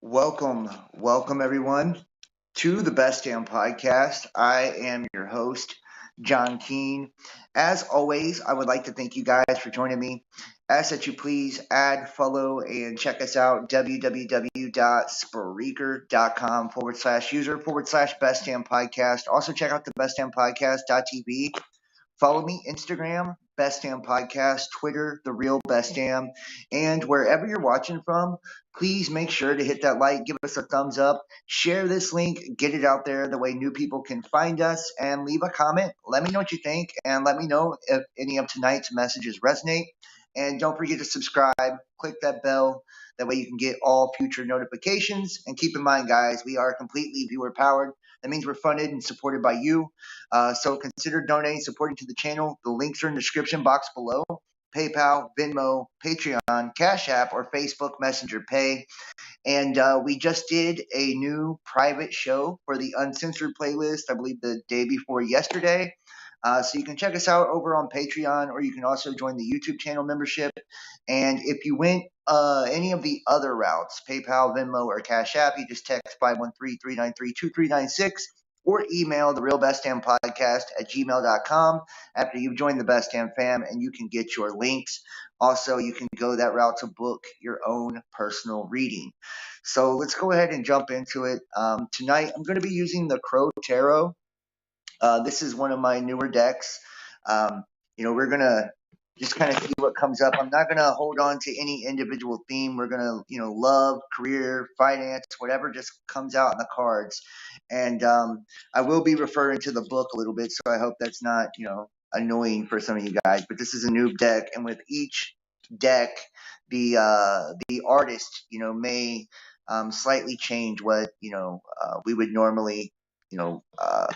Welcome everyone to the Best Damn Podcast. I am your host, John Keene. As always, I would like to thank you guys for joining me. Ask that you please add, follow, and check us out www.spreaker.com/user/Best Damn Podcast. Also check out the bestdampodcast.tv. Follow me Instagram, Best Damn Podcast, Twitter, The Real Best Damn, and wherever you're watching from, please make sure to hit that like, give us a thumbs up, share this link, get it out there the way new people can find us, and leave a comment. Let me know what you think, and let me know if any of tonight's messages resonate. And don't forget to subscribe, click that bell. That way you can get all future notifications. And keep in mind, guys, we are completely viewer powered. That means we're funded and supported by you. So consider donating, supporting to the channel. The links are in the description box below. PayPal, Venmo, Patreon, Cash App, or Facebook Messenger Pay. And we just did a new private show for the Uncensored playlist, I believe the day before yesterday. So you can check us out over on Patreon, or you can also join the YouTube channel membership. And if you went any of the other routes, PayPal, Venmo, or Cash App, you just text 513-393-2396 or email the realbestdampodcast@gmail.com after you've joined the Best Damn fam, and you can get your links. Also, you can go that route to book your own personal reading. So let's go ahead and jump into it. Tonight, I'm going to be using the Crow Tarot. This is one of my newer decks. We're going to just kind of see what comes up. I'm not going to hold on to any individual theme. We're going to, love, career, finance, whatever just comes out in the cards. And I will be referring to the book a little bit, so I hope that's not, annoying for some of you guys. But this is a new deck, and with each deck, the artist, may slightly change what, we would normally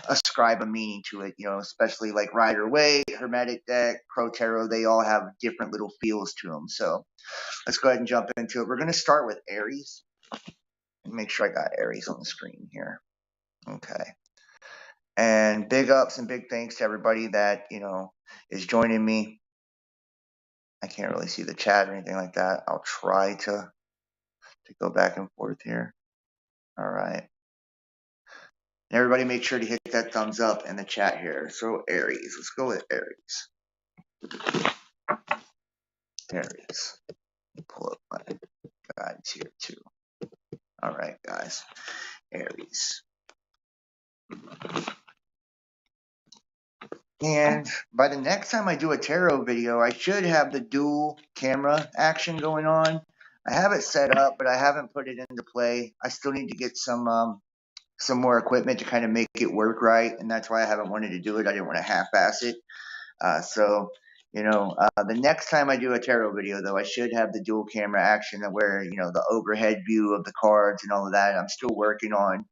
ascribe a meaning to it, especially like Rider Waite, Hermetic deck, Crow Tarot, they all have different little feels to them. So let's go ahead and jump into it. We're going to start with Aries. Make sure I got Aries on the screen here. Okay. And big ups and big thanks to everybody that, is joining me. I can't really see the chat or anything like that. I'll try to go back and forth here. All right. And everybody make sure to hit that thumbs up in the chat here. So Aries, let's go with Aries. Aries. Pull up my guides here too. All right, guys. Aries. And by the next time I do a tarot video, I should have the dual camera action going on. I have it set up, but I haven't put it into play. I still need to get some more equipment to kind of make it work right, and that's why I haven't wanted to do it. I didn't want to half-ass it. The next time I do a tarot video, though, I should have the dual camera action where, the overhead view of the cards and all of that. I'm still working on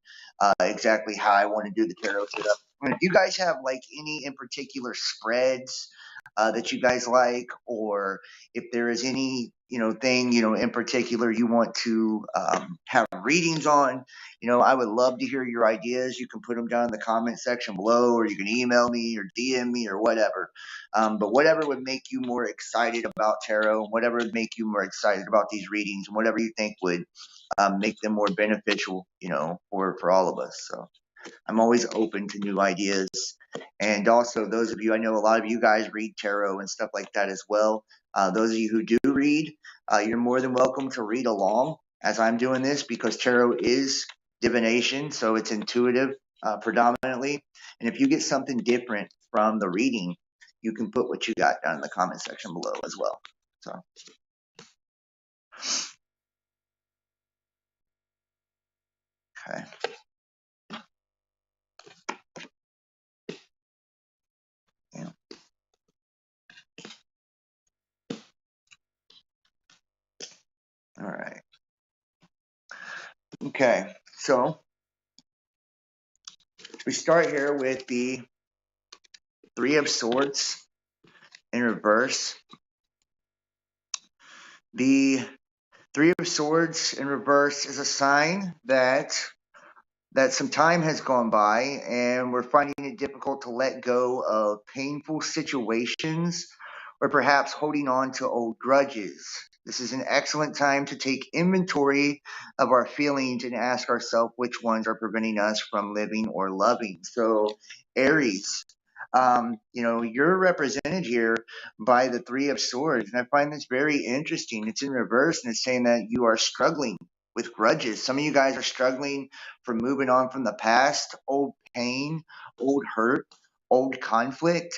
exactly how I want to do the tarot setup. And if you guys have like any in particular spreads that you guys like, or if there is any thing in particular you want to have readings on, I would love to hear your ideas. You can put them down in the comment section below, or you can email me or DM me or whatever. But whatever would make you more excited about tarot, whatever would make you more excited about these readings, and whatever you think would make them more beneficial, for all of us. So I'm always open to new ideas. And also, those of you, I know a lot of you guys read tarot and stuff like that as well. Those of you who do read, you're more than welcome to read along as I'm doing this, because tarot is divination, so it's intuitive predominantly. And if you get something different from the reading, you can put what you got down in the comment section below as well. So. Okay. Yeah. All right. Okay. So we start here with the Three of Swords in reverse. The Three of Swords in reverse is a sign that some time has gone by, and we're finding it difficult to let go of painful situations or perhaps holding on to old grudges. This is an excellent time to take inventory of our feelings and ask ourselves which ones are preventing us from living or loving. So, Aries, you're represented here by the Three of Swords, and I find this very interesting. It's in reverse, and it's saying that you are struggling with grudges. Some of you guys are struggling from moving on from the past, old pain, old hurt, old conflict.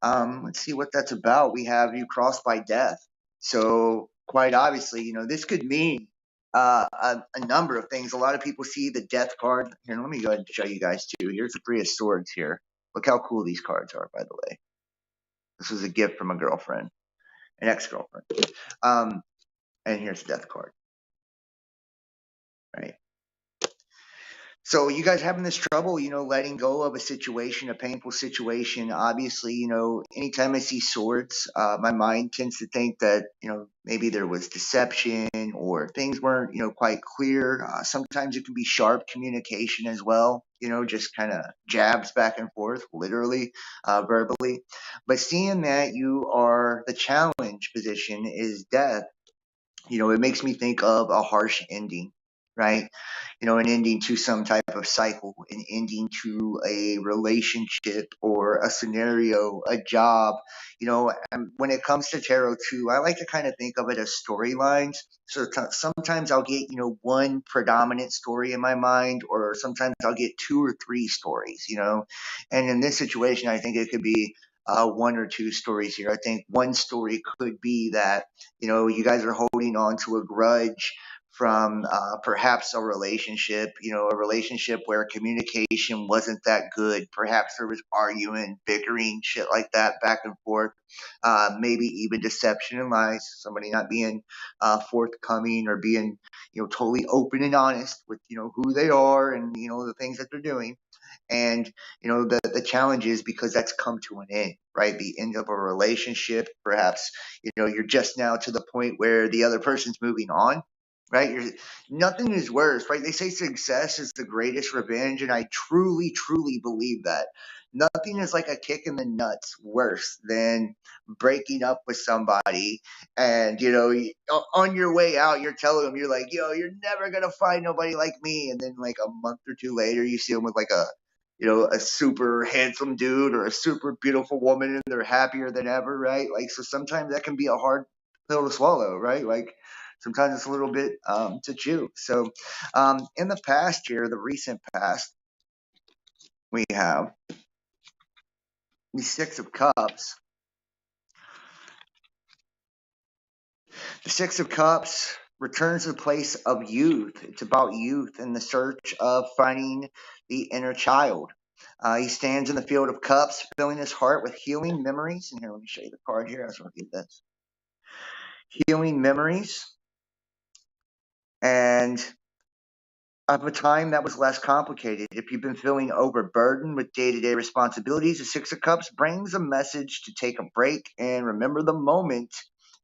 Let's see what that's about. We have you crossed by death. So quite obviously, this could mean a number of things. A lot of people see the death card. Here, let me go ahead and show you guys too. Here's the Three of Swords here. Look how cool these cards are, by the way. This was a gift from a girlfriend, an ex-girlfriend. And here's the death card, right? So you guys having this trouble, letting go of a situation, a painful situation. Obviously, anytime I see swords, my mind tends to think that, maybe there was deception or things weren't, quite clear. Sometimes it can be sharp communication as well, just kind of jabs back and forth, literally, verbally. But seeing that you are the challenge position is death, it makes me think of a harsh ending, right? An ending to some type of cycle, an ending to a relationship or a scenario, a job. And when it comes to tarot too, I like to kind of think of it as storylines. So sometimes I'll get, one predominant story in my mind, or sometimes I'll get two or three stories, and in this situation, I think it could be one or two stories here. I think one story could be that, you guys are holding on to a grudge from perhaps a relationship, a relationship where communication wasn't that good. Perhaps there was arguing, bickering, shit like that, back and forth. Maybe even deception and lies, somebody not being forthcoming or being, totally open and honest with, who they are and, the things that they're doing. And the challenge is because that's come to an end, right? The end of a relationship. Perhaps you're just now to the point where the other person's moving on, right? Nothing is worse, right? They say success is the greatest revenge, and I truly, truly believe that. Nothing is like a kick in the nuts worse than breaking up with somebody, and on your way out, you're telling them, you're like, yo, you're never gonna find nobody like me, and then like a month or two later, you see them with like a super handsome dude or a super beautiful woman, and they're happier than ever, right? Like, so sometimes that can be a hard pill to swallow, right? Like, sometimes it's a little bit to chew. So, in the past here, the recent past, we have the Six of Cups. The Six of Cups returns to the place of youth. It's about youth in the search of finding the inner child. He stands in the field of cups, filling his heart with healing memories. And here, let me show you the card here. I just want to get this. Healing memories and of a time that was less complicated. If you've been feeling overburdened with day-to-day responsibilities, the Six of Cups brings a message to take a break and remember the moment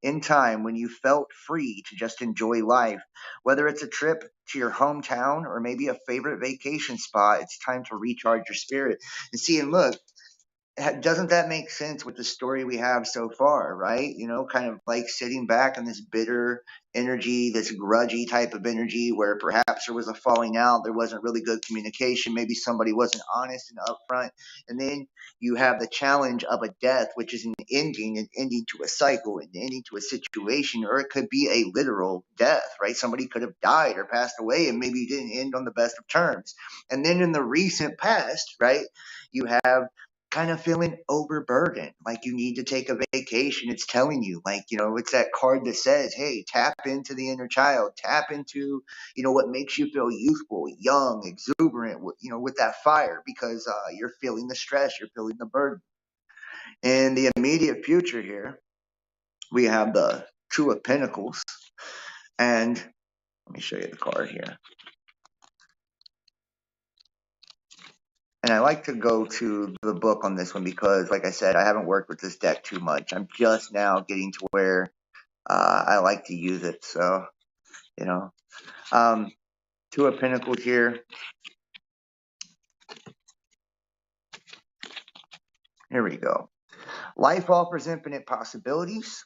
in time when you felt free to just enjoy life. Whether it's a trip to your hometown or maybe a favorite vacation spot, it's time to recharge your spirit. And see, and look, doesn't that make sense with the story we have so far, right? Kind of like sitting back in this bitter energy, this grudgy type of energy where perhaps there was a falling out, there wasn't really good communication, maybe somebody wasn't honest and upfront. And then you have the challenge of a death, which is an ending to a cycle, an ending to a situation, or it could be a literal death, right? Somebody could have died or passed away and maybe didn't end on the best of terms. And then in the recent past, right, you have kind of feeling overburdened, like you need to take a vacation. It's telling you, like, it's that card that says, hey, tap into the inner child, tap into, what makes you feel youthful, young, exuberant, with that fire, because you're feeling the stress, you're feeling the burden. In the immediate future here, we have the Two of Pentacles. And let me show you the card here. And I like to go to the book on this one because, like I said, I haven't worked with this deck too much. I'm just now getting to where I like to use it. So, Two of Pentacles here. Here we go. Life offers infinite possibilities.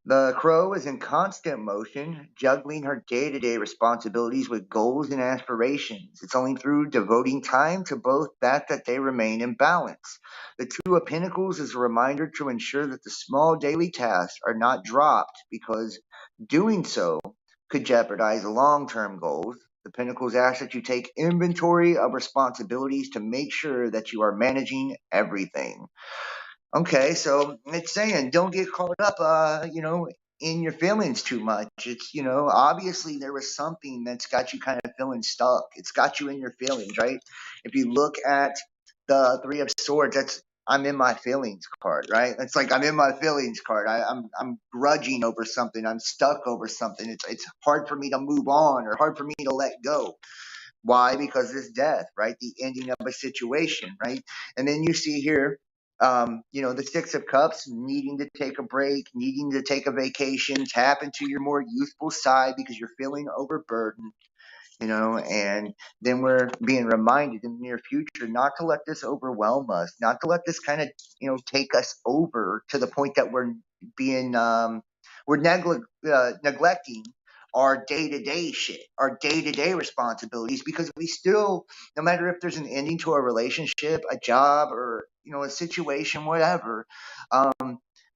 The crow is in constant motion, juggling her day-to-day responsibilities with goals and aspirations. It's only through devoting time to both that they remain in balance. The Two of Pentacles is a reminder to ensure that the small daily tasks are not dropped, because doing so could jeopardize long-term goals. The Pentacles ask that you take inventory of responsibilities to make sure that you are managing everything. Okay, so it's saying don't get caught up, in your feelings too much. It's, obviously there was something that's got you kind of feeling stuck. It's got you in your feelings, right? If you look at the Three of Swords, that's I'm in my feelings card, right? It's like I'm in my feelings card. I'm grudging over something. I'm stuck over something. It's hard for me to move on, or hard for me to let go. Why? Because it's death, right? The ending of a situation, right? And then you see here, the Six of Cups, needing to take a break, needing to take a vacation, tap into your more youthful side because you're feeling overburdened, and then we're being reminded in the near future not to let this overwhelm us, not to let this kind of, take us over to the point that we're being, neglecting our day-to-day shit, our day-to-day responsibilities, because we still, no matter if there's an ending to a relationship, a job, or, a situation, whatever,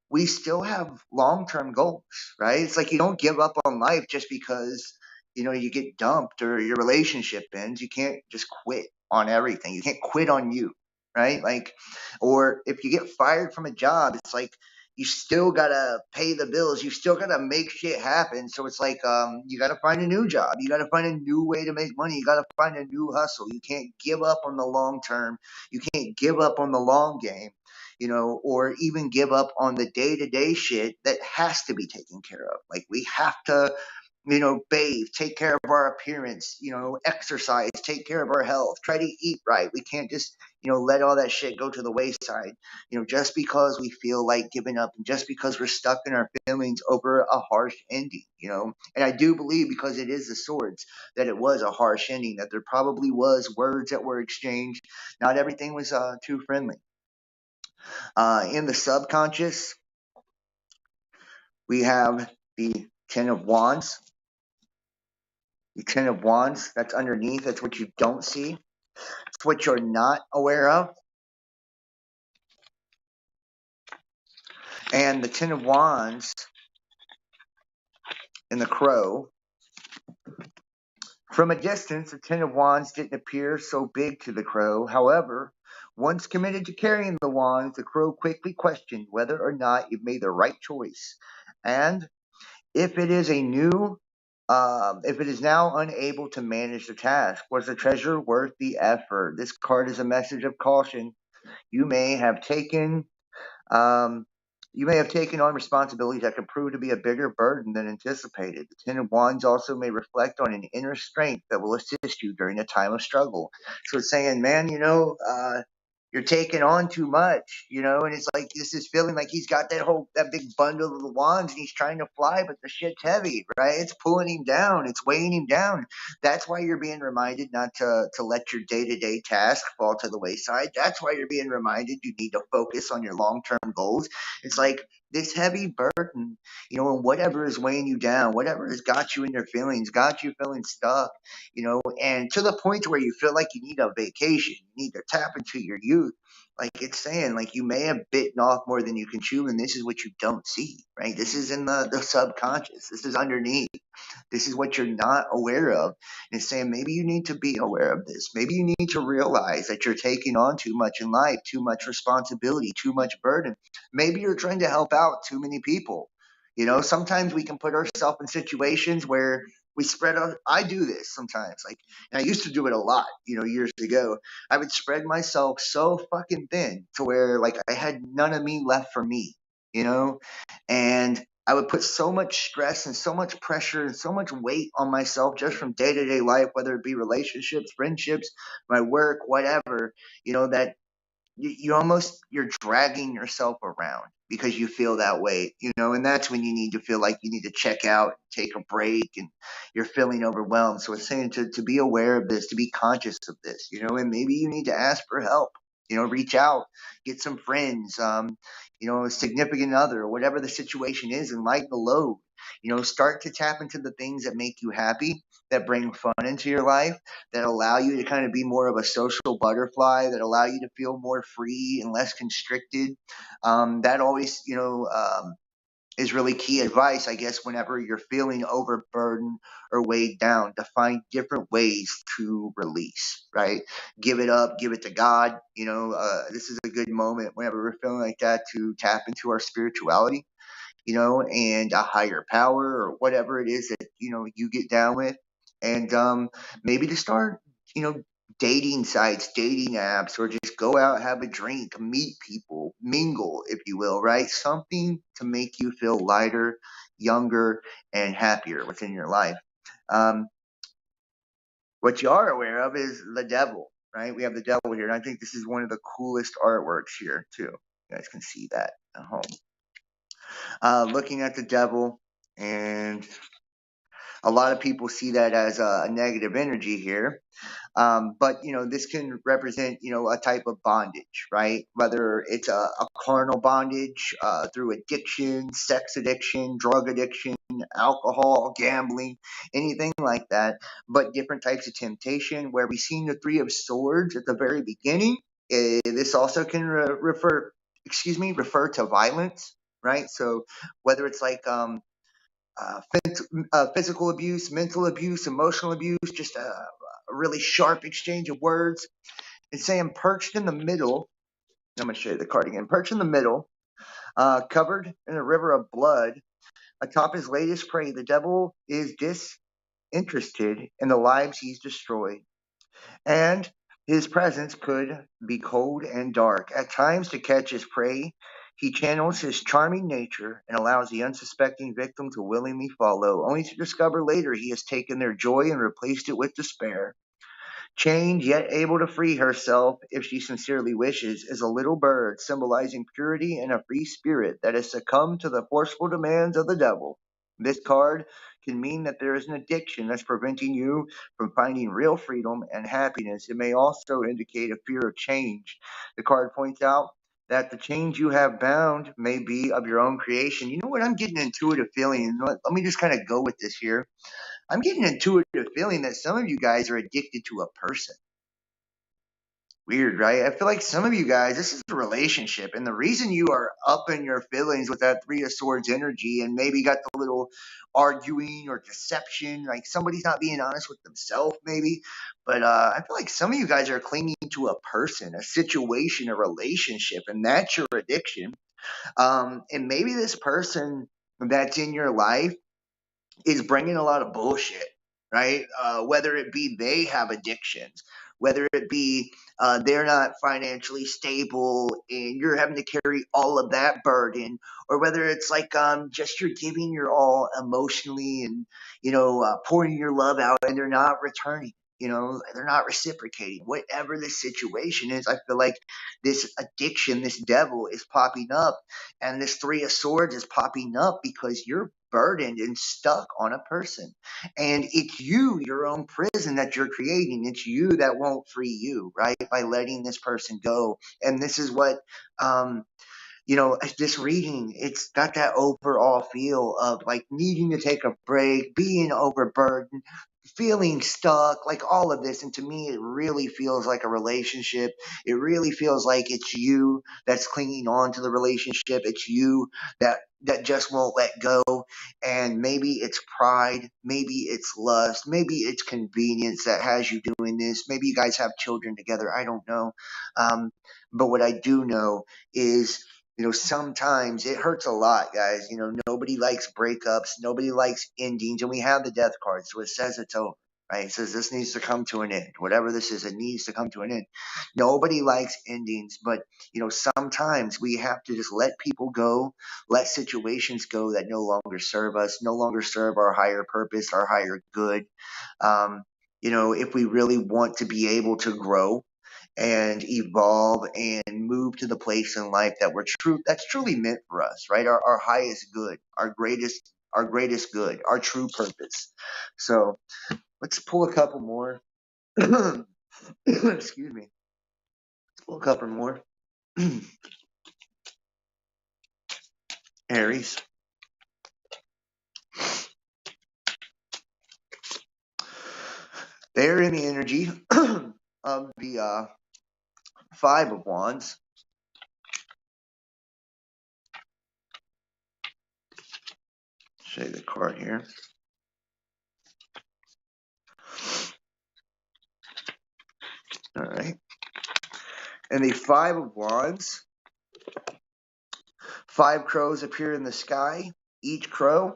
we still have long-term goals, right? It's like you don't give up on life just because you get dumped or your relationship ends. You can't just quit on everything. You can't quit on you, right? Like, or if you get fired from a job, it's like you still gotta pay the bills. You still gotta make shit happen. So it's like you gotta find a new job. You gotta find a new way to make money. You gotta find a new hustle. You can't give up on the long term. You can't give up on the long game. Or even give up on the day-to-day shit that has to be taken care of. Like we have to bathe, take care of our appearance, exercise, take care of our health, try to eat right. We can't just, let all that shit go to the wayside, just because we feel like giving up and just because we're stuck in our feelings over a harsh ending, And I do believe, because it is the swords, that it was a harsh ending, that there probably was words that were exchanged. Not everything was too friendly. In the subconscious, we have the Ten of Wands. The Ten of Wands, that's underneath. That's what you don't see. It's what you're not aware of. And the Ten of Wands in the crow. From a distance, the Ten of Wands didn't appear so big to the crow. However, once committed to carrying the wands, the crow quickly questioned whether or not you've made the right choice. And if it is if it is now unable to manage the task, was the treasure worth the effort? This card is a message of caution. You may have taken um, on responsibilities that could prove to be a bigger burden than anticipated. The Ten of Wands also may reflect on an inner strength that will assist you during a time of struggle. So it's saying, man, you're taking on too much, and it's like this is feeling like he's got that big bundle of the wands and he's trying to fly, but the shit's heavy, right? It's pulling him down, it's weighing him down. That's why you're being reminded not to let your day-to-day task fall to the wayside. That's why you're being reminded you need to focus on your long-term goals. It's like this heavy burden, and whatever is weighing you down, whatever has got you in your feelings, got you feeling stuck, and to the point where you feel like you need a vacation, you need to tap into your youth. Like it's saying, like you may have bitten off more than you can chew, and this is what you don't see, right? This is in the subconscious. This is underneath. This is what you're not aware of. And it's saying maybe you need to be aware of this. Maybe you need to realize that you're taking on too much in life, too much responsibility, too much burden. Maybe you're trying to help out too many people. Sometimes we can put ourselves in situations where we spread out. I do this sometimes. Like, and I used to do it a lot, years ago. I would spread myself so fucking thin to where like I had none of me left for me, you know? And I would put so much stress and so much pressure and so much weight on myself just from day to day life, whether it be relationships, friendships, my work, whatever, that you're dragging yourself around because you feel that way, and that's when you need to feel like you need to check out, take a break, and you're feeling overwhelmed. So it's saying to be aware of this, to be conscious of this, and maybe you need to ask for help, reach out, get some friends, a significant other, or whatever the situation is, and lighten the load. Start to tap into the things that make you happy, that bring fun into your life, that allow you to kind of be more of a social butterfly, that allow you to feel more free and less constricted. That always, is really key advice, I guess, whenever you're feeling overburdened or weighed down, to find different ways to release, right? Give it up, give it to God. This is a good moment whenever we're feeling like that to tap into our spirituality, and a higher power, or whatever it is that, you get down with. And maybe to start, you know, dating sites, dating apps, or just go out, have a drink, meet people, mingle, if you will, right? Something to make you feel lighter, younger, and happier within your life. Um, what you are aware of is the devil, right? We have the devil here. And I think this is one of the coolest artworks here, too. You guys can see that at home. Looking at the devil, and a lot of people see that as a negative energy here. But this can represent a type of bondage, right? Whether it's a carnal bondage through addiction, sex addiction, drug addiction, alcohol, gambling, anything like that. But different types of temptation, where we've seen the Three of Swords at the very beginning. This also can refer to violence, right? So whether it's like uh, physical abuse, mental abuse, emotional abuse, just a really sharp exchange of words. It's saying perched in the middle. I'm going to show you the card again. Perched in the middle, covered in a river of blood, atop his latest prey, the devil is disinterested in the lives he's destroyed. And his presence could be cold and dark. At times, to catch his prey, he channels his charming nature and allows the unsuspecting victim to willingly follow, only to discover later he has taken their joy and replaced it with despair. Chained, yet able to free herself if she sincerely wishes, is a little bird symbolizing purity and a free spirit that has succumbed to the forceful demands of the devil. This card can mean that there is an addiction that's preventing you from finding real freedom and happiness. It may also indicate a fear of change. The card points out that the change you have bound may be of your own creation. You know what? I'm getting an intuitive feeling. Let me just kind of go with this here. I'm getting an intuitive feeling that some of you guys are addicted to a person. Weird, right? I feel like some of you guys, this is a relationship, and the reason you are up in your feelings with that Three of Swords energy, and maybe got the little arguing or deception, like somebody's not being honest with themselves, maybe. But I feel like some of you guys are clinging to a person, a situation, a relationship, and that's your addiction. And maybe this person that's in your life is bringing a lot of bullshit, right? Whether it be they have addictions, whether it be they're not financially stable and you're having to carry all of that burden, or whether it's like just you're giving your all emotionally and pouring your love out and they're not returning. They're not reciprocating. Whatever the situation is, I feel like this addiction, this devil is popping up, and this Three of Swords is popping up because you're burdened and stuck on a person. And it's you, your own prison that you're creating. It's you that won't free you, right? By letting this person go. And this is what, this reading, it's got that overall feel of like needing to take a break, being overburdened, feeling stuck, like all of this. And to me, it really feels like a relationship. It really feels like it's you that's clinging on to the relationship. It's you that just won't let go. And maybe it's pride, maybe it's lust, maybe it's convenience that has you doing this. Maybe you guys have children together. I don't know. But what I do know is, sometimes it hurts a lot, guys. Nobody likes breakups, nobody likes endings, and we have the death card, so it says it's over, right? It says this needs to come to an end. Whatever this is, it needs to come to an end. Nobody likes endings, but sometimes we have to just let people go, let situations go that no longer serve us, no longer serve our higher purpose, our higher good. If we really want to be able to grow and evolve and move to the place in life that's truly meant for us, right? Our highest good, our greatest good, our true purpose. So let's pull a couple more. Excuse me. Let's pull a couple more. Aries. They're in the energy of the Five of Wands. Show you the card here. All right. And the Five of Wands, 5 crows appear in the sky. Each crow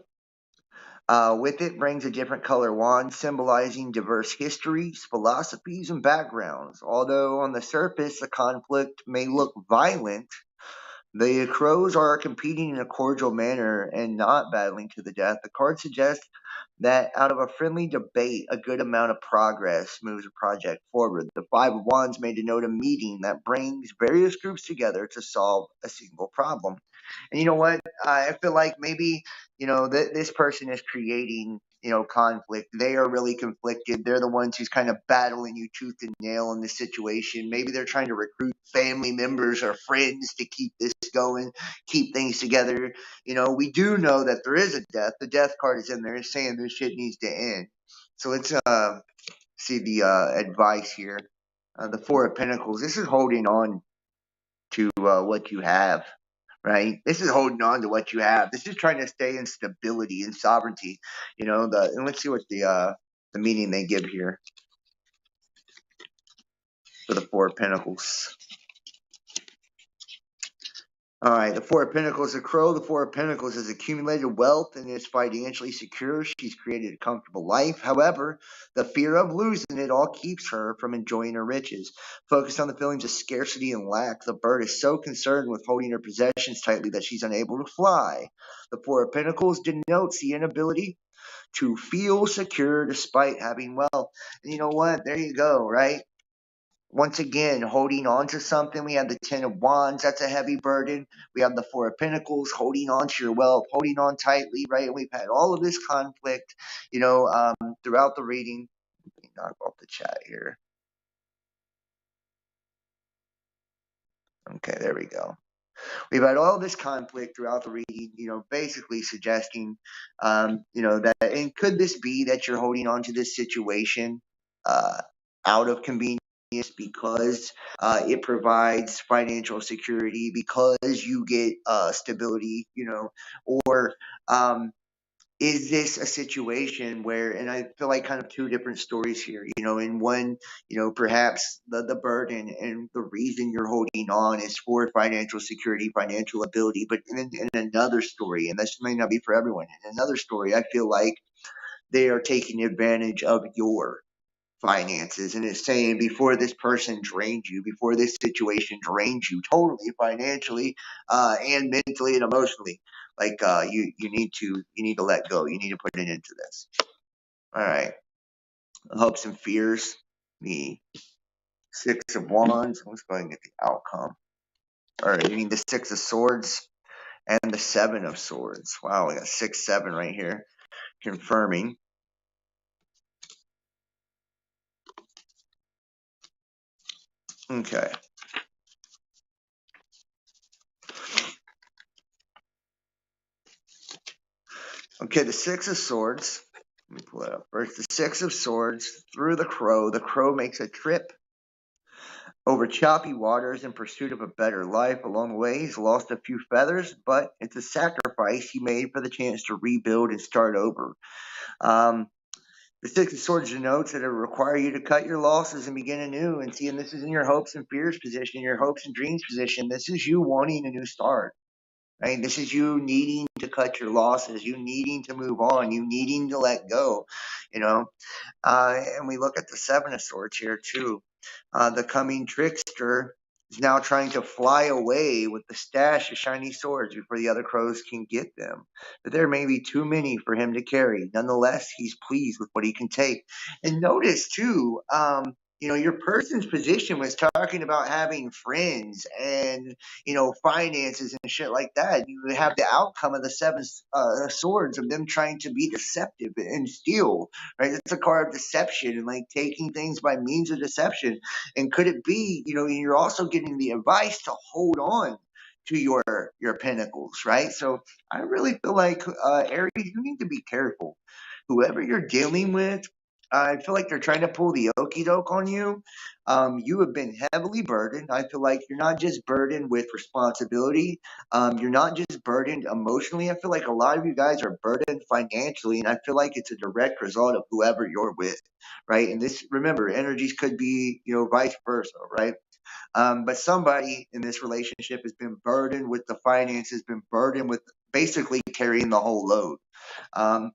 with it brings a different color wand, symbolizing diverse histories, philosophies, and backgrounds. Although on the surface the conflict may look violent, the crows are competing in a cordial manner and not battling to the death. The card suggests that out of a friendly debate, a good amount of progress moves a project forward. The Five of Wands may denote a meeting that brings various groups together to solve a single problem. And you know what? I feel like maybe, this person is creating, conflict. They are really conflicted. They're the ones who's kind of battling you tooth and nail in this situation. Maybe they're trying to recruit family members or friends to keep this going, keep things together. We do know that there is a death. The death card is in there saying this shit needs to end. So let's see the advice here. The Four of Pentacles. This is holding on to what you have, right? This is holding on to what you have. This is trying to stay in stability and sovereignty. And let's see what the meaning they give here for the Four of Pentacles. All right, the Four of Pentacles, the crow, the Four of Pentacles has accumulated wealth and is financially secure. She's created a comfortable life. However, the fear of losing it all keeps her from enjoying her riches. Focused on the feelings of scarcity and lack, the bird is so concerned with holding her possessions tightly that she's unable to fly. The Four of Pentacles denotes the inability to feel secure despite having wealth. And you know what? There you go, right? Once again, holding on to something. We have the Ten of Wands. That's a heavy burden. We have the Four of Pentacles, holding on to your wealth, holding on tightly, right? And we've had all of this conflict, throughout the reading. Let me knock off the chat here. Okay, there we go. We've had all this conflict throughout the reading, basically suggesting, that, and could this be that you're holding on to this situation out of convenience because it provides financial security, because you get stability, or is this a situation where, and I feel like kind of two different stories here, in one, perhaps the burden and the reason you're holding on is for financial security, financial ability, but in another story, and this may not be for everyone, in another story, I feel like they are taking advantage of your finances, and it's saying before this person drains you, before this situation drains you totally financially and mentally and emotionally, like you need to let go, you need to put it into this. All right, hopes and fears, the Six of Wands. Let's go ahead and get the outcome. All right, you need the Six of Swords and the Seven of Swords. Wow, we got 6-7 right here confirming. Okay. Okay, the Six of Swords. Let me pull it up first. The Six of Swords through the Crow. The Crow makes a trip over choppy waters in pursuit of a better life. Along the way, he's lost a few feathers, but it's a sacrifice he made for the chance to rebuild and start over. The Six of Swords denotes that it will require you to cut your losses and begin anew. And see, and this is in your hopes and fears position, your hopes and dreams position. This is you wanting a new start. Right? This is you needing to cut your losses, you needing to move on, you needing to let go, and we look at the Seven of Swords here too. The coming trickster is now trying to fly away with the stash of shiny swords before the other crows can get them. But there may be too many for him to carry. Nonetheless, he's pleased with what he can take. And notice too, your person's position was talking about having friends and, finances and shit like that. You have the outcome of the Seven Swords of them trying to be deceptive and steal, right? It's a card of deception and like taking things by means of deception. And could it be, you're also getting the advice to hold on to your pentacles, right? So I really feel like Aries, you need to be careful. Whoever you're dealing with, I feel like they're trying to pull the okie doke on you. You have been heavily burdened. I feel like you're not just burdened with responsibility. You're not just burdened emotionally. I feel like a lot of you guys are burdened financially, and I feel like it's a direct result of whoever you're with, right? And this, remember, energies could be, vice versa, right? But somebody in this relationship has been burdened with the finances, been burdened with basically carrying the whole load. Um,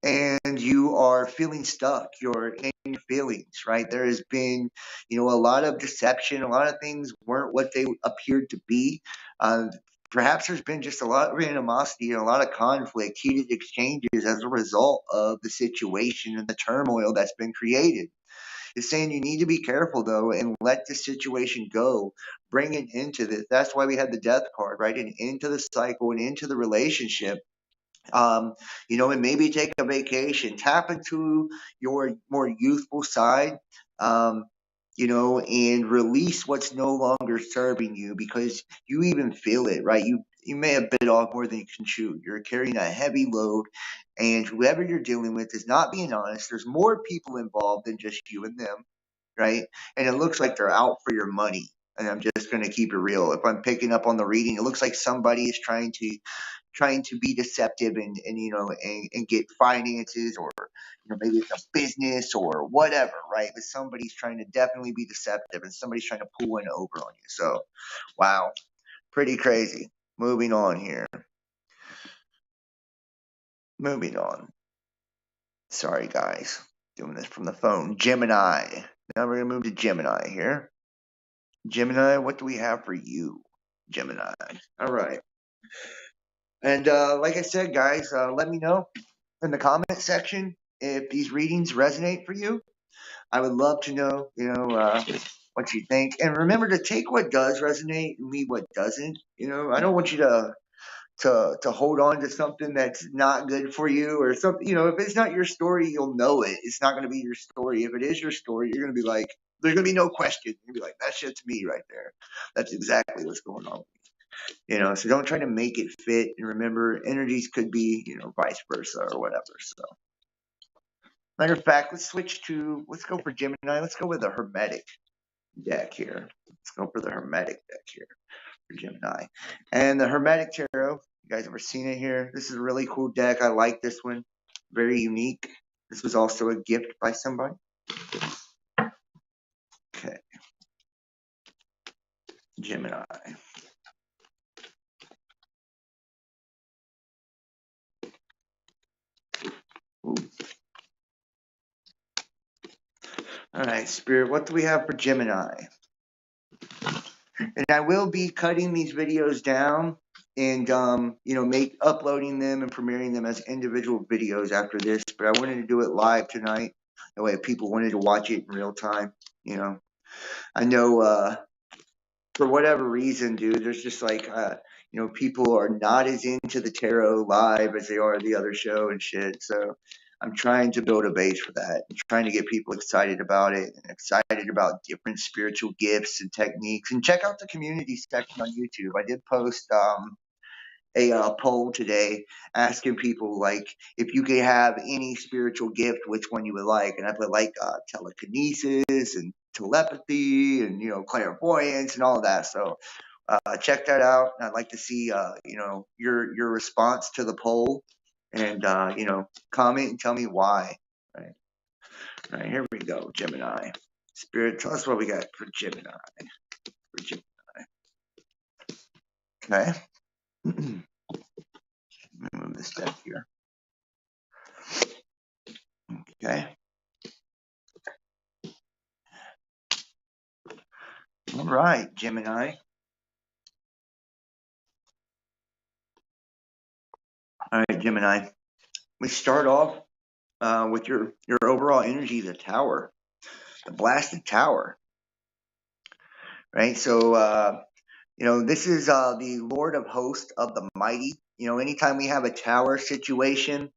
and you are feeling stuck. You're in your feelings, right? There has been, a lot of deception. A lot of things weren't what they appeared to be. Perhaps there's been just a lot of animosity and a lot of conflict, heated exchanges as a result of the situation and the turmoil that's been created. It's saying you need to be careful though and let the situation go. Bring it into this. That's why we had the death card, right? And into the cycle and into the relationship. And maybe take a vacation, tap into your more youthful side, and release what's no longer serving you because you even feel it, right? You may have bit off more than you can chew. You're carrying a heavy load, and whoever you're dealing with is not being honest. There's more people involved than just you and them, right? And it looks like they're out for your money. And I'm just going to keep it real. If I'm picking up on the reading, it looks like somebody is trying to be deceptive and get finances, or maybe it's a business or whatever, right? But somebody's trying to definitely be deceptive and somebody's trying to pull one over on you. So wow, pretty crazy. Moving on here. Moving on. Sorry guys, doing this from the phone. Gemini. Now we're gonna move to Gemini here. Gemini, what do we have for you, Gemini? All right. And like I said, guys, let me know in the comment section if these readings resonate for you. I would love to know, what you think. And remember to take what does resonate and leave what doesn't. I don't want you to hold on to something that's not good for you or something. If it's not your story, you'll know it. It's not going to be your story. If it is your story, you're going to be like, there's going to be no question. You're going to be like, that shit's me right there. That's exactly what's going on. So don't try to make it fit. And remember, energies could be, vice versa or whatever. So, matter of fact, let's go for Gemini. Let's go with the Hermetic deck here. Let's go for the Hermetic deck here for Gemini. And the Hermetic Tarot, you guys ever seen it here? This is a really cool deck. I like this one. Very unique. This was also a gift by somebody. Okay. Gemini. Ooh. All right, Spirit, what do we have for Gemini? And I will be cutting these videos down and uploading them and premiering them as individual videos after this. But I wanted to do it live tonight. That way, if people wanted to watch it in real time, I know for whatever reason, dude, there's just like people are not as into the tarot live as they are the other show and shit. So I'm trying to build a base for that. I'm trying to get people excited about it and excited about different spiritual gifts and techniques. And check out the community section on YouTube. I did post a poll today asking people like if you could have any spiritual gift, which one you would like. And I put like telekinesis and telepathy and clairvoyance and all of that. So check that out. I'd like to see your response to the poll, and comment and tell me why. All right, here we go. Gemini. Spirit, tell us what we got for Gemini. Okay. Move this deck here. Okay. All right, Gemini. All right, Gemini. We start off with your overall energy, the Tower, the blasted Tower, right? So this is the Lord of Hosts of the Mighty. Anytime we have a Tower situation,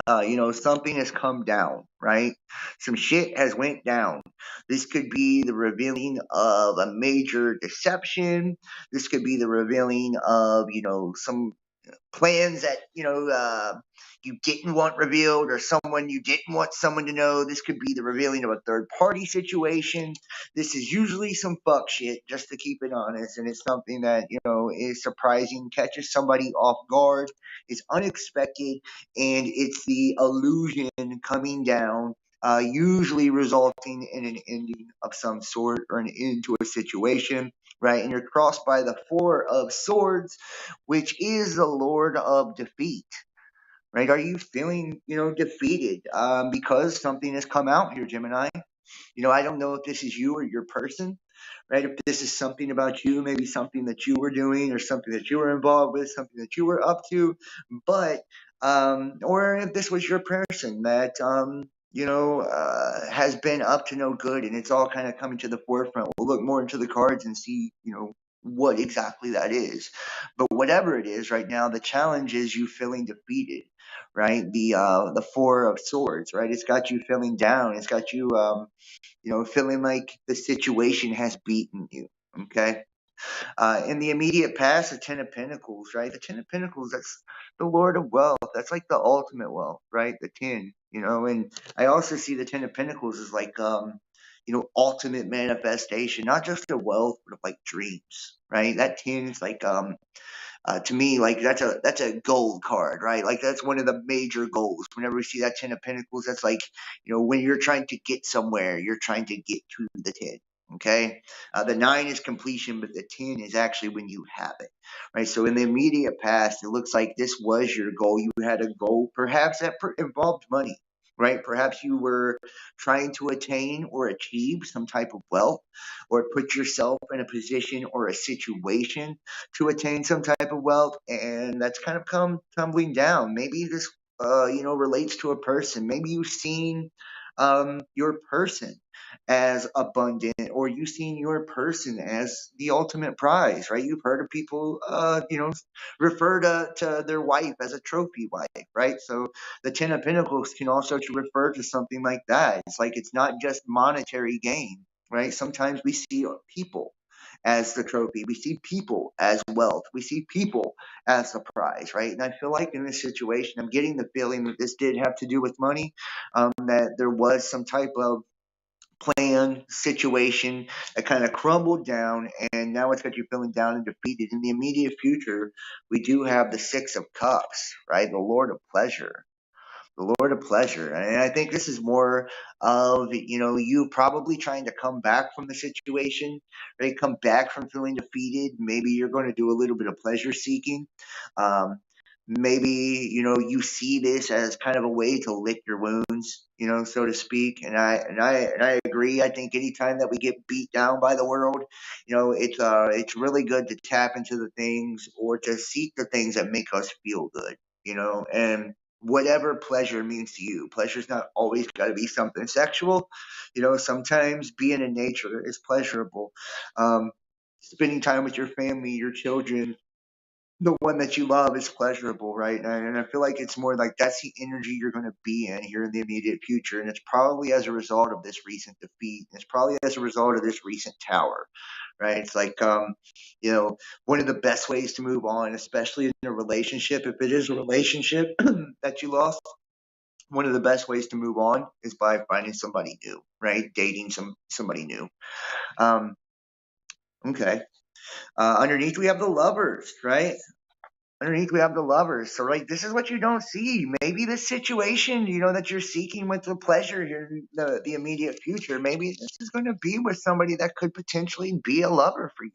Something has come down, right? Some shit has went down. This could be the revealing of a major deception. This could be the revealing of, some plans that you didn't want revealed, or someone you didn't want someone to know. This could be the revealing of a third party situation. This is usually some fuck shit, just to keep it honest, and it's something that is surprising, catches somebody off guard, is unexpected, and it's the illusion coming down, usually resulting in an ending of some sort, or an end to a situation, right? And you're crossed by the Four of Swords, which is the Lord of Defeat, right? Are you feeling, defeated because something has come out here, Gemini? I don't know if this is you or your person, right? If this is something about you, maybe something that you were doing, or something that you were involved with, something that you were up to, but, or if this was your person that, has been up to no good, and it's all kind of coming to the forefront. We'll look more into the cards and see, what exactly that is. But whatever it is right now, the challenge is you feeling defeated, right? The Four of Swords, right? It's got you feeling down. It's got you, feeling like the situation has beaten you. Okay. In the immediate past, the Ten of Pentacles, right? The Ten of Pentacles, that's the Lord of Wealth. That's like the ultimate wealth, right? The 10, and I also see the Ten of Pentacles as like, ultimate manifestation, not just of wealth, but of like dreams, right? That 10 is like, to me, like that's a gold card, right? Like that's one of the major goals. Whenever we see that Ten of Pentacles, that's like, when you're trying to get somewhere, you're trying to get to the 10. Okay, the 9 is completion, but the 10 is actually when you have it, right? So in the immediate past, it looks like this was your goal. You had a goal, perhaps that involved money, right? Perhaps you were trying to attain or achieve some type of wealth, or put yourself in a position or a situation to attain some type of wealth, and that's kind of come tumbling down. Maybe this, relates to a person. Maybe you've seen your person as abundant, or you've seen your person as the ultimate prize, right? You've heard of people, refer to their wife as a trophy wife, right? So the Ten of Pentacles can also to refer to something like that. It's like it's not just monetary gain, right? Sometimes we see people as the trophy. We see people as wealth. We see people as the prize, right? And I feel like in this situation, I'm getting the feeling that this did have to do with money, that there was some type of plan, situation that kind of crumbled down, and now it's got you feeling down and defeated. In the immediate future, we do have the Six of Cups, right? The Lord of Pleasure, the Lord of Pleasure. And I think this is more of, you probably trying to come back from the situation, right? Come back from feeling defeated. Maybe you're going to do a little bit of pleasure seeking. Um, Maybe, you see this as kind of a way to lick your wounds, so to speak. And I agree. I think anytime that we get beat down by the world, it's really good to tap into the things, or to seek the things that make us feel good, and whatever pleasure means to you. Pleasure's not always got to be something sexual. Sometimes being in nature is pleasurable. Spending time with your family, your children, the one that you love is pleasurable, right? And I feel like it's more like that's the energy you're going to be in here in the immediate future. And it's probably as a result of this recent defeat. It's probably as a result of this recent tower, right? It's like, one of the best ways to move on, especially in a relationship, if it is a relationship that you lost, one of the best ways to move on is by finding somebody new, right? Dating somebody new. Um, okay. Underneath we have the Lovers, right? Underneath we have the Lovers. So, right, this is what you don't see. Maybe this situation, that you're seeking with the pleasure here in the immediate future, maybe this is going to be with somebody that could potentially be a lover for you.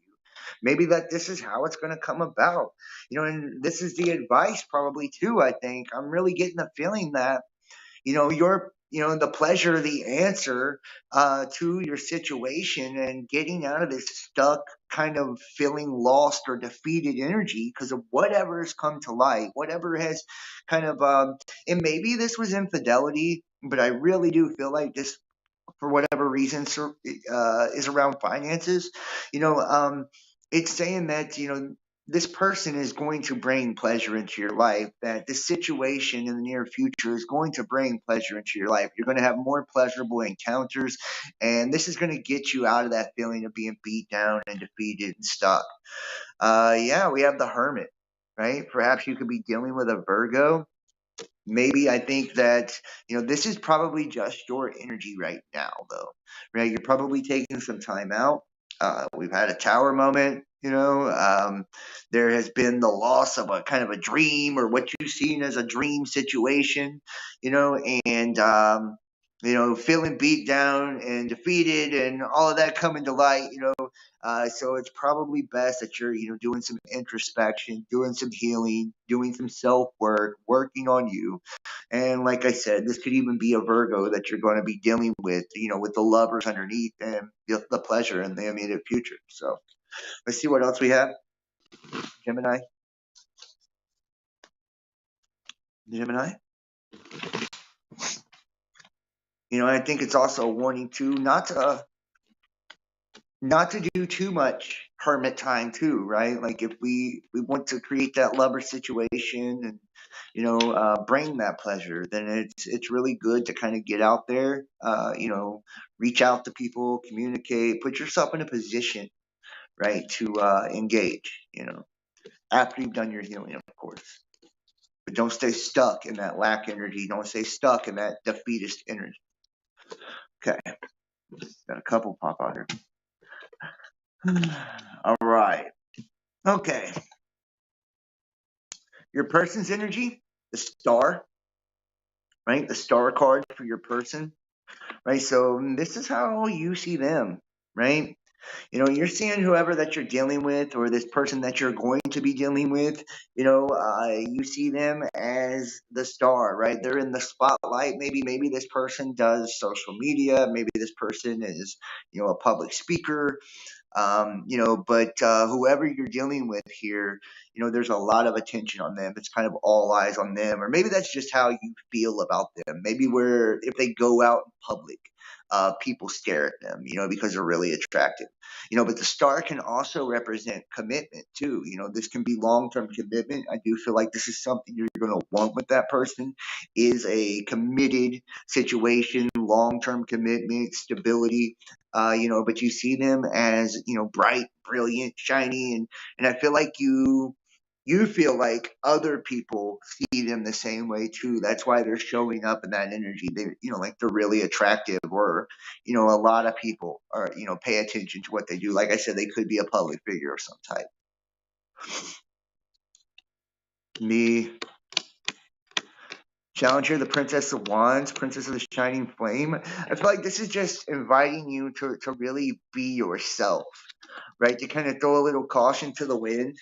Maybe that this is how it's going to come about. And this is the advice probably too, I think. I'm really getting the feeling that your the pleasure, the answer to your situation, and getting out of this stuck kind of feeling lost or defeated energy because of whatever has come to light, whatever has kind of and maybe this was infidelity, but I really do feel like this, for whatever reason, is around finances. It's saying that this person is going to bring pleasure into your life, that this situation in the near future is going to bring pleasure into your life. You're going to have more pleasurable encounters, and this is going to get you out of that feeling of being beat down and defeated and stuck. Yeah, we have the Hermit, right? Perhaps you could be dealing with a Virgo. Maybe I think that, this is probably just your energy right now, though, right? You're probably taking some time out. We've had a tower moment, there has been the loss of a kind of a dream or what you've seen as a dream situation, and, feeling beat down and defeated and all of that coming to light, so it's probably best that you're, doing some introspection, doing some healing, doing some self work, working on you. And like I said, this could even be a Virgo that you're going to be dealing with, with the lovers underneath and the pleasure in the immediate future. So let's see what else we have. Gemini. Gemini. I think it's also a warning too, not to do too much hermit time too, right? Like if we want to create that lover situation and bring that pleasure, then it's really good to kind of get out there, reach out to people, communicate, put yourself in a position, right, to engage, after you've done your healing, of course. But don't stay stuck in that lack energy. Don't stay stuck in that defeatist energy. Okay, got a couple pop out here. All right. Okay. Your person's energy, the star, right? The star card for your person, right? So this is how you see them, right? You're seeing whoever that you're dealing with or this person that you're going to be dealing with, you see them as the star, right? They're in the spotlight. Maybe this person does social media. Maybe this person is, a public speaker. But whoever you're dealing with here, there's a lot of attention on them. It's kind of all eyes on them, or maybe that's just how you feel about them. Maybe where if they go out in public, people stare at them, because they're really attractive. But the star can also represent commitment too. This can be long-term commitment. I do feel like this is something you're going to want with that person is a committed situation, long-term commitment, stability. But you see them as, bright, brilliant, shiny, and I feel like you feel like other people see them the same way too. That's why they're showing up in that energy. They, like they're really attractive, or, a lot of people are, pay attention to what they do. Like I said, they could be a public figure of some type. Me, Challenger, the Princess of Wands, Princess of the Shining Flame. I feel like this is just inviting you to really be yourself, right? To kind of throw a little caution to the wind,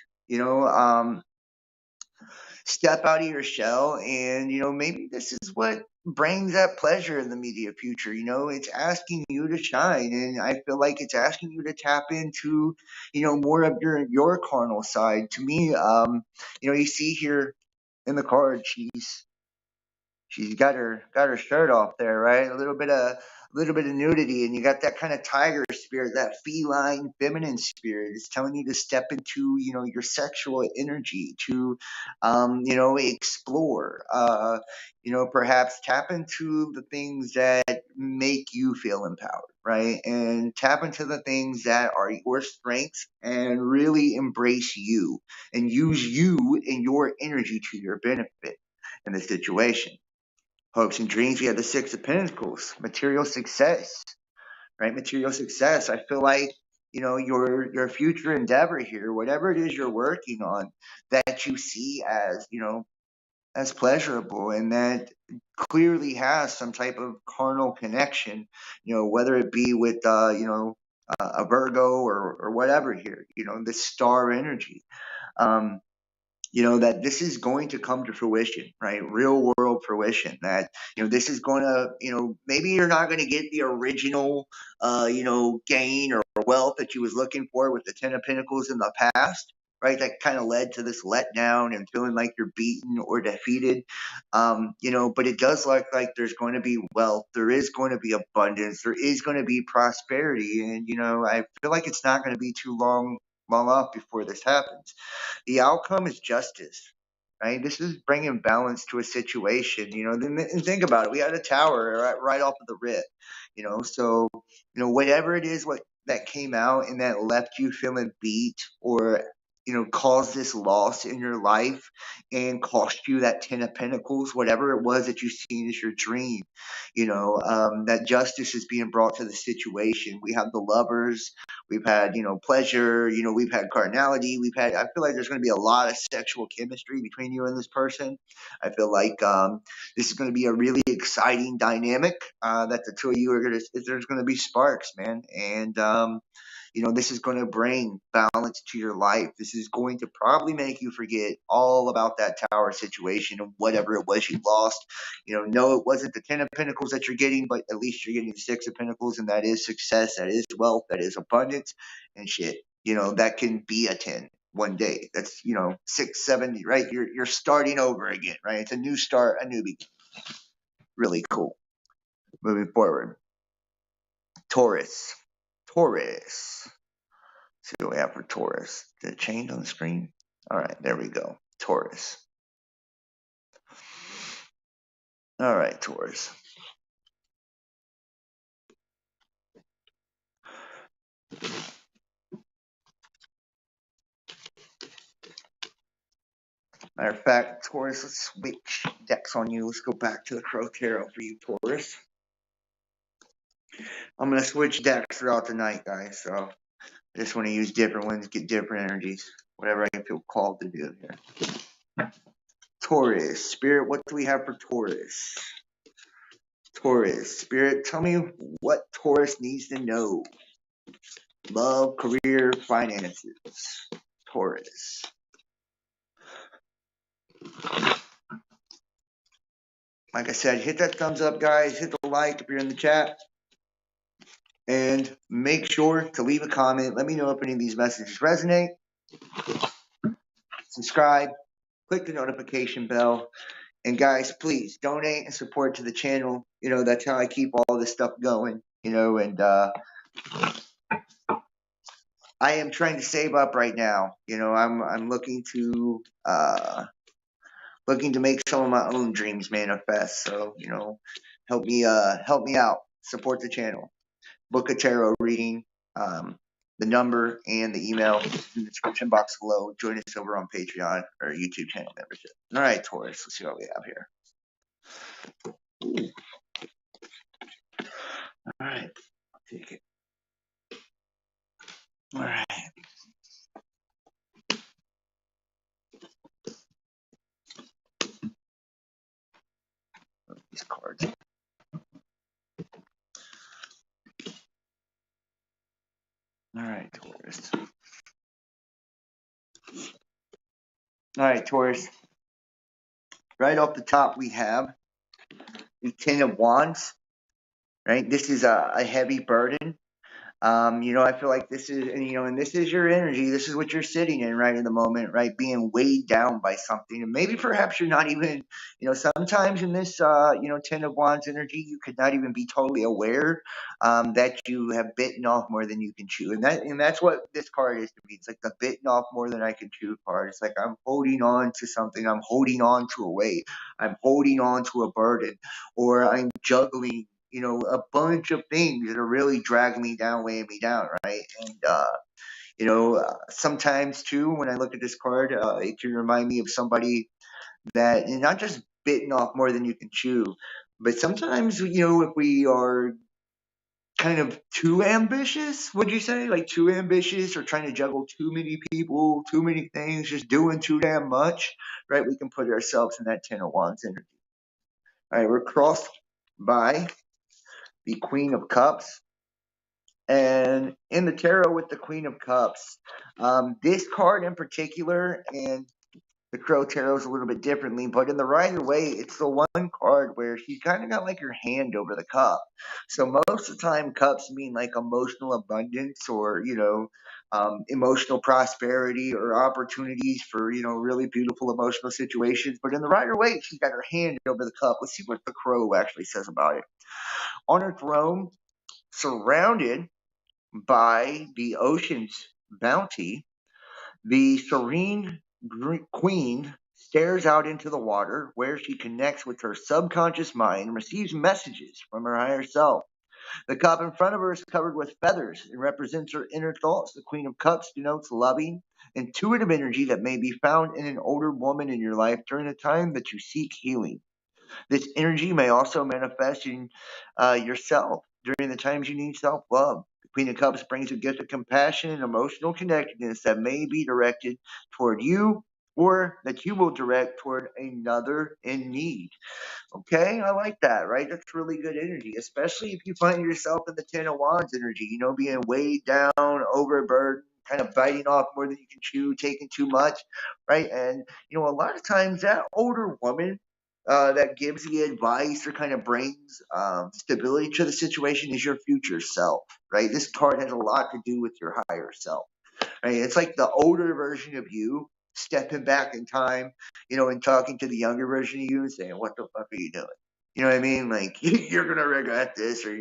step out of your shell, and maybe this is what brings that pleasure in the immediate future. It's asking you to shine, and I feel like it's asking you to tap into more of your carnal side. To me, you see here in the card, she's got her shirt off there, right? A little bit of nudity, and you got that kind of tiger spirit, that feline feminine spirit. It's telling you to step into your sexual energy, to explore, perhaps tap into the things that make you feel empowered, right? And tap into the things that are your strengths and really embrace you and use you and your energy to your benefit in the situation. Hopes and dreams, we have the Six of Pentacles, material success, right? Material success. I feel like, your future endeavor here, whatever it is you're working on, that you see as, as pleasurable, and that clearly has some type of carnal connection, whether it be with, a Virgo or whatever here, this star energy. That this is going to come to fruition, right? Real world fruition. That, this is going to, maybe you're not going to get the original, gain or wealth that you was looking for with the Ten of Pentacles in the past, right? That kind of led to this letdown and feeling like you're beaten or defeated. But it does look like there's going to be wealth. There is going to be abundance. There is going to be prosperity. And, I feel like it's not going to be too long long off before this happens. The outcome is justice, right? This is bringing balance to a situation, and think about it. We had a tower right off of the rip, so, whatever it is, that came out and that left you feeling beat, or, caused this loss in your life and cost you that 10 of pentacles, whatever it was that you seen as your dream, that justice is being brought to the situation. We have the lovers. We've had, pleasure, we've had carnality, I feel like there's going to be a lot of sexual chemistry between you and this person. I feel like this is going to be a really exciting dynamic, that the two of you there's going to be sparks, man. And, this is going to bring balance to your life. This is going to probably make you forget all about that tower situation and whatever it was you lost. No, it wasn't the 10 of pentacles that you're getting, but at least you're getting the 6 of pentacles, and that is success, that is wealth, that is abundance, and shit. That can be a 10 one day. That's, 670, right? You're starting over again, right? It's a new start, a new beginning. Really cool. Moving forward. Taurus. See what we have for Taurus. Did it change on the screen? All right, there we go. Taurus. All right, Taurus. Matter of fact, Taurus, let's switch decks on you. Let's go back to the Crow Tarot for you, Taurus. I'm going to switch decks throughout the night, guys, so I just want to use different ones, get different energies, whatever I feel called to do here. Taurus, Spirit, what do we have for Taurus? Taurus, Spirit, tell me what Taurus needs to know. Love, career, finances. Taurus. Like I said, hit that thumbs up, guys. Hit the like if you're in the chat. And make sure to leave a comment. Let me know if any of these messages resonate. Subscribe. Click the notification bell. And guys, please donate and support to the channel. That's how I keep all this stuff going. And I am trying to save up right now. I'm looking to make some of my own dreams manifest. So, help me out. Support the channel. Book a tarot reading. The number and the email in the description box below. Join us over on Patreon or YouTube channel membership. All right, Taurus. Let's see what we have here. Ooh. All right. I'll take it. All right. These cards. All right, Taurus. All right, Taurus. Right off the top, we have the 10 of Wands. Right? This is a heavy burden. I feel like this is, and this is your energy. This is what you're sitting in right in the moment, right? Being weighed down by something. And maybe perhaps you're not even, sometimes in this, 10 of Wands energy, you could not even be totally aware that you have bitten off more than you can chew. And that's what this card is to me. It's like the bitten off more than I can chew card. It's like I'm holding on to something. I'm holding on to a weight. I'm holding on to a burden, or I'm juggling a bunch of things that are really dragging me down, weighing me down, right? And, sometimes too, when I look at this card, it can remind me of somebody that, and not just bitten off more than you can chew, but sometimes, if we are kind of too ambitious, would you say? Like too ambitious, or trying to juggle too many people, too many things, just doing too damn much, right? We can put ourselves in that 10 of Wands energy. All right, we're crossed by the Queen of Cups. And in the tarot with the Queen of Cups, this card in particular, and the Crow Tarot is a little bit differently, but in the Rider Waite, it's the one card where she's kind of got like your hand over the cup. So most of the time, cups mean like emotional abundance, or, emotional prosperity, or opportunities for, really beautiful emotional situations. But in the Rider Waite, she's got her hand over the cup. Let's see what the Crow actually says about it. On her throne, surrounded by the ocean's bounty, The serene queen stares out into the water where she connects with her subconscious mind and receives messages from her higher self. The cup in front of her is covered with feathers and represents her inner thoughts. The Queen of Cups denotes loving, intuitive energy that may be found in an older woman in your life during a time that you seek healing. This energy may also manifest in yourself during the times you need self love. The Queen of Cups brings a gift of compassion and emotional connectedness that may be directed toward you or that you will direct toward another in need. Okay, I like that, right? That's really good energy, especially if you find yourself in the Ten of Wands energy, being weighed down, overburdened, kind of biting off more than you can chew, taking too much, right? And, a lot of times that older woman that gives the advice or kind of brings stability to the situation is your future self, right? This card has a lot to do with your higher self. Right? It's like the older version of you stepping back in time, and talking to the younger version of you and saying, "What the fuck are you doing?" You know what I mean? Like, you're gonna regret this, or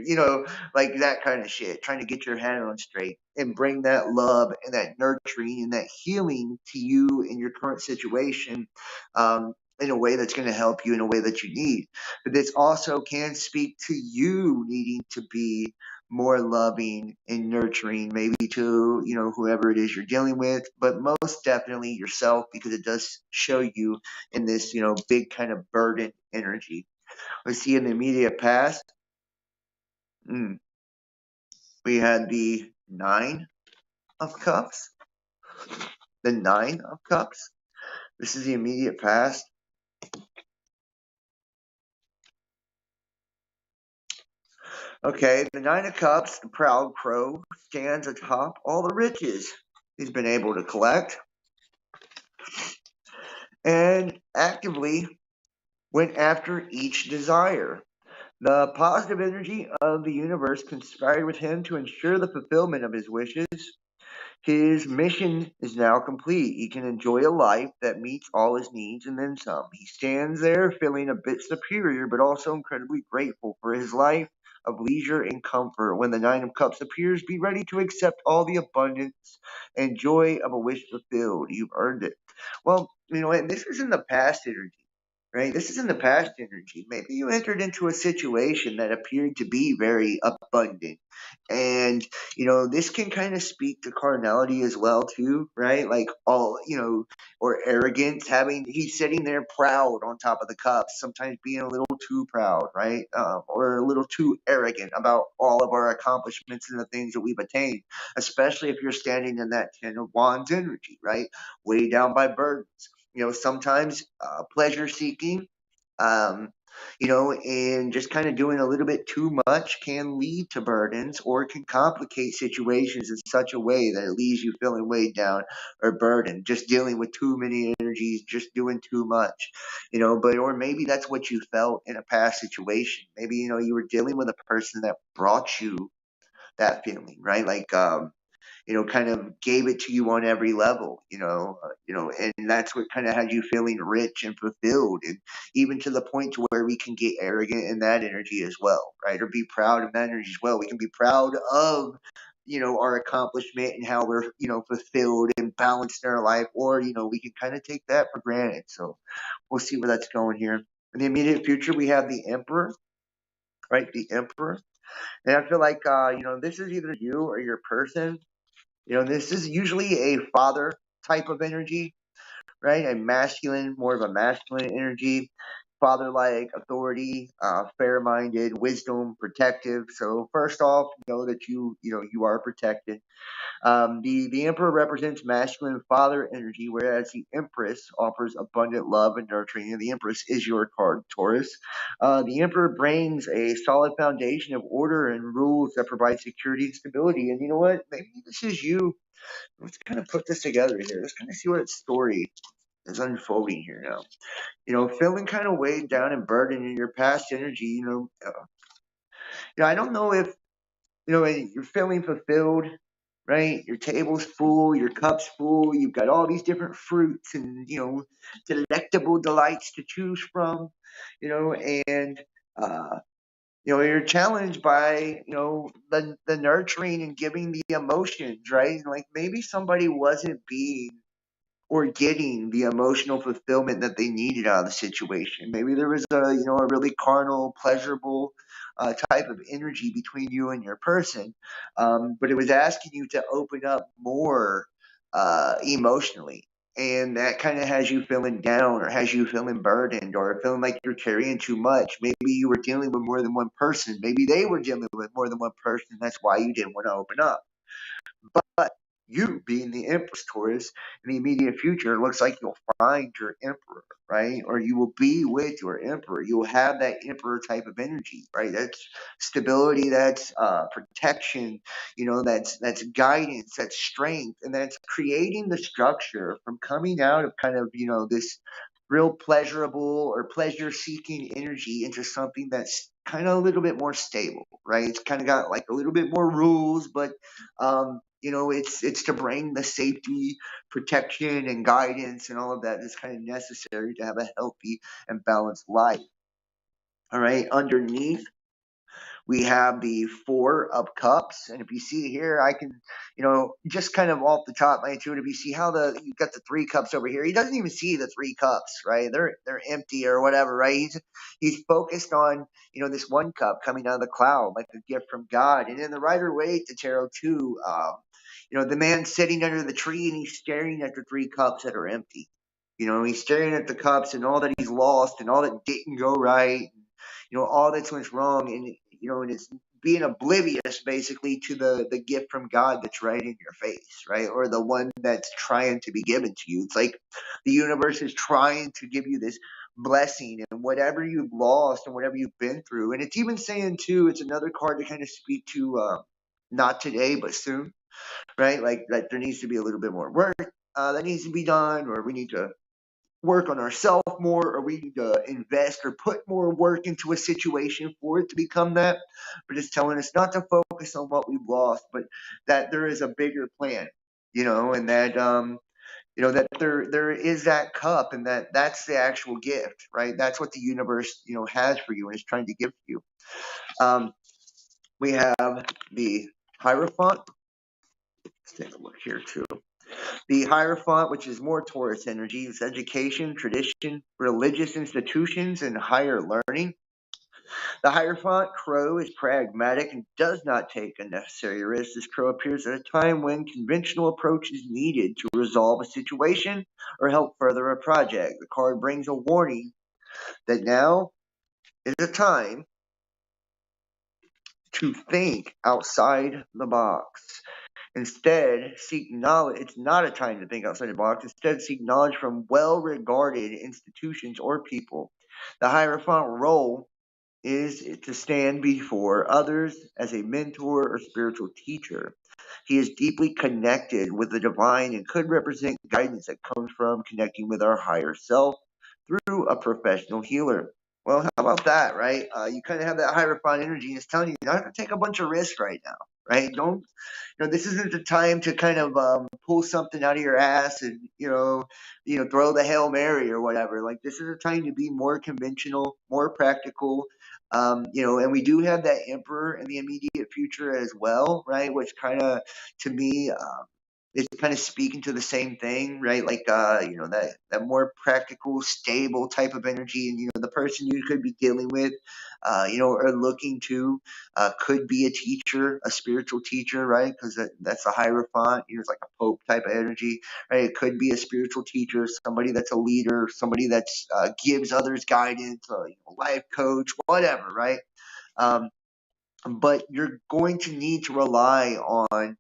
like that kind of shit. Trying to get your head on straight and bring that love and that nurturing and that healing to you in your current situation, in a way that's going to help you in a way that you need. But this also can speak to you needing to be more loving and nurturing, maybe to whoever it is you're dealing with, but most definitely yourself, because it does show you in this big kind of burden energy. Let's see, in the immediate past, we had the Nine of Cups. The Nine of Cups. This is the immediate past. Okay, the Nine of Cups, the proud crow, stands atop all the riches he's been able to collect and actively went after each desire. The positive energy of the universe conspired with him to ensure the fulfillment of his wishes. His mission is now complete. He can enjoy a life that meets all his needs and then some. He stands there feeling a bit superior, but also incredibly grateful for his life of leisure and comfort. When the Nine of Cups appears, be ready to accept all the abundance and joy of a wish fulfilled. You've earned it. Well, and this is in the past energy. Right? This is in the past energy. Maybe you entered into a situation that appeared to be very abundant. And, this can kind of speak to carnality as well, too, right? Like or arrogance, he's sitting there proud on top of the cups, sometimes being a little too proud, right? Or a little too arrogant about all of our accomplishments and the things that we've attained, especially if you're standing in that Ten of Wands energy, right? Weighed down by burdens. Sometimes pleasure seeking, um, and just kind of doing a little bit too much can lead to burdens or can complicate situations in such a way that it leaves you feeling weighed down or burdened, just dealing with too many energies, just doing too much, or maybe that's what you felt in a past situation. Maybe, you were dealing with a person that brought you that feeling, right? Like, kind of gave it to you on every level, and that's what kind of had you feeling rich and fulfilled, and even to the point to where we can get arrogant in that energy as well, right? Or be proud of that energy as well. We can be proud of, our accomplishment and how we're, fulfilled and balanced in our life, or, we can kind of take that for granted. So we'll see where that's going here. In the immediate future, we have the Emperor, right? The Emperor. And I feel like, this is either you or your person. This is usually a father type of energy, right? More of a masculine energy, father-like, authority, fair-minded, wisdom, protective. So first off, know that you are protected. The Emperor represents masculine father energy, whereas the Empress offers abundant love and nurturing. And the Empress is your card, Taurus. The Emperor brings a solid foundation of order and rules that provide security and stability. And you know what? Maybe this is you. Let's kind of put this together here. Let's kind of see what its story is unfolding here now. Feeling kind of weighed down and burdened in your past energy. I don't know if you're feeling fulfilled, right? Your table's full, your cup's full. You've got all these different fruits and delectable delights to choose from. And you're challenged by the nurturing and giving the emotions, right? Like maybe somebody wasn't being or getting the emotional fulfillment that they needed out of the situation. Maybe there was a really carnal, pleasurable type of energy between you and your person, but it was asking you to open up more emotionally. And that kind of has you feeling down, or has you feeling burdened, or feeling like you're carrying too much. Maybe you were dealing with more than one person. Maybe they were dealing with more than one person. That's why you didn't want to open up. But you, being the Empress Taurus, in the immediate future, it looks like you'll find your Emperor, right? Or you will be with your Emperor. You will have that Emperor type of energy, right? That's stability, that's protection, that's guidance, that's strength, and that's creating the structure from coming out of kind of, this real pleasurable or pleasure seeking energy into something that's kind of a little bit more stable, right? It's kind of got like a little bit more rules, but it's to bring the safety, protection, and guidance and all of that is kind of necessary to have a healthy and balanced life. All right, underneath we have the Four of Cups, and if you see here, I can, just kind of off the top, my intuitive, you see how you got the three cups over here. He doesn't even see the three cups, right? They're empty or whatever, right? He's focused on this one cup coming out of the cloud, like a gift from God. And in the Rider-Waite, the tarot too, the man sitting under the tree and he's staring at the three cups that are empty. He's staring at the cups and all that he's lost and all that didn't go right, all that's went wrong, and it's being oblivious basically to the gift from God that's right in your face, right? Or the one that's trying to be given to you. It's like the universe is trying to give you this blessing and whatever you've lost and whatever you've been through. And it's even saying too, it's another card to kind of speak to not today, but soon, right? Like there needs to be a little bit more work that needs to be done, or we need to work on ourselves more, or we need to invest or put more work into a situation for it to become that. But it's telling us not to focus on what we've lost, but that there is a bigger plan, and that that there is that cup, and that's the actual gift, right? That's what the universe has for you and is trying to give to you. We have the Hierophant. Let's take a look here too. The Hierophant, which is more Taurus energy, is education, tradition, religious institutions, and higher learning. The Hierophant crow is pragmatic and does not take unnecessary risks. This crow appears at a time when conventional approach is needed to resolve a situation or help further a project. The card brings a warning that now is a time to think outside the box. Instead, seek knowledge. It's not a time to think outside the box. Instead, seek knowledge from well regarded institutions or people. The Hierophant role is to stand before others as a mentor or spiritual teacher. He is deeply connected with the divine and could represent guidance that comes from connecting with our higher self through a professional healer. Well, how about that, right? You kind of have that Hierophant energy, and it's telling you not to take a bunch of risks right now, right? Don't this isn't the time to kind of pull something out of your ass and throw the Hail Mary or whatever. Like, this is a time to be more conventional, more practical. And we do have that Emperor in the immediate future as well, right? Which kind of, to me, is kind of speaking to the same thing, right? Like, that more practical, stable type of energy, and the person you could be dealing with, or looking to, could be a teacher, a spiritual teacher, right? Because that's a Hierophant. It's like a Pope type of energy, right? It could be a spiritual teacher, somebody that's a leader, somebody that's gives others guidance, life coach, whatever, right? Um, but you're going to need to rely on,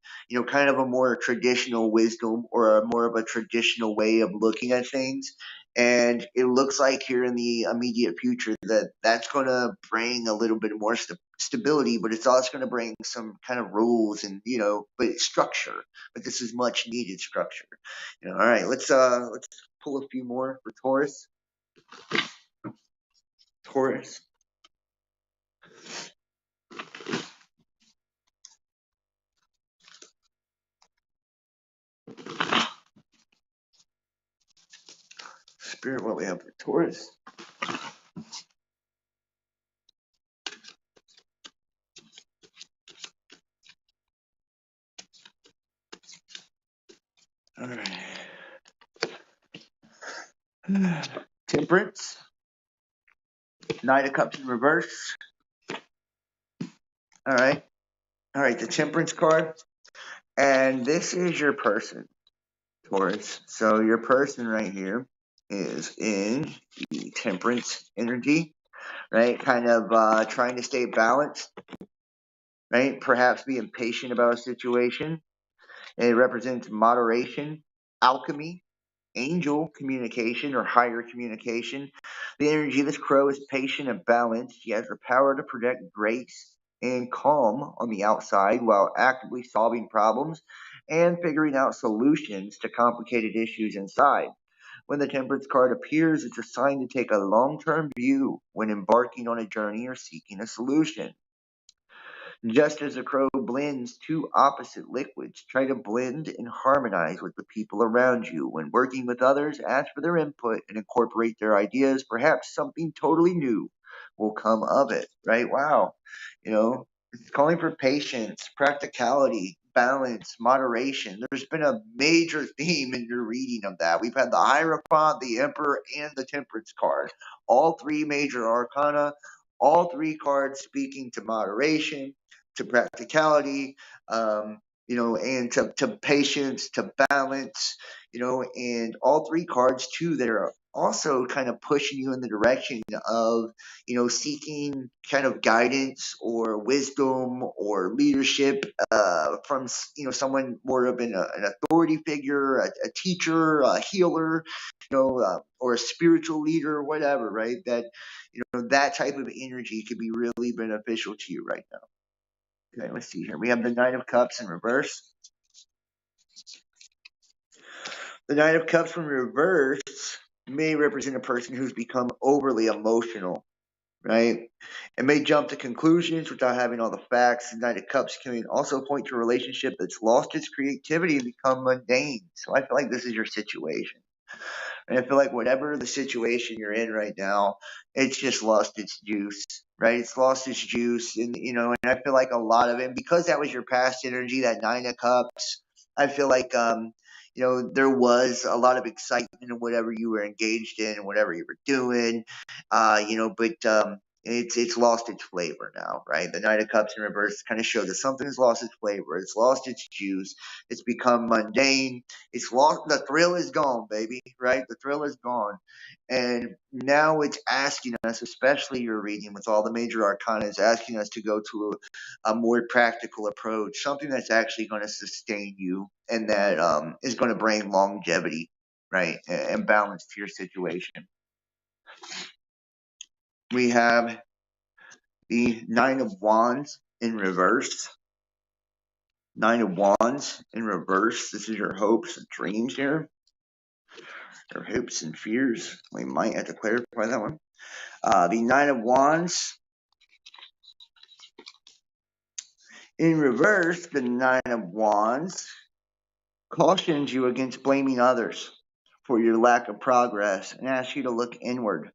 kind of a more traditional wisdom, or a more of a traditional way of looking at things. And it looks like here in the immediate future that that's going to bring a little bit more stability, but it's also going to bring some kind of rules and, but structure. But this is much needed structure. All right, let's pull a few more for Taurus. Taurus. Spirit, what we have for Taurus. All right. Temperance, Knight of Cups in reverse. All right. All right, the Temperance card. And this is your person, Taurus. So your person right here is in the Temperance energy, right? Kind of trying to stay balanced, right? Perhaps being patient about a situation. It represents moderation, alchemy, angel communication or higher communication. The energy of this crow is patient and balanced. She has the power to project grace and calm on the outside while actively solving problems and figuring out solutions to complicated issues inside. When the Temperance card appears, it's a sign to take a long term view when embarking on a journey or seeking a solution. Just as a crow blends two opposite liquids, try to blend and harmonize with the people around you. When working with others, ask for their input and incorporate their ideas. Perhaps something totally new will come of it, right? Wow. You know, it's calling for patience, practicality, balance, moderation. There's been a major theme in your reading of that. We've had the Hierophant, the Emperor, and the Temperance card. All three major arcana, all three cards speaking to moderation, to practicality, and to patience, to balance, and all three cards too that are also kind of pushing you in the direction of, seeking kind of guidance or wisdom or leadership from, someone more of an authority figure, a teacher, a healer, or a spiritual leader, whatever, right? That, that type of energy could be really beneficial to you right now. Okay, let's see here. We have the Knight of Cups in reverse. The Knight of Cups in reverse may represent a person who's become overly emotional, right? It may jump to conclusions without having all the facts. The Knight of Cups can also point to a relationship that's lost its creativity and become mundane. So I feel like this is your situation. And I feel like whatever the situation you're in right now, it's just lost its juice, right? It's lost its juice. And I feel like a lot of it, and because that was your past energy, that Nine of Cups, I feel like, there was a lot of excitement in whatever you were engaged in and whatever you were doing, but it's lost its flavor now, right? The Knight of Cups in reverse kind of shows that something has lost its flavor. It's lost its juice. It's become mundane. It's lost. The thrill is gone, baby, right? The thrill is gone. And now it's asking us, especially your reading with all the major arcana, is asking us to go to a more practical approach, something that's actually going to sustain you and that is going to bring longevity, right, and balance to your situation. We have the Nine of Wands in reverse. Nine of Wands in reverse. This is your hopes and dreams here. Your hopes and fears. We might have to clarify that one. The Nine of Wands in reverse. The Nine of Wands cautions you against blaming others for your lack of progress and asks you to look inward.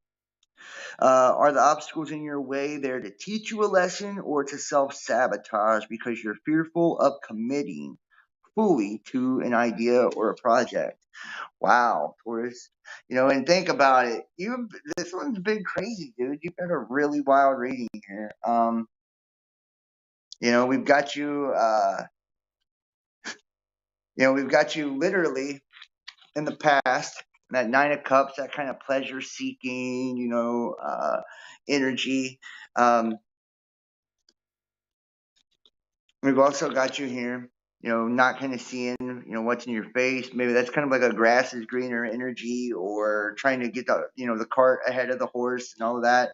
Are the obstacles in your way there to teach you a lesson or to self-sabotage because you're fearful of committing fully to an idea or a project? Wow, Taurus. And think about it. This one's been crazy, dude. You've got a really wild reading here. We've got you. We've got you literally in the past. That Nine of Cups, that kind of pleasure-seeking, energy. We've also got you here, not kind of seeing, what's in your face. Maybe that's kind of like a grass is greener energy, or trying to get the cart ahead of the horse and all of that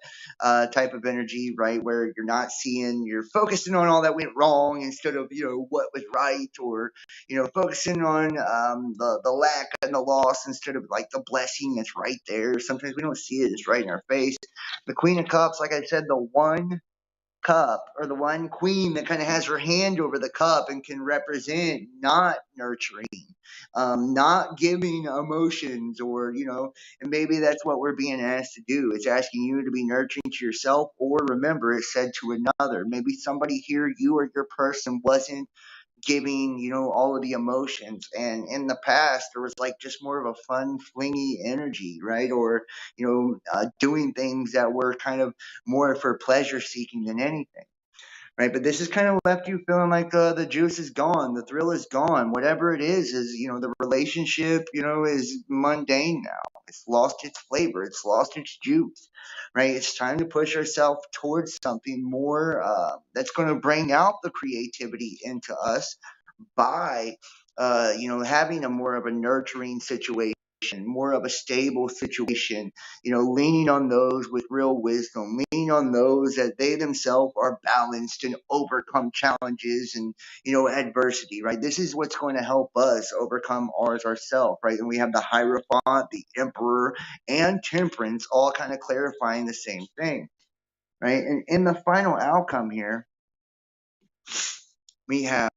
type of energy, right? Where you're not seeing, you're focusing on all that went wrong instead of, what was right, or, focusing on the lack and the loss instead of like the blessing that's right there. Sometimes we don't see it, it's right in our face. The Queen of Cups, like I said, the one cup, or the one queen that kind of has her hand over the cup and can represent not nurturing, not giving emotions, or and maybe that's what we're being asked to do. It's asking you to be nurturing to yourself, or remember, it said to another. Maybe somebody here, you or your person, wasn't giving, all of the emotions. And in the past, there was like just more of a fun, flingy energy, right? Or, doing things that were kind of more for pleasure seeking than anything. Right, but this has kind of left you feeling like the juice is gone, the thrill is gone. Whatever it is, the relationship, is mundane now. It's lost its flavor, it's lost its juice. Right, it's time to push ourselves towards something more that's going to bring out the creativity into us by, having a more of a nurturing situation, more of a stable situation, leaning on those with real wisdom, leaning on those that they themselves are balanced and overcome challenges and, adversity, right? This is what's going to help us overcome ours ourselves, right? And we have the Hierophant, the Emperor, and Temperance all kind of clarifying the same thing, right? And in the final outcome here, we have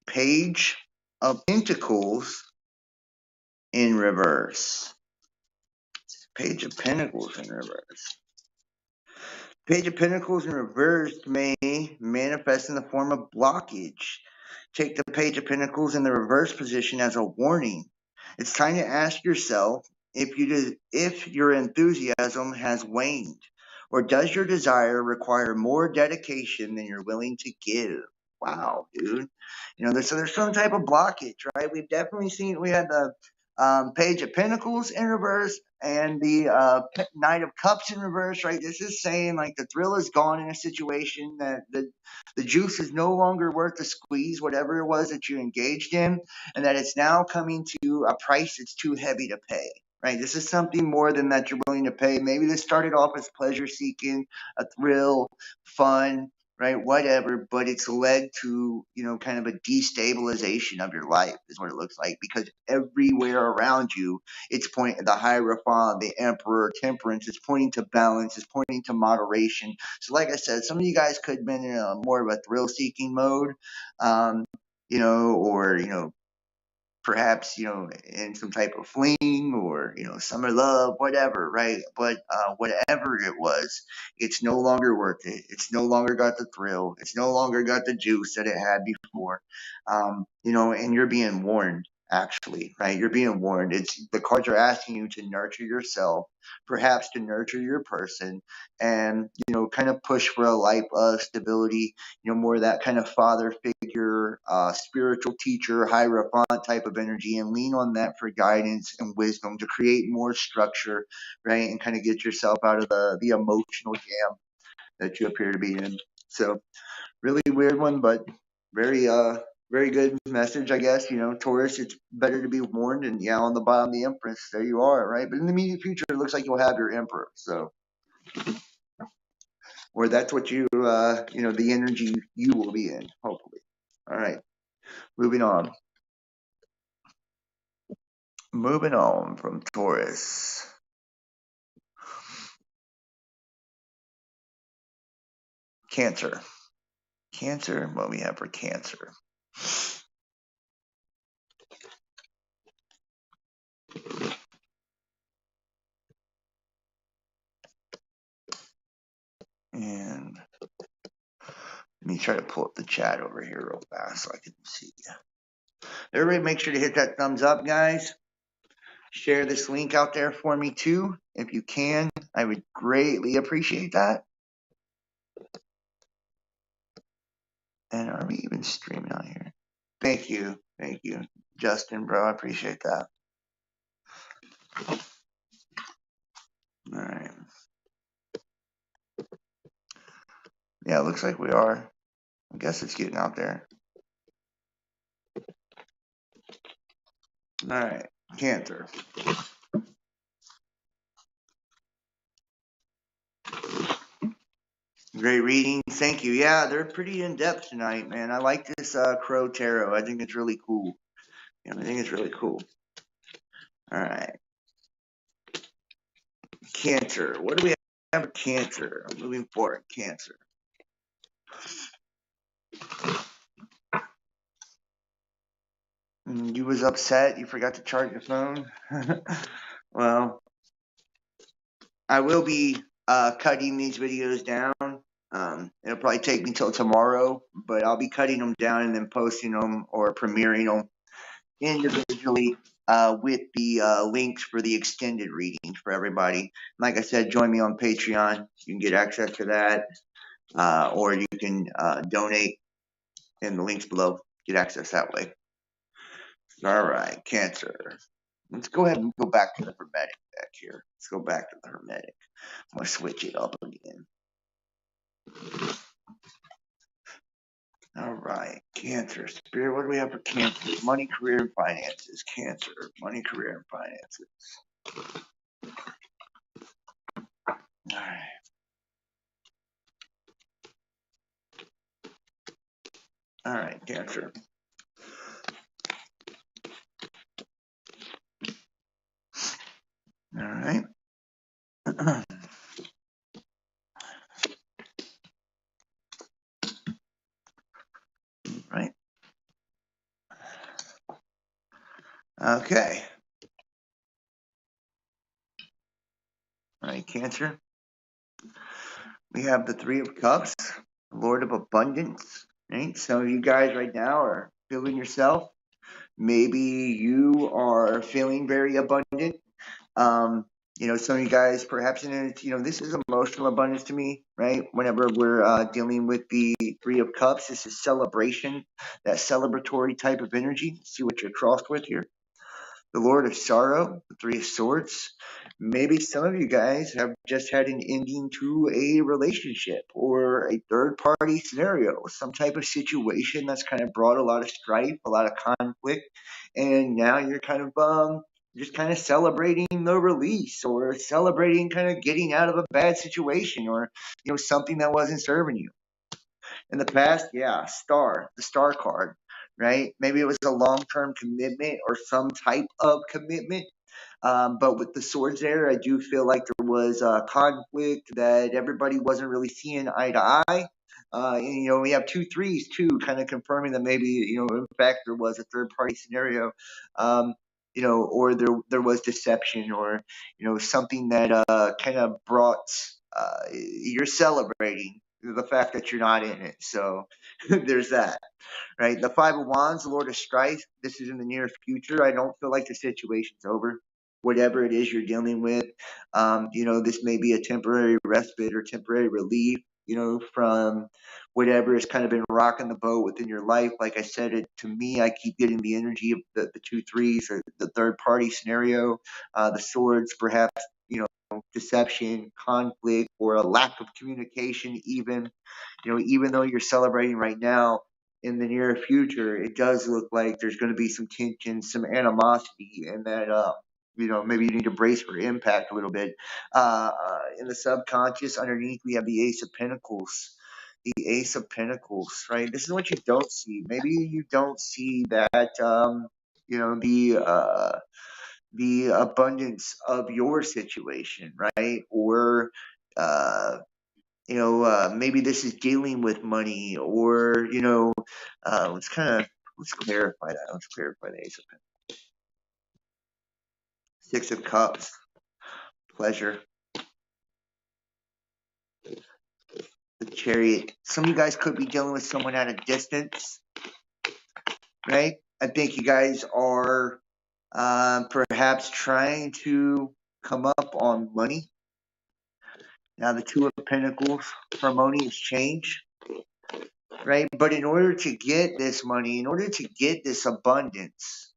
Page of Pentacles in reverse. Page of Pentacles in reverse. Page of Pentacles in reverse may manifest in the form of blockage. Take the Page of Pentacles in the reverse position as a warning. It's time to ask yourself if your enthusiasm has waned, or does your desire require more dedication than you're willing to give? Wow, dude. There's some type of blockage, right? We've definitely seen, we had the Page of Pentacles in reverse and the Knight of Cups in reverse, right? This is saying like the thrill is gone in a situation, that the juice is no longer worth the squeeze, whatever it was that you engaged in, and that it's now coming to a price that's too heavy to pay. Right, this is something more than that you're willing to pay. Maybe this started off as pleasure seeking, a thrill, fun, right, whatever, but it's led to, kind of a destabilization of your life is what it looks like, because everywhere around you, it's pointing, the Hierophant, the Emperor, Temperance, it's pointing to balance, it's pointing to moderation. So like I said, some of you guys could have been in a more of a thrill seeking mode, or, perhaps, in some type of fling, or, summer love, whatever, right? But whatever it was, it's no longer worth it. It's no longer got the thrill. It's no longer got the juice that it had before. And you're being warned, actually, right? You're being warned. The cards are asking you to nurture yourself, perhaps to nurture your person, and, kind of push for a life of stability, more of that kind of father figure, spiritual teacher, Hierophant type of energy, and lean on that for guidance and wisdom to create more structure, right? And kind of get yourself out of the emotional jam that you appear to be in. So, really weird one, but very, very good message, I guess. Taurus, it's better to be warned. And yeah, on the bottom, the Empress, there you are, right? But in the immediate future, it looks like you'll have your Emperor. So, or that's what the energy you will be in, hopefully. All right, moving on. Moving on from Taurus. Cancer. Cancer, what we have for Cancer. And let me try to pull up the chat over here real fast so I can see. Everybody make sure to hit that thumbs up, guys. Share this link out there for me too, if you can. I would greatly appreciate that. And are we even streaming out here? Thank you. Thank you, Justin, bro. I appreciate that. All right. Yeah, it looks like we are. I guess it's getting out there. All right. Cancer. Great reading. Thank you. Yeah, they're pretty in-depth tonight, man. I like this Crow Tarot. I think it's really cool. I think it's really cool. All right. Cancer. What do we have for Cancer? Moving forward, Cancer. You was upset. You forgot to charge your phone. Well, I will be cutting these videos down It'll probably take me till tomorrow, but I'll be cutting them down and then posting them or premiering them individually with the links for the extended readings for everybody. Like I said, join me on Patreon. You can get access to that, or you can donate in the links below. Get access that way. All right, Cancer. Let's go ahead and go back to the Hermetic deck here. Let's go back to the Hermetic. I'm going to switch it up again. All right, Cancer. Spirit, what do we have for Cancer? Money, career, and finances. Cancer. Money, career, and finances. All right. All right, Cancer. All right. Right. Okay. All right, Cancer. We have the Three of Cups, Lord of Abundance. Right. Some of you guys right now are feeling yourself. Maybe you are feeling very abundant. Some of you guys perhaps this is emotional abundance to me, right? Whenever we're dealing with the Three of Cups, this is celebration, that celebratory type of energy. Let's see what you're crossed with here. The Lord of Sorrow, the Three of Swords. Maybe some of you guys have just had an ending to a relationship or a third party scenario, some type of situation that's kind of brought a lot of strife, a lot of conflict, and now you're kind of just kind of celebrating the release or celebrating kind of getting out of a bad situation or something that wasn't serving you. In the past, yeah, the star card, right? Maybe it was a long term commitment or some type of commitment. But with the swords there, I do feel like there was a conflict that everybody wasn't really seeing eye to eye. And we have two threes too, kind of confirming that maybe, in fact, there was a third party scenario. Or there was deception or, something that kind of brought, you're celebrating the fact that you're not in it. So there's that, right? The Five of Wands, the Lord of Strife. This is in the near future. I don't feel like the situation's over. Whatever it is you're dealing with, this may be a temporary respite or temporary relief, from whatever has kind of been rocking the boat within your life. Like I said, to me, I keep getting the energy of the two threes or the third party scenario, the swords, perhaps, deception, conflict, or a lack of communication, even though you're celebrating right now, in the near future, it does look like there's going to be some tension, some animosity, and that maybe you need to brace for impact a little bit. In the subconscious, underneath, we have the Ace of Pentacles. The Ace of Pentacles, right? This is what you don't see. Maybe you don't see that, the abundance of your situation, right? Or maybe this is dealing with money, or let's clarify that. Let's clarify the Ace of Pentacles. Six of Cups, pleasure. The Chariot. Some of you guys could be dealing with someone at a distance, right? I think you guys are perhaps trying to come up on money. Now the Two of Pentacles, harmonious change, right? But in order to get this money, in order to get this abundance,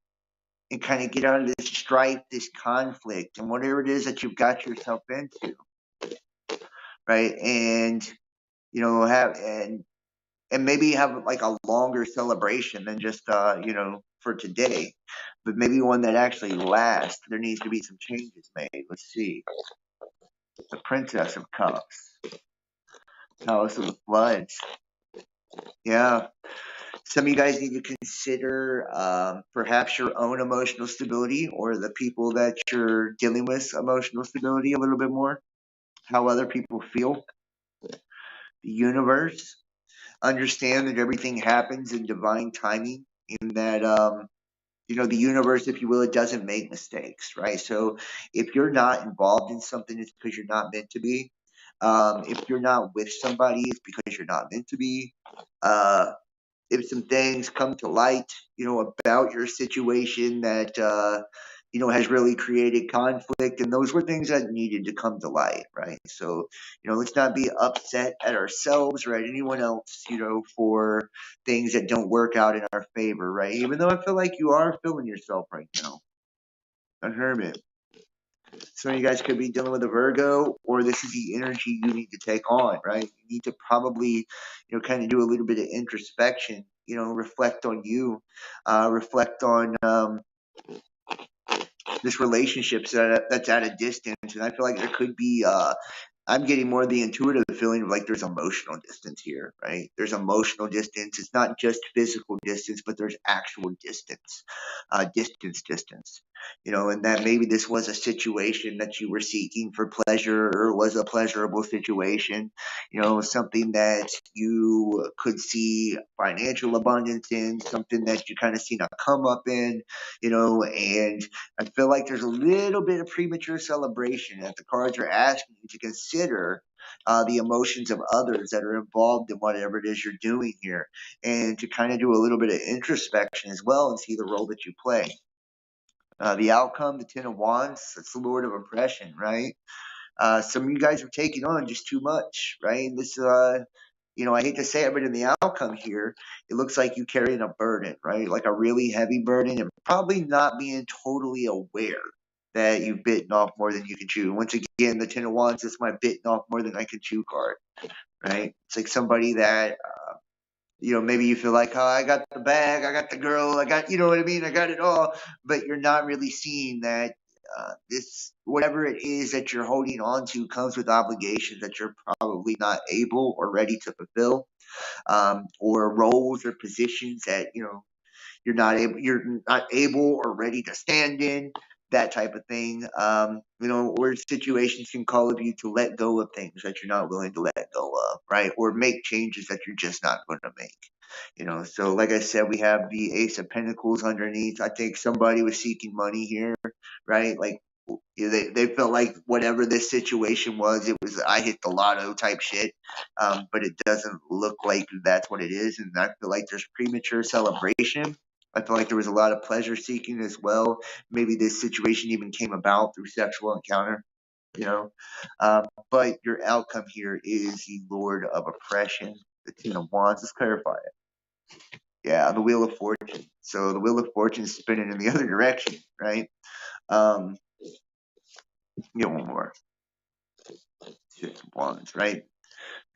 and kind of get out of this strife, this conflict, and whatever it is that you've got yourself into, right? And have and maybe have like a longer celebration than just for today, but maybe one that actually lasts. There needs to be some changes made. Let's see. The Princess of Cups, Palace of the Floods. Yeah. Some of you guys need to consider perhaps your own emotional stability or the people that you're dealing with emotional stability a little bit more, how other people feel. The universe. Understand that everything happens in divine timing, in that, the universe, if you will, it doesn't make mistakes, right? So if you're not involved in something, it's because you're not meant to be. If you're not with somebody, it's because you're not meant to be. Uh, if some things come to light, about your situation that, has really created conflict, and those were things that needed to come to light, right? So, let's not be upset at ourselves or at anyone else, for things that don't work out in our favor, right? Even though I feel like you are feeling yourself right now. A hermit. Some of you guys could be dealing with a Virgo, or this is the energy you need to take on, right? You need to probably, kind of do a little bit of introspection, reflect on you, reflect on this relationship that's at a distance. And I feel like there could be I'm getting more of the intuitive feeling of like there's emotional distance here, right? There's emotional distance. It's not just physical distance, but there's actual distance, distance. And that maybe this was a situation that you were seeking for pleasure, or was a pleasurable situation, something that you could see financial abundance in, something that you kind of seen a come up in, and I feel like there's a little bit of premature celebration, that the cards are asking you to consider the emotions of others that are involved in whatever it is you're doing here, and to kind of do a little bit of introspection as well and see the role that you play. The outcome, the Ten of Wands, that's the Lord of Oppression, right? Some of you guys are taking on just too much, right? This, I hate to say it, but in the outcome here, it looks like you carrying a burden, right? Like a really heavy burden, and probably not being totally aware that you've bitten off more than you can chew. Once again, the Ten of Wands is my bitten off more than I can chew card, right? It's like somebody that, maybe you feel like, oh, I got the bag, I got the girl, I got, you know what I mean? I got it all, but you're not really seeing that this, whatever it is that you're holding on to, comes with obligations that you're probably not able or ready to fulfill, or roles or positions that, you're not able or ready to stand in, that type of thing. Or situations can call of you to let go of things that you're not willing to let go of, right? Or make changes that you're just not going to make. So like I said, we have the Ace of Pentacles underneath. I think somebody was seeking money here, right? Like, they felt like whatever this situation was, it was I hit the lotto type shit, but it doesn't look like that's what it is, and I feel like there's premature celebration. I feel like there was a lot of pleasure seeking as well. Maybe this situation even came about through sexual encounter, you know. But your outcome here is the Lord of Oppression, the Ten of Wands. Let's clarify it. Yeah, the Wheel of Fortune. So the Wheel of Fortune is spinning in the other direction, right? Get one more. Six of Wands, right?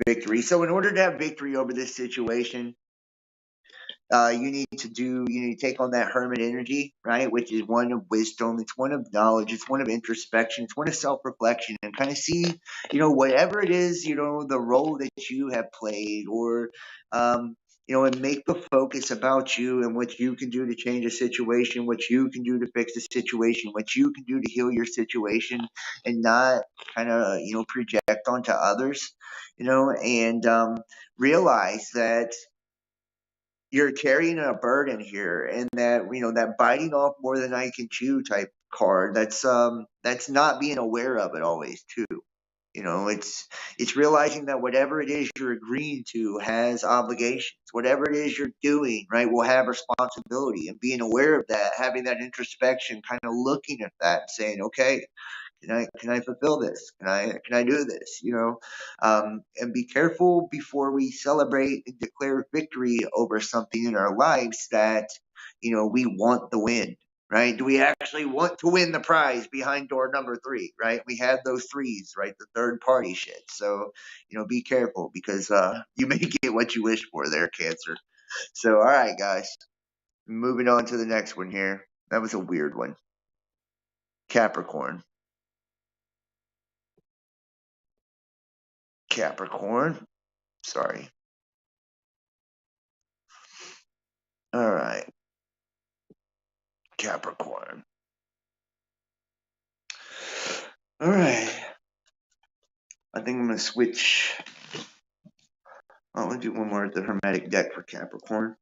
Victory. So in order to have victory over this situation, you need to take on that hermit energy, right? Which is one of wisdom, it's one of knowledge, it's one of introspection, it's one of self-reflection, and kind of see, whatever it is, the role that you have played, or, and make the focus about you and what you can do to change a situation, what you can do to fix a situation, what you can do to heal your situation, and not kind of, project onto others, and realize that you're carrying a burden here, and that that biting off more than I can chew type card, that's not being aware of it always too. It's realizing that whatever it is you're agreeing to has obligations. Whatever it is you're doing, right, will have responsibility, and being aware of that, having that introspection, kind of looking at that and saying, okay, can I fulfill this? Can I do this? And be careful before we celebrate and declare victory over something in our lives that we want the win. Right? Do we actually want to win the prize behind door number 3? Right? We had those threes, right? The third party shit. So be careful, because you may get what you wish for there, Cancer. So all right, guys, moving on to the next one here. That was a weird one. Capricorn. Sorry. All right. Capricorn. All right. I think I'm going to switch. Oh, let's do one more at the Hermetic deck for Capricorn.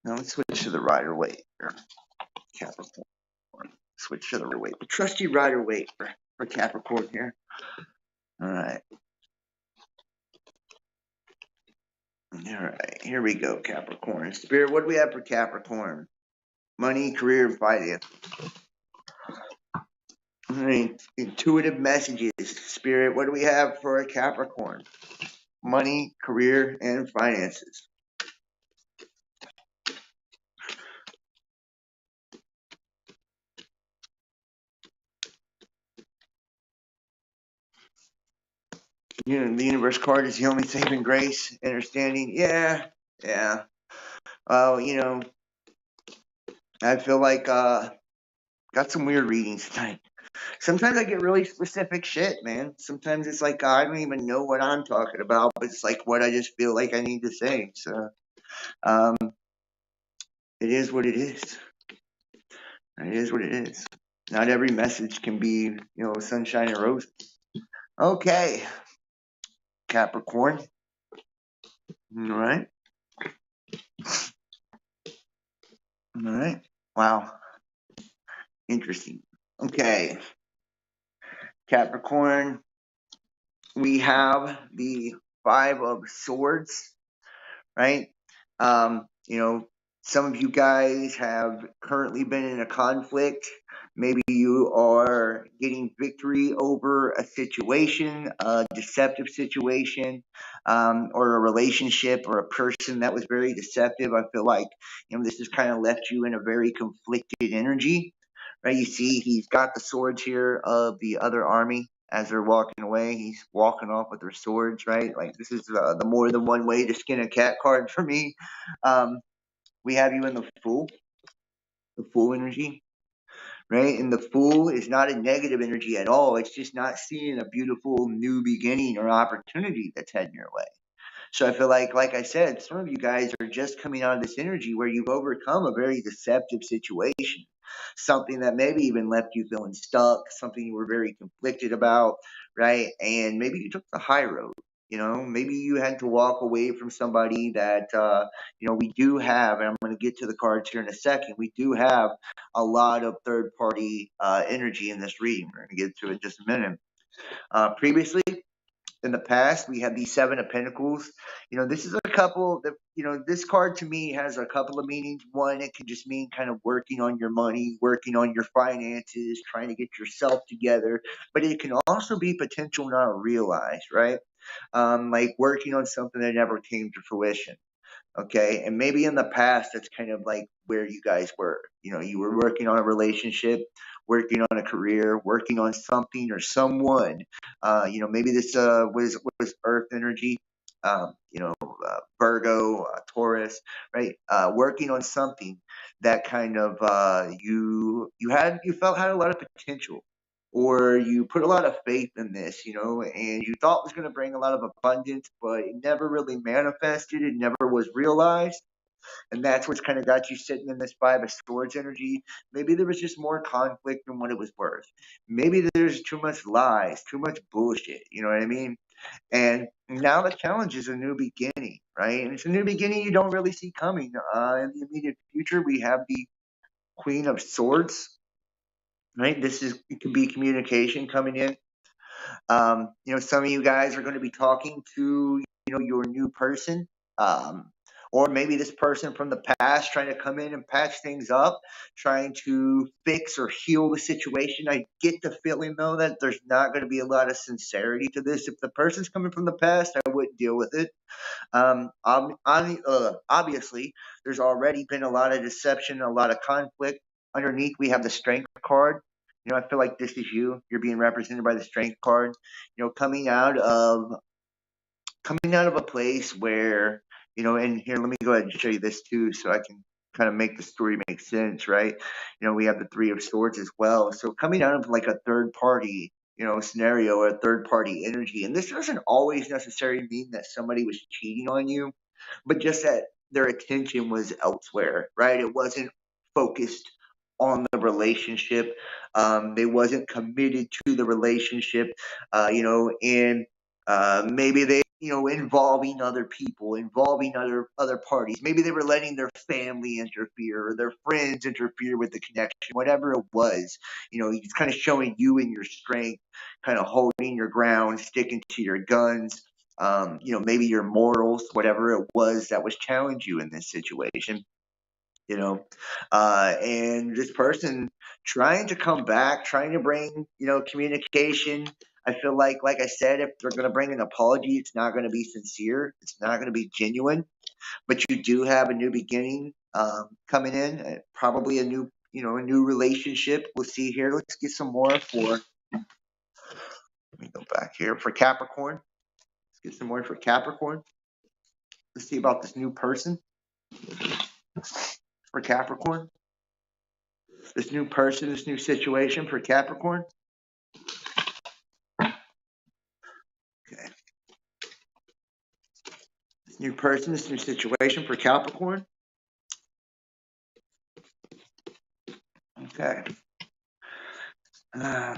Now let's switch to the Rider-Waite. Capricorn. Switch to the Rider-Waite. The trusty Rider-Waite. for Capricorn here. All right. All right. Here we go, Capricorn. Spirit, what do we have for Capricorn? Money, career, and finance. All right. Intuitive messages. Spirit, what do we have for Capricorn? Money, career, and finances. You know, the universe card is the only saving grace. Understanding. Yeah. Well, you know, I feel like got some weird readings tonight. Sometimes I get really specific shit, man. Sometimes it's like I don't even know what I'm talking about, but it's like what I just feel like I need to say. So, um, it is what it is. It is what it is. Not every message can be, you know, sunshine and roses. Okay, Capricorn. All right. All right. Wow. Interesting. Okay, Capricorn. We have the Five of Swords, right? You know, some of you guys have currently been in a conflict. Maybe you are getting victory over a situation, a deceptive situation, or a relationship or a person that was very deceptive. I feel like, you know, this has kind of left you in a very conflicted energy, right? You see, he's got the swords here of the other army. As they're walking away, he's walking off with their swords, right? Like, this is the more than one way to skin a cat card for me. We have you in the Fool energy, right? And the Fool is not a negative energy at all. It's just not seeing a beautiful new beginning or opportunity that's heading your way. So I feel like I said, some of you guys are just coming out of this energy where you've overcome a very deceptive situation, something that maybe even left you feeling stuck, something you were very conflicted about, right? And maybe you took the high road. You know, maybe you had to walk away from somebody that, you know, we do have, and I'm going to get to the cards here in a second. We do have a lot of third party energy in this reading. We're going to get to it in just a minute. Previously, in the past, we had the Seven of Pentacles. You know, this is a couple that, you know, this card to me has a couple of meanings. One, it can just mean kind of working on your money, working on your finances, trying to get yourself together. But it can also be potential not realized, right? Like working on something that never came to fruition. Okay. And maybe in the past, that's kind of like where you guys were. You know, you were working on a relationship, working on a career, working on something or someone. You know, maybe this was Earth energy. You know, Virgo, Taurus, right? Working on something that kind of you felt had a lot of potential, or you put a lot of faith in this, you know, and you thought was going to bring a lot of abundance, but it never really manifested. It never was realized. And that's what's kind of got you sitting in this Five of Swords energy. Maybe there was just more conflict than what it was worth. Maybe there's too much lies, too much bullshit. You know what I mean? And now the challenge is a new beginning, right? And it's a new beginning you don't really see coming. In the immediate future, we have the Queen of Swords, right? It could be communication coming in. You know, some of you guys are going to be talking to, you know, your new person, or maybe this person from the past trying to come in and patch things up, trying to fix or heal the situation. I get the feeling though that there's not going to be a lot of sincerity to this. If the person's coming from the past, I wouldn't deal with it. Obviously, there's already been a lot of deception, a lot of conflict. Underneath, we have the Strength card. You know, I feel like this is you. You're being represented by the Strength card. You know, coming out of a place where, you know, and here, let me go ahead and show you this too, so I can kind of make the story make sense, right? You know, we have the Three of Swords as well. So coming out of like a third party, you know, scenario or a third party energy, and this doesn't always necessarily mean that somebody was cheating on you, but just that their attention was elsewhere, right? It wasn't focused on the relationship. They wasn't committed to the relationship, you know, and Maybe they, involving other people, involving other parties. Maybe they were letting their family interfere or their friends interfere with the connection, whatever it was. It's kind of showing you and your strength, kind of holding your ground, sticking to your guns. Maybe your morals, whatever it was that was challenging you in this situation. And this person trying to come back, trying to bring, communication. I feel like I said, if they're going to bring an apology, it's not going to be sincere. It's not going to be genuine, but you do have a new beginning coming in, probably a new relationship. We'll see here. Let's get some more let me go back here for Capricorn. Let's get some more for Capricorn. Let's see about this new person for Capricorn. This new person, this new situation for Capricorn. Okay. This new person, this new situation for Capricorn. Okay. All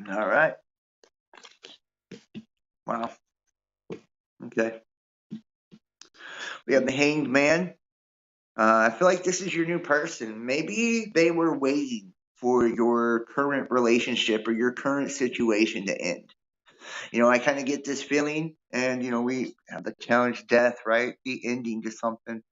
right. Wow. Okay. We have the Hanged Man. I feel like this is your new person. Maybe they were waiting for your current relationship or your current situation to end. I kind of get this feeling, and we have the challenge death, right? The ending to something.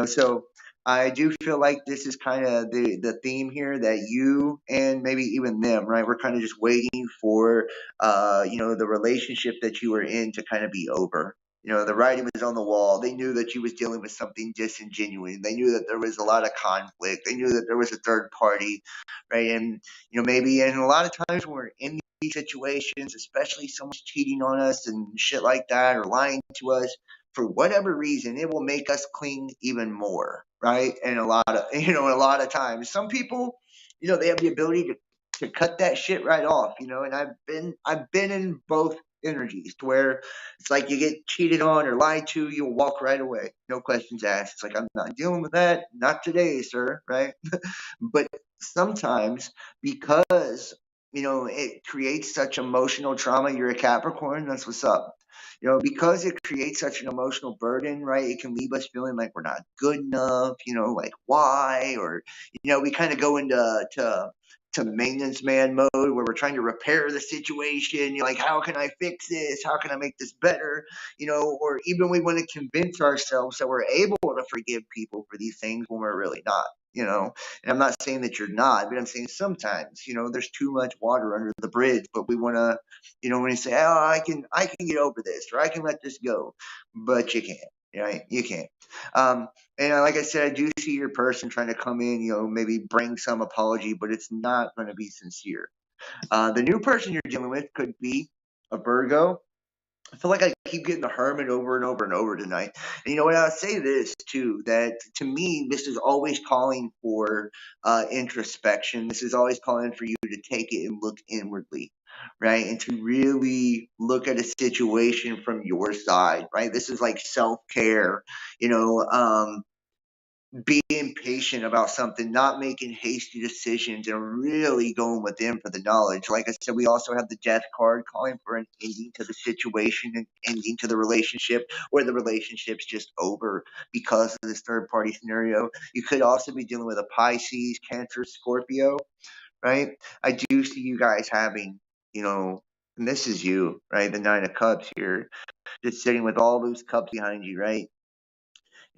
So I do feel like this is kind of the theme here, that you and maybe even them, right? We're kind of just waiting for the relationship that you were in to kind of be over. The writing was on the wall. They knew that you was dealing with something disingenuous. They knew that there was a lot of conflict. They knew that there was a third party, right? And maybe, and a lot of times when we're in these situations, especially someone's cheating on us and shit like that, or lying to us, for whatever reason, it will make us cling even more, right? And a lot of times, some people, they have the ability to cut that shit right off, and I've been in both energies, to where it's like you get cheated on or lied to, you'll walk right away, no questions asked. It's like, I'm not dealing with that, not today, sir, right? But sometimes, because it creates such emotional trauma, you're a Capricorn, that's what's up. Because it creates such an emotional burden, right? It can leave us feeling like we're not good enough, like why? Or, we kind of go into maintenance man mode, where we're trying to repair the situation. You're like, how can I fix this? How can I make this better? Or even we want to convince ourselves that we're able to forgive people for these things when we're really not. And I'm not saying that you're not, but I'm saying sometimes, there's too much water under the bridge, but we want to, when you say, oh, I can get over this, or I can let this go, but you can't, right? You can't. And like I said, I do see your person trying to come in, maybe bring some apology, but it's not going to be sincere. The new person you're dealing with could be a Virgo. I feel like I keep getting the Hermit over and over and over tonight. And you know what? I'll say this too, that to me, this is always calling for introspection. This is always calling for you to take it and look inwardly, right? And to really look at a situation from your side, right? This is like self-care, being patient about something, not making hasty decisions, and really going within for the knowledge. Like I said, we also have the death card, calling for an ending to the situation, and ending to the relationship, where the relationship's just over because of this third party scenario. You could also be dealing with a Pisces, Cancer, Scorpio, right? I do see you guys having, and this is you, right? The Nine of Cups here, just sitting with all those cups behind you, right?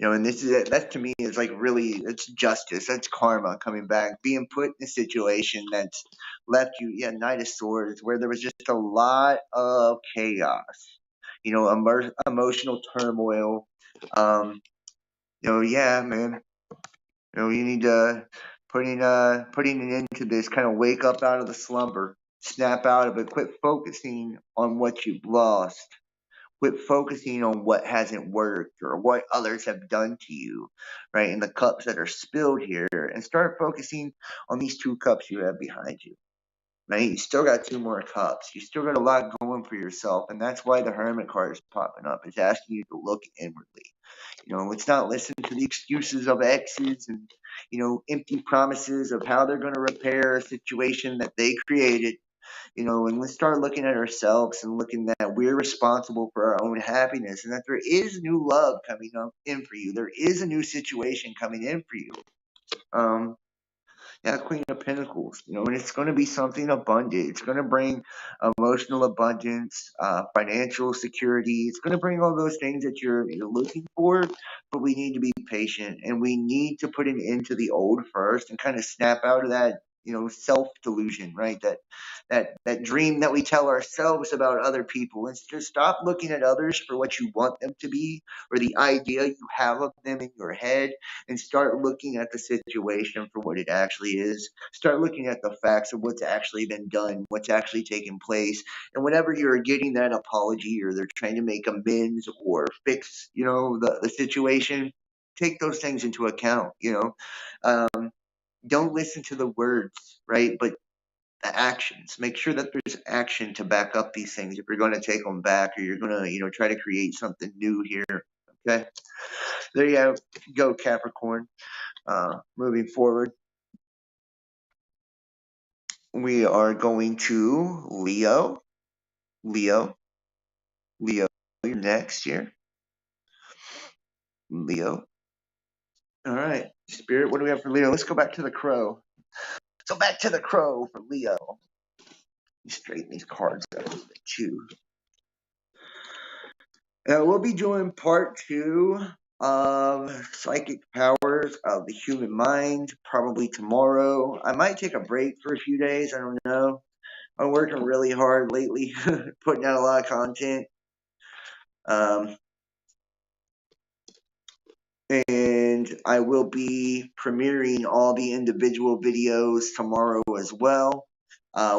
And this is it. That to me is like, really, it's justice. That's karma coming back, being put in a situation that's left you, yeah, Knight of Swords, where there was just a lot of chaos, emotional turmoil. Yeah, man. You need to putting an end to this. Kind of wake up out of the slumber, snap out of it, quit focusing on what you've lost. Quit focusing on what hasn't worked or what others have done to you, right? And the cups that are spilled here, and start focusing on these two cups you have behind you, right? You still got two more cups. You still got a lot going for yourself. And that's why the Hermit card is popping up. It's asking you to look inwardly. Let's not listen to the excuses of exes and, empty promises of how they're going to repair a situation that they created. And let's start looking at ourselves and looking that we're responsible for our own happiness, and that there is new love coming up in for you. There is a new situation coming in for you. Yeah, Queen of Pentacles, and it's going to be something abundant. It's going to bring emotional abundance, financial security. It's going to bring all those things that you're looking for, but we need to be patient, and we need to put an end to the old first and kind of snap out of that, self delusion, right? That dream that we tell ourselves about other people, and just stop looking at others for what you want them to be or the idea you have of them in your head, and start looking at the situation for what it actually is. Start looking at the facts of what's actually been done, what's actually taken place. And whenever you're getting that apology or they're trying to make amends or fix, the situation, take those things into account, Don't listen to the words, right? But the actions. Make sure that there's action to back up these things if you're going to take them back, or you're going to, try to create something new here. Okay. There you go, Capricorn. Moving forward, we are going to Leo. Leo. Leo. You're next here. Leo. All right. Spirit, what do we have for Leo? Let's go back to the crow. So back to the crow for Leo. Straighten these cards out a little bit too. We'll be doing part 2 of psychic powers of the human mind probably tomorrow. I might take a break for a few days. I don't know. I'm working really hard lately, putting out a lot of content. And I will be premiering all the individual videos tomorrow as well,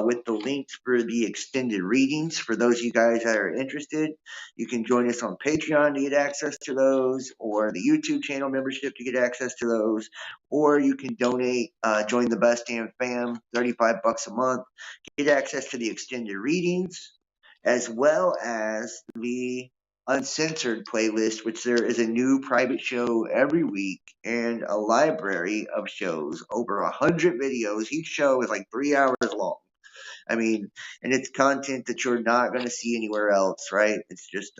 with the links for the extended readings. For those of you guys that are interested, you can join us on Patreon to get access to those, or the YouTube channel membership to get access to those, or you can donate, join the Best Damn Fam, $35 a month, get access to the extended readings, as well as the Uncensored playlist, which there is a new private show every week and a library of shows, over 100 videos. Each show is like 3 hours long. I mean, and it's content that you're not going to see anywhere else, right? It's just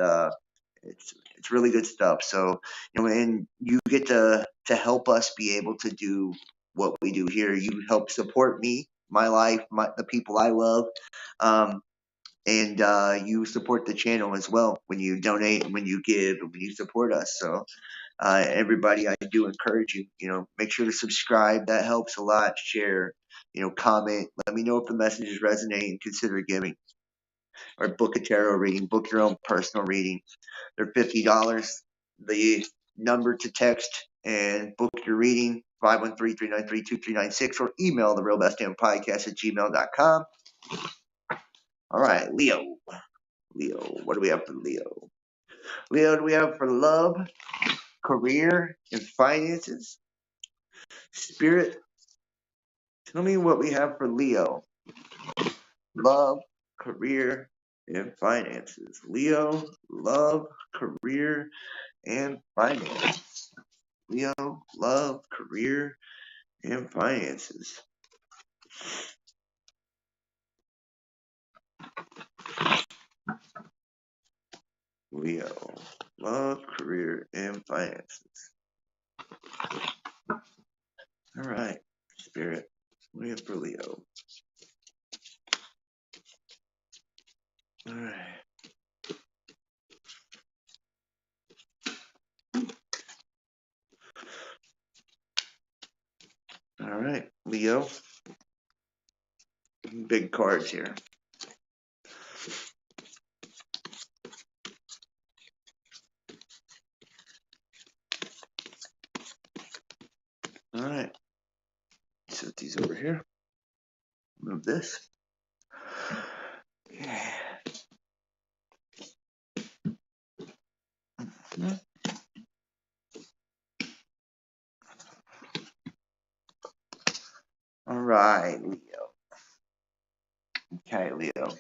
it's really good stuff. So, and you get to help us be able to do what we do here. You help support me, my life, the people I love. And you support the channel as well when you donate and when you give and when you support us. So everybody, I do encourage you, make sure to subscribe. That helps a lot. Share, comment. Let me know if the messages resonate, and consider giving. Or book a tarot reading. Book your own personal reading. They're $50. The number to text and book your reading, 513-393-2396, or email the realbestdampodcast@gmail.com. All right, Leo. Leo, what do we have for Leo? Leo, do we have for love, career, and finances? Spirit, tell me what we have for Leo. Love, career, and finances. Leo, love, career, and finances. Leo, love, career, and finances. Leo, love, career, and finances. All right, Spirit, what do we have for Leo? All right. All right, Leo. Big cards here. All right. Set these over here. Move this. Okay. All right, Leo. Okay, Leo.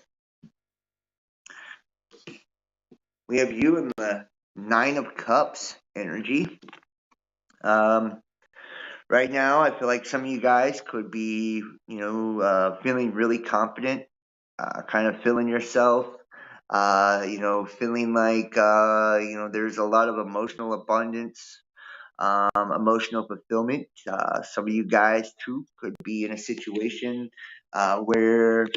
We have you in the Nine of Cups energy. Right now, I feel like some of you guys could be, feeling really confident kind of feeling yourself, feeling like, there's a lot of emotional abundance, emotional fulfillment. Some of you guys too could be in a situation where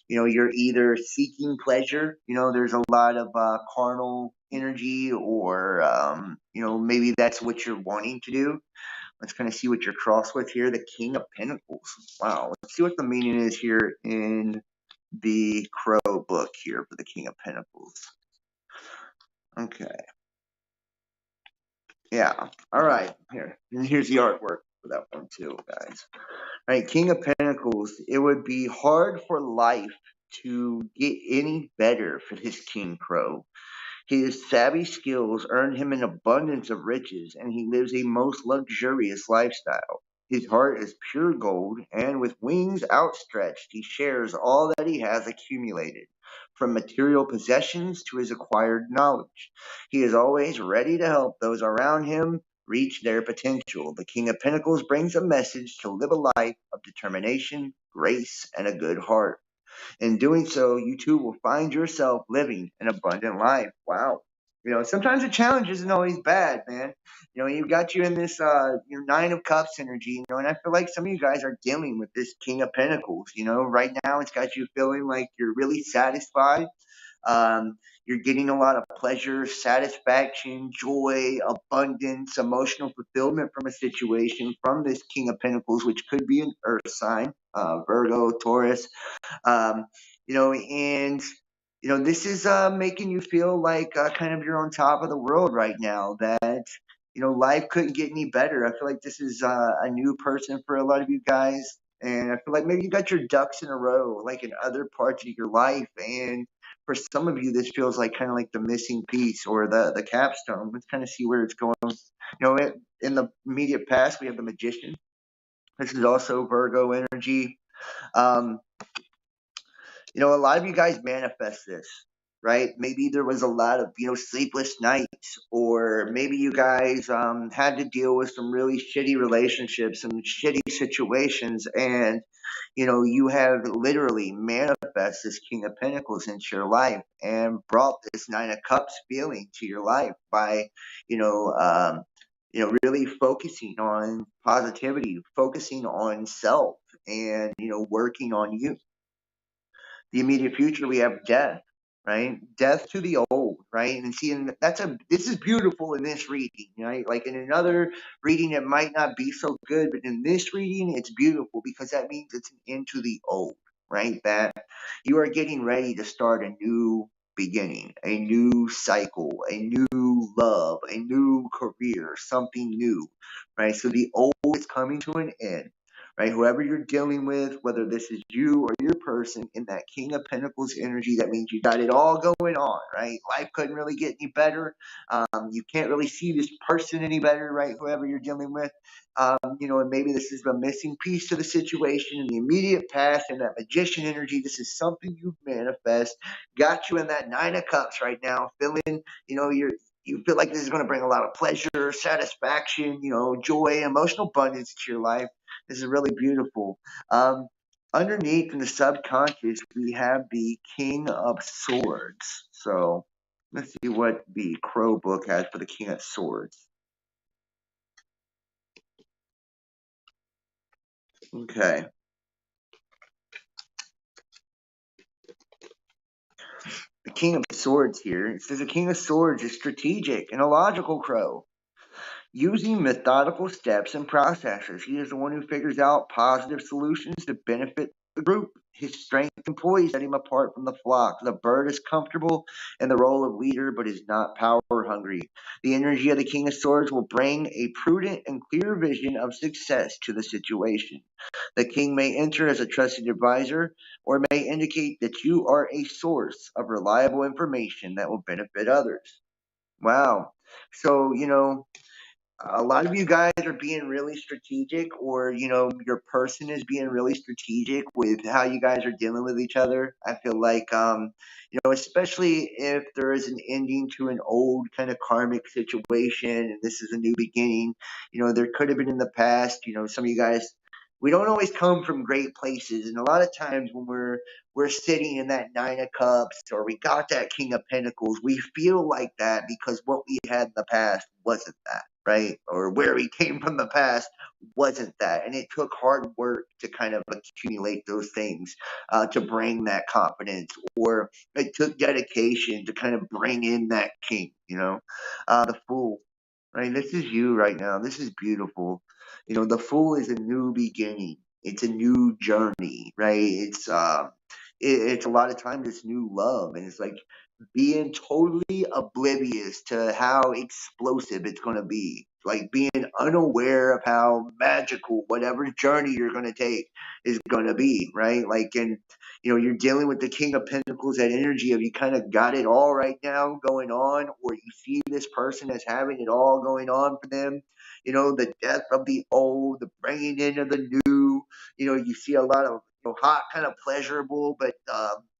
you're either seeking pleasure. There's a lot of carnal energy, or maybe that's what you're wanting to do. Let's kind of see what you're crossed with here. The King of Pentacles. Wow. Let's see what the meaning is here in the Crow book here for the King of Pentacles. Okay. Yeah. All right. Here's the artwork for that one too, guys. All right. King of Pentacles. It would be hard for life to get any better for this King Crow. His savvy skills earned him an abundance of riches, and he lives a most luxurious lifestyle. His heart is pure gold, and with wings outstretched, he shares all that he has accumulated, from material possessions to his acquired knowledge. He is always ready to help those around him reach their potential. The King of Pentacles brings a message to live a life of determination, grace, and a good heart. In doing so, you too will find yourself living an abundant life. Wow. Sometimes the challenge isn't always bad, man. You've got you in this Nine of Cups energy, and I feel like some of you guys are dealing with this King of Pentacles. Right now it's got you feeling like you're really satisfied. You're getting a lot of pleasure, satisfaction, joy, abundance, emotional fulfillment from a situation from this King of Pentacles, which could be an earth sign, Virgo, Taurus. um, and this is making you feel like kind of you're on top of the world right now, that life couldn't get any better. I feel like this is a new person for a lot of you guys, and I feel like maybe you got your ducks in a row like in other parts of your life, and for some of you this feels like kind of like the missing piece or the capstone. Let's kind of see where it's going. In the immediate past we have the Magician. This is also Virgo energy. um, a lot of you guys manifest this, right? Maybe there was a lot of, sleepless nights, or maybe you guys had to deal with some really shitty relationships and shitty situations, and, you have literally manifest this King of Pentacles into your life and brought this Nine of Cups feeling to your life by, really focusing on positivity, focusing on self, and, working on you. The immediate future, we have death, right? Death to the old, right? And see, and this is beautiful in this reading, right? Like in another reading, it might not be so good, but in this reading, it's beautiful because that means it's an end to the old, right? That you are getting ready to start a new beginning, a new cycle, a new love, a new career, something new, right? So the old is coming to an end, right? Whoever you're dealing with, whether this is you or your person in that King of Pentacles energy, that means you got it all going on, right? Life couldn't really get any better. You can't really see this person any better, right? Whoever you're dealing with, and maybe this is the missing piece to the situation in the immediate past, and that Magician energy. This is something you manifest. Got you in that Nine of Cups right now, feeling, you feel like this is going to bring a lot of pleasure, satisfaction, joy, emotional abundance to your life. This is really beautiful. Underneath in the subconscious, we have the King of Swords. So let's see what the Crow book has for the King of Swords. Okay. The King of Swords here. It says the King of Swords is strategic and a logical crow. Using methodical steps and processes, he is the one who figures out positive solutions to benefit the group. His strength and poise set him apart from the flock. The bird is comfortable in the role of leader, but is not power hungry. The energy of the King of Swords will bring a prudent and clear vision of success to the situation. The king may enter as a trusted advisor, or may indicate that you are a source of reliable information that will benefit others. Wow. So, a lot of you guys are being really strategic, or your person is being really strategic with how you guys are dealing with each other. I feel like especially if there is an ending to an old kind of karmic situation and this is a new beginning. There could have been in the past, some of you guys we don't always come from great places. And a lot of times when we're sitting in that Nine of Cups or we got that King of Pentacles, we feel like that because what we had in the past wasn't that, right? Or where we came from the past wasn't that. And it took hard work to kind of accumulate those things to bring that confidence, or it took dedication to kind of bring in that king, the Fool, right? This is you right now. This is beautiful. The Fool is a new beginning. It's a new journey, right? It's a lot of times it's new love, and it's like being totally oblivious to how explosive it's going to be, like being unaware of how magical whatever journey you're going to take is going to be, right? Like, and you're dealing with the King of Pentacles, that energy of you kind of got it all right now going on, or you see this person as having it all going on for them. The death of the old, the bringing in of the new. You see a lot of hot, kind of pleasurable, but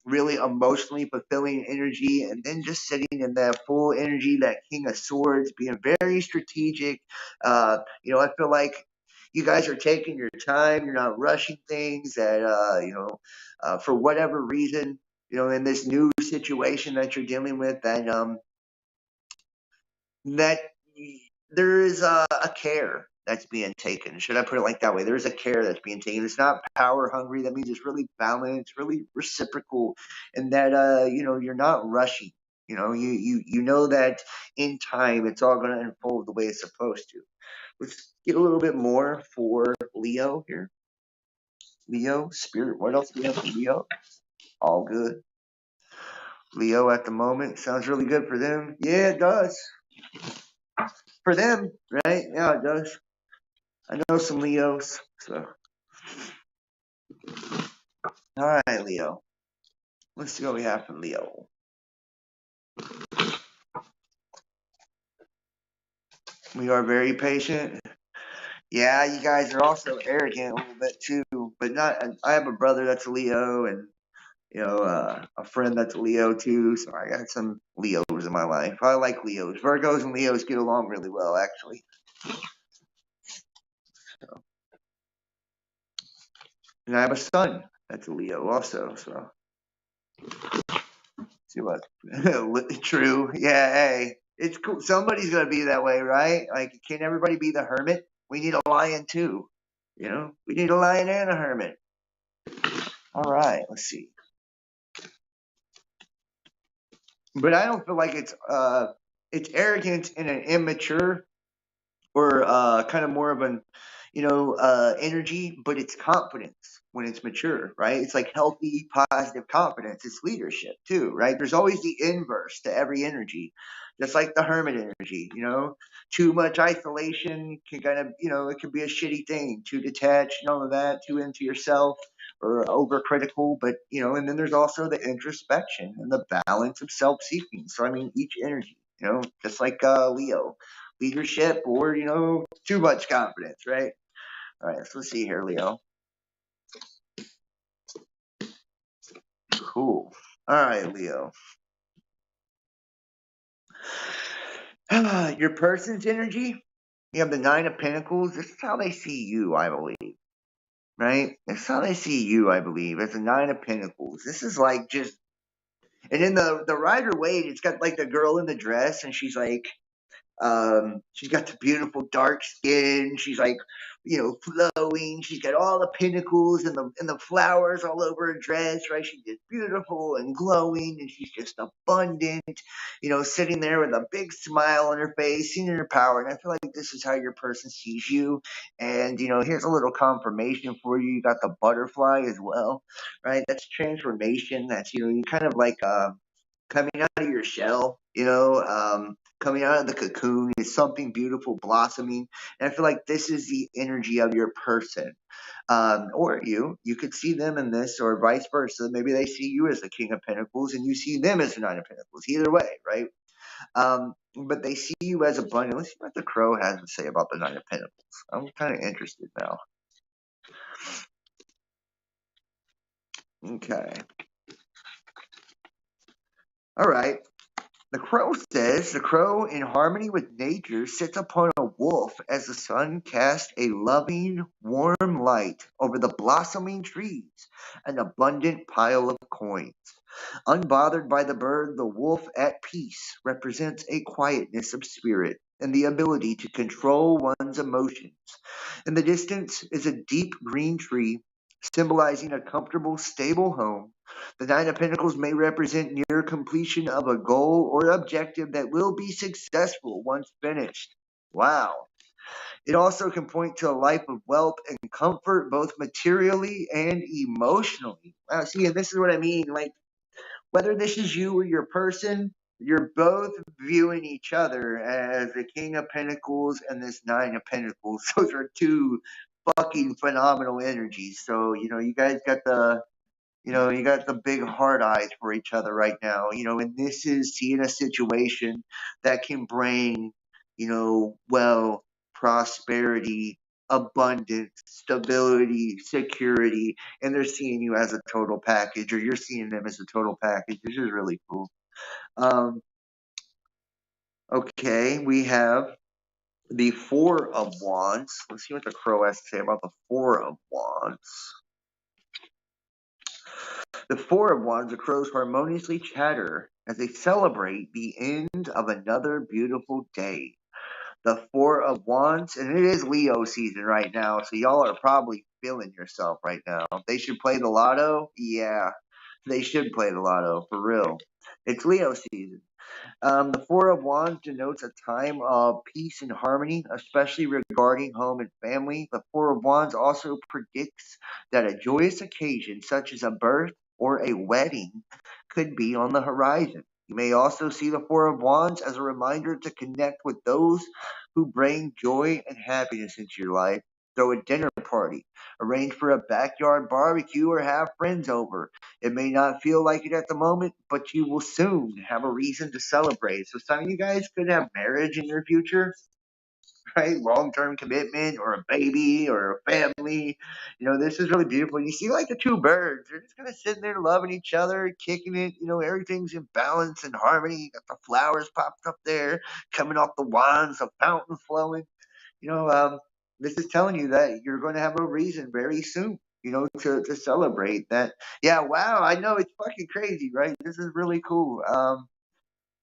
really emotionally fulfilling energy, and then just sitting in that full energy, that King of Swords, being very strategic. I feel like you guys are taking your time. You're not rushing things. That for whatever reason, in this new situation that you're dealing with, that there is a care that's being taken. Should I put it like that way? There's a care that's being taken. It's not power hungry. That means it's really balanced, really reciprocal, and that you're not rushing. You know that in time it's all going to unfold the way it's supposed to. Let's get a little bit more for Leo here. Leo, spirit. What else do we have for Leo? All good. Leo at the moment sounds really good for them. Yeah, it does. For them, right? Yeah, it does. I know some Leos. So, all right, Leo. Let's see what we have from Leo. We are very patient. Yeah, you guys are also arrogant a little bit too, but not. I have a brother that's a Leo, and a friend that's a Leo too. So I got some Leos in my life. I like Leos. Virgos and Leos get along really well, actually. So, and I have a son that's a Leo also. So see what? True. Yeah. Hey, it's cool. Somebody's gonna be that way, right? Like, can't everybody be the hermit? We need a lion too. We need a lion and a hermit. All right. Let's see. But I don't feel like it's arrogant in an immature or kind of more of an energy, but it's confidence when it's mature, right? It's like healthy, positive confidence. It's leadership too, right? There's always the inverse to every energy, just like the hermit energy. Too much isolation can kind of, it can be a shitty thing. Too detached and all of that, too into yourself or overcritical. But and then there's also the introspection and the balance of self-seeking. So I mean, each energy, just like Leo, leadership or too much confidence, right? All right, so let's see here, Leo. Cool. All right, Leo. Your person's energy, you have the Nine of Pentacles. This is how they see you, I believe, right? This is how they see you, I believe, as the Nine of Pentacles. This is like just, and in the Rider Waite, it's got like the girl in the dress, and she's like, she's got the beautiful dark skin. She's like, flowing. She's got all the pinnacles and the flowers all over her dress, right? She's just beautiful and glowing, and she's just abundant, sitting there with a big smile on her face, seeing her power. And I feel like this is how your person sees you. And here's a little confirmation for you. You got the butterfly as well, right? That's transformation. That's you kind of like coming out of your shell, coming out of the cocoon is something beautiful blossoming. And I feel like this is the energy of your person. Or you could see them in this, or vice versa. Maybe they see you as the King of Pentacles and you see them as the Nine of Pentacles. Either way, right? But they see you as abundant. Let's see what the Crow has to say about the Nine of Pentacles. I'm kind of interested now. Okay. All right. The crow says, the crow in harmony with nature sits upon a wolf as the sun casts a loving, warm light over the blossoming trees, an abundant pile of coins. Unbothered by the bird, the wolf at peace represents a quietness of spirit and the ability to control one's emotions. In the distance is a deep green tree symbolizing a comfortable, stable home. The Nine of Pentacles may represent near completion of a goal or objective that will be successful once finished. Wow. It also can point to a life of wealth and comfort, both materially and emotionally. Wow, see, and this is what I mean. Like, whether this is you or your person, you're both viewing each other as the King of Pentacles and this Nine of Pentacles. Those are two fucking phenomenal energies. So, you guys got you got the big hard eyes for each other right now, and this is seeing a situation that can bring, wealth, prosperity, abundance, stability, security, and they're seeing you as a total package, or you're seeing them as a total package, which is really cool. Um, okay, we have the Four of Wands. Let's see what the Crow has to say about the Four of Wands. The Four of Wands, the crows harmoniously chatter as they celebrate the end of another beautiful day. The Four of Wands, and it is Leo season right now, so y'all are probably feeling yourself right now. They should play the lotto? Yeah, they should play the lotto, for real. It's Leo season. The Four of Wands denotes a time of peace and harmony, especially regarding home and family. The Four of Wands also predicts that a joyous occasion, such as a birth or a wedding, could be on the horizon. You may also see the Four of Wands as a reminder to connect with those who bring joy and happiness into your life. Throw a dinner party, arrange for a backyard barbecue, or have friends over. It may not feel like it at the moment, but you will soon have a reason to celebrate. So some of you guys could have marriage in your future, right? Long-term commitment or a baby or a family. This is really beautiful. You see like the two birds. They're just kind of sitting there loving each other, kicking it. Everything's in balance and harmony. You got the flowers popped up there, coming off the wands, a fountain flowing. you know, um, this is telling you that you're going to have a reason very soon, to celebrate that. Yeah, wow, I know it's fucking crazy, right? This is really cool.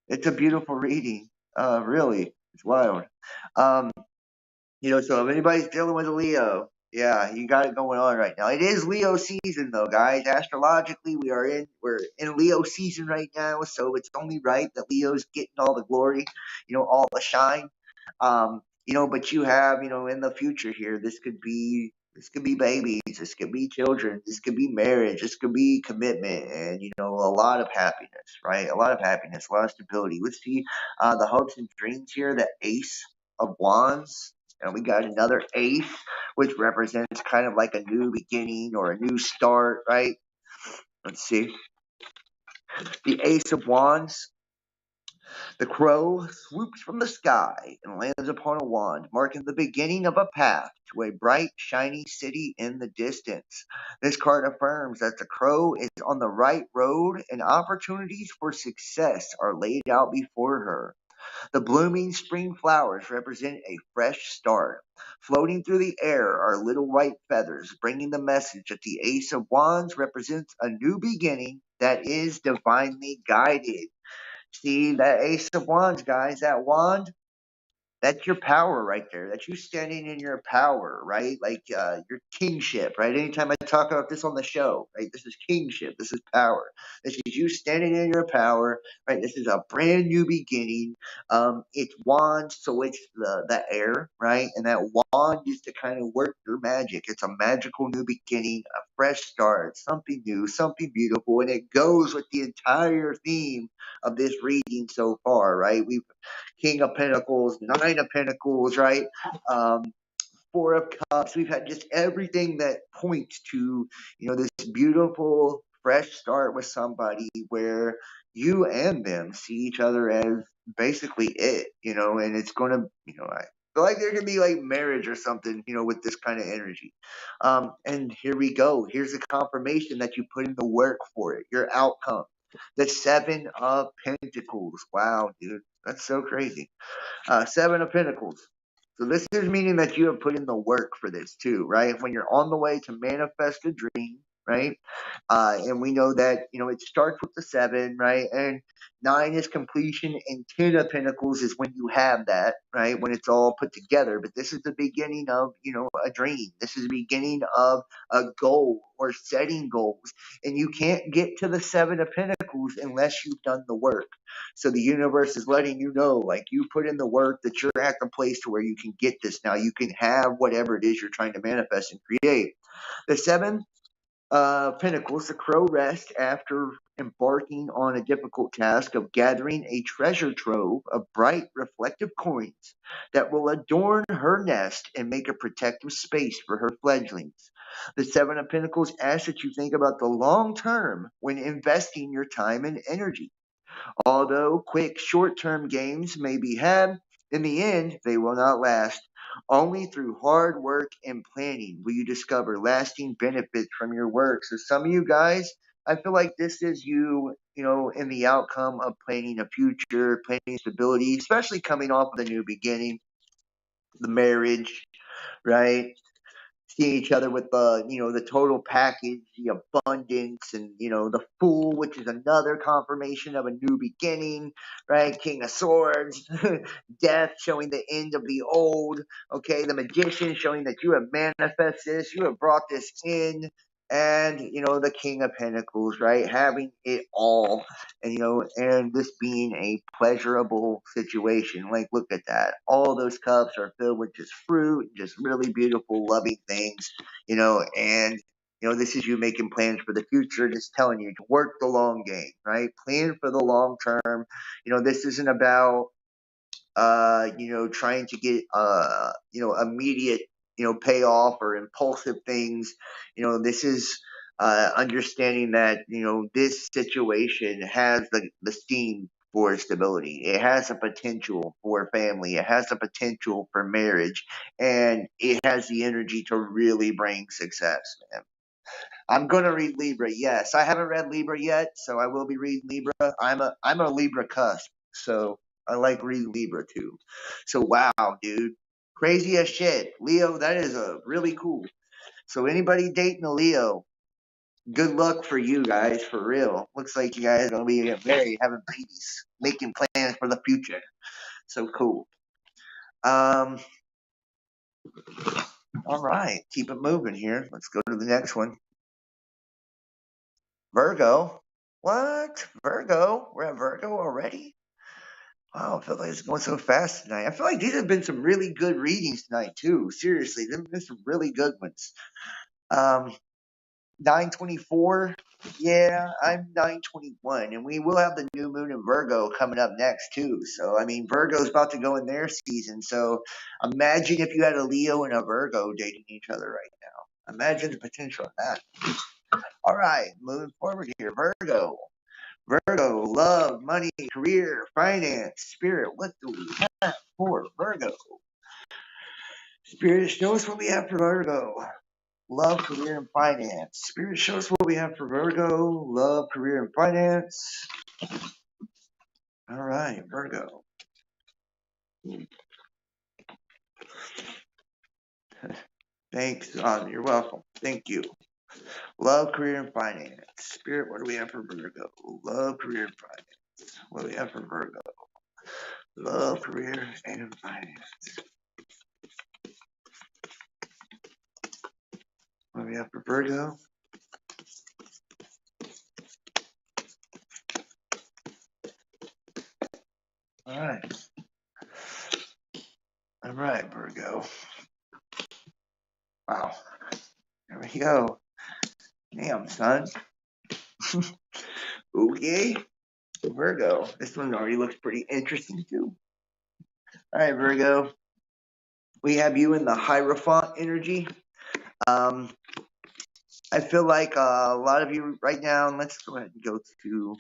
It's a beautiful reading. Really, it's wild. Um, so if anybody's dealing with a Leo, yeah, you got it going on right now. It is Leo season though, guys. Astrologically, we're in Leo season right now, so it's only right that Leo's getting all the glory, all the shine. But you have, in the future here, this could be babies, this could be children, this could be marriage, this could be commitment, and a lot of happiness, right? A lot of happiness, a lot of stability. Let's see the hopes and dreams here, the Ace of Wands. And we got another ace, which represents kind of like a new beginning or a new start, right? Let's see. The Ace of Wands. The crow swoops from the sky and lands upon a wand, marking the beginning of a path to a bright, shiny city in the distance. This card affirms that the crow is on the right road and opportunities for success are laid out before her. The blooming spring flowers represent a fresh start. Floating through the air are little white feathers, bringing the message that the Ace of Wands represents a new beginning that is divinely guided. See that Ace of Wands, guys, that wand, that's your power right there. That's you standing in your power, right? Like your kingship, right? Anytime I talk about this on the show, right? This is kingship. This is power. This is you standing in your power, right? This is a brand new beginning. It's wand, so it's the air, right? And that wand is to kind of work your magic. It's a magical new beginning, a fresh start, something new, something beautiful, and it goes with the entire theme of this reading so far, right? We've King of Pentacles, Nine of Pentacles, right? Um, Four of Cups. We've had just everything that points to, this beautiful fresh start with somebody where you and them see each other as basically it, and it's going to, I feel like there could be like marriage or something, with this kind of energy. And here we go. Here's a confirmation that you put in the work for it, your outcome. The Seven of Pentacles. Wow, dude. That's so crazy. Seven of Pentacles. So this is meaning that you have put in the work for this too, right? When you're on the way to manifest a dream, right? And we know that, it starts with the seven, right? And nine is completion, and 10 of Pentacles is when you have that, right? When it's all put together. But this is the beginning of, a dream. This is the beginning of a goal or setting goals. And you can't get to the seven of Pentacles unless you've done the work. So the universe is letting you know, like, you put in the work, that you're at the place to where you can get this now. You can have whatever it is you're trying to manifest and create. The seven Pentacles, the crow rests after embarking on a difficult task of gathering a treasure trove of bright reflective coins that will adorn her nest and make a protective space for her fledglings. The Seven of Pentacles asks that you think about the long term when investing your time and energy. Although quick short-term gains may be had, in the end they will not last. Only through hard work and planning will you discover lasting benefits from your work. So some of you guys, I feel like this is you, in the outcome of planning a future, planning stability, especially coming off of the new beginning, the marriage, right? Seeing each other with the total package, the abundance, and the Fool, which is another confirmation of a new beginning, right? King of Swords, Death showing the end of the old. Okay, the Magician showing that you have manifested this, you have brought this in. And the King of Pentacles, right? Having it all, and this being a pleasurable situation. Like, look at that. All those cups are filled with just fruit, just really beautiful, loving things, and this is you making plans for the future, just telling you to work the long game, right? Plan for the long term. This isn't about trying to get immediate, payoff or impulsive things. This is understanding that, this situation has the steam for stability. It has a potential for family. It has the potential for marriage, and it has the energy to really bring success, man. I'm gonna read Libra. Yes, I haven't read Libra yet, so I will be reading Libra. I'm a Libra cusp, so I like reading Libra too. So wow, dude, crazy as shit. Leo, that is a really cool. So anybody dating a Leo, good luck for you guys, for real. Looks like you guys are gonna be getting married, having babies, making plans for the future. So cool. Um, all right, keep it moving here. Let's go to the next one. Virgo. What? Virgo? We're at Virgo already? Wow, I feel like it's going so fast tonight. I feel like these have been some really good readings tonight, too. Seriously, there have been some really good ones. 924. Yeah, I'm 921. And we will have the new moon in Virgo coming up next, too. So, I mean, Virgo's about to go in their season. So, imagine if you had a Leo and a Virgo dating each other right now. Imagine the potential of that. All right, moving forward here. Virgo. Virgo, love, money, career, finance, spirit. What do we have for Virgo? Spirit, show us what we have for Virgo. Love, career, and finance. Spirit, show us what we have for Virgo. Love, career, and finance. All right, Virgo. Thanks, you're welcome. Thank you. Love, career, and finance. Spirit, what do we have for Virgo? Love, career, and finance. What do we have for Virgo? Love, career, and finance. What do we have for Virgo? All right. All right, Virgo. Wow. There we go. Damn, son. Okay. Virgo. This one already looks pretty interesting, too. All right, Virgo. We have you in the Hierophant energy. I feel like a lot of you right now, let's go ahead and go to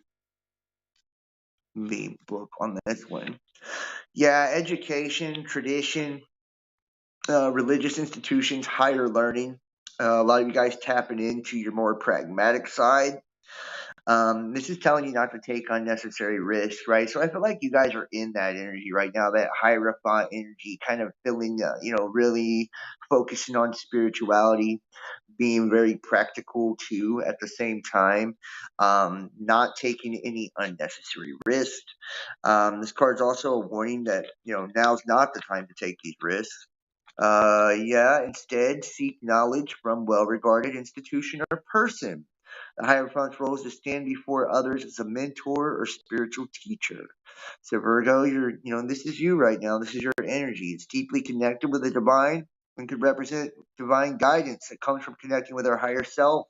the book on this one. Yeah, education, tradition, religious institutions, higher learning. A lot of you guys tapping into your more pragmatic side. This is telling you not to take unnecessary risks, right? So I feel like you guys are in that energy right now, that Hierophant energy, kind of feeling, really focusing on spirituality, being very practical too at the same time, not taking any unnecessary risks. This card's also a warning that, now's not the time to take these risks. Yeah, instead, seek knowledge from well-regarded institution or person. The Hierophant's role is to stand before others as a mentor or spiritual teacher. So Virgo, this is you right now. This is your energy. It's deeply connected with the divine and could represent divine guidance that comes from connecting with our higher self.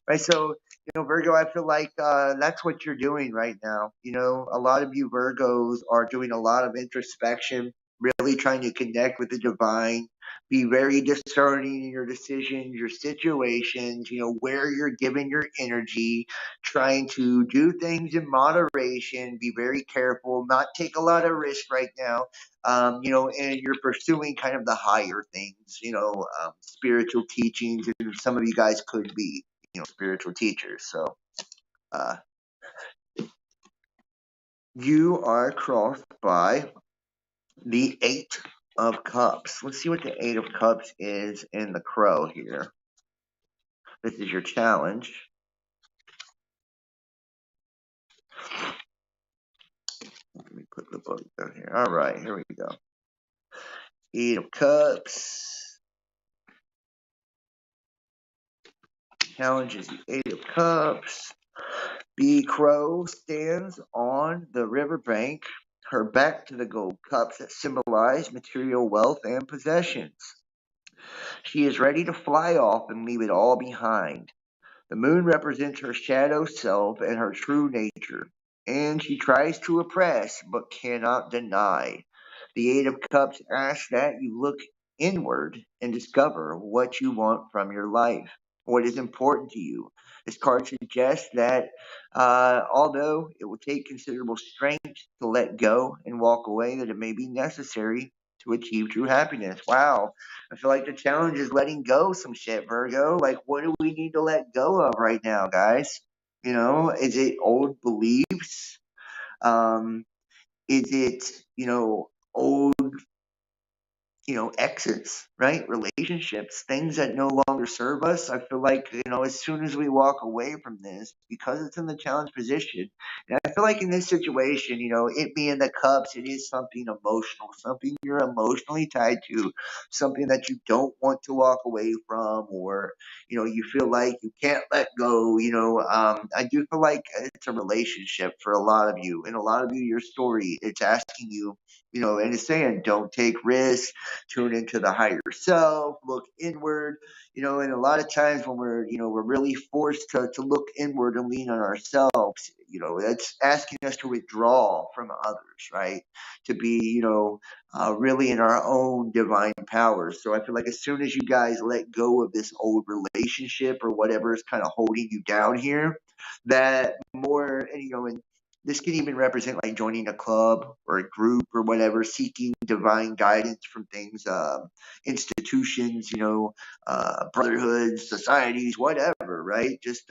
Right. So, Virgo, I feel like that's what you're doing right now. A lot of you Virgos are doing a lot of introspection, really trying to connect with the divine, be very discerning in your decisions, your situations, where you're giving your energy, trying to do things in moderation, be very careful, not take a lot of risk right now. And you're pursuing kind of the higher things, spiritual teachings, and some of you guys could be spiritual teachers. So uh, you are crossed by the Eight of Cups. Let's see what the Eight of Cups is in the Crow here. This is your challenge. Let me put the book down here. All right, here we go. Eight of Cups. Challenge is the Eight of Cups. The Crow stands on the riverbank, her back to the gold cups that symbolize material wealth and possessions. She is ready to fly off and leave it all behind. The moon represents her shadow self and her true nature, and she tries to oppress but cannot deny. The Eight of Cups asks that you look inward and discover what you want from your life, what is important to you. This card suggests that although it will take considerable strength to let go and walk away, that it may be necessary to achieve true happiness. Wow. I feel like the challenge is letting go some shit, Virgo. Like, what do we need to let go of right now, guys? Is it old beliefs? Is it, old exits, right? Relationships, things that no longer serve us. I feel like, as soon as we walk away from this, because it's in the challenge position, and I feel like in this situation, it being the cups, it is something emotional, something you're emotionally tied to, something that you don't want to walk away from, or, you feel like you can't let go. I do feel like it's a relationship for a lot of you, and a lot of you, your story, it's asking you, and it's saying, don't take risks, tune into the higher self, look inward, and a lot of times when we're really forced to look inward and lean on ourselves, that's asking us to withdraw from others, right? To be, really in our own divine powers. So I feel like as soon as you guys let go of this old relationship or whatever is kind of holding you down here, that more, and this can even represent like joining a club or a group or whatever, seeking divine guidance from things, institutions, brotherhoods, societies, whatever, right? Just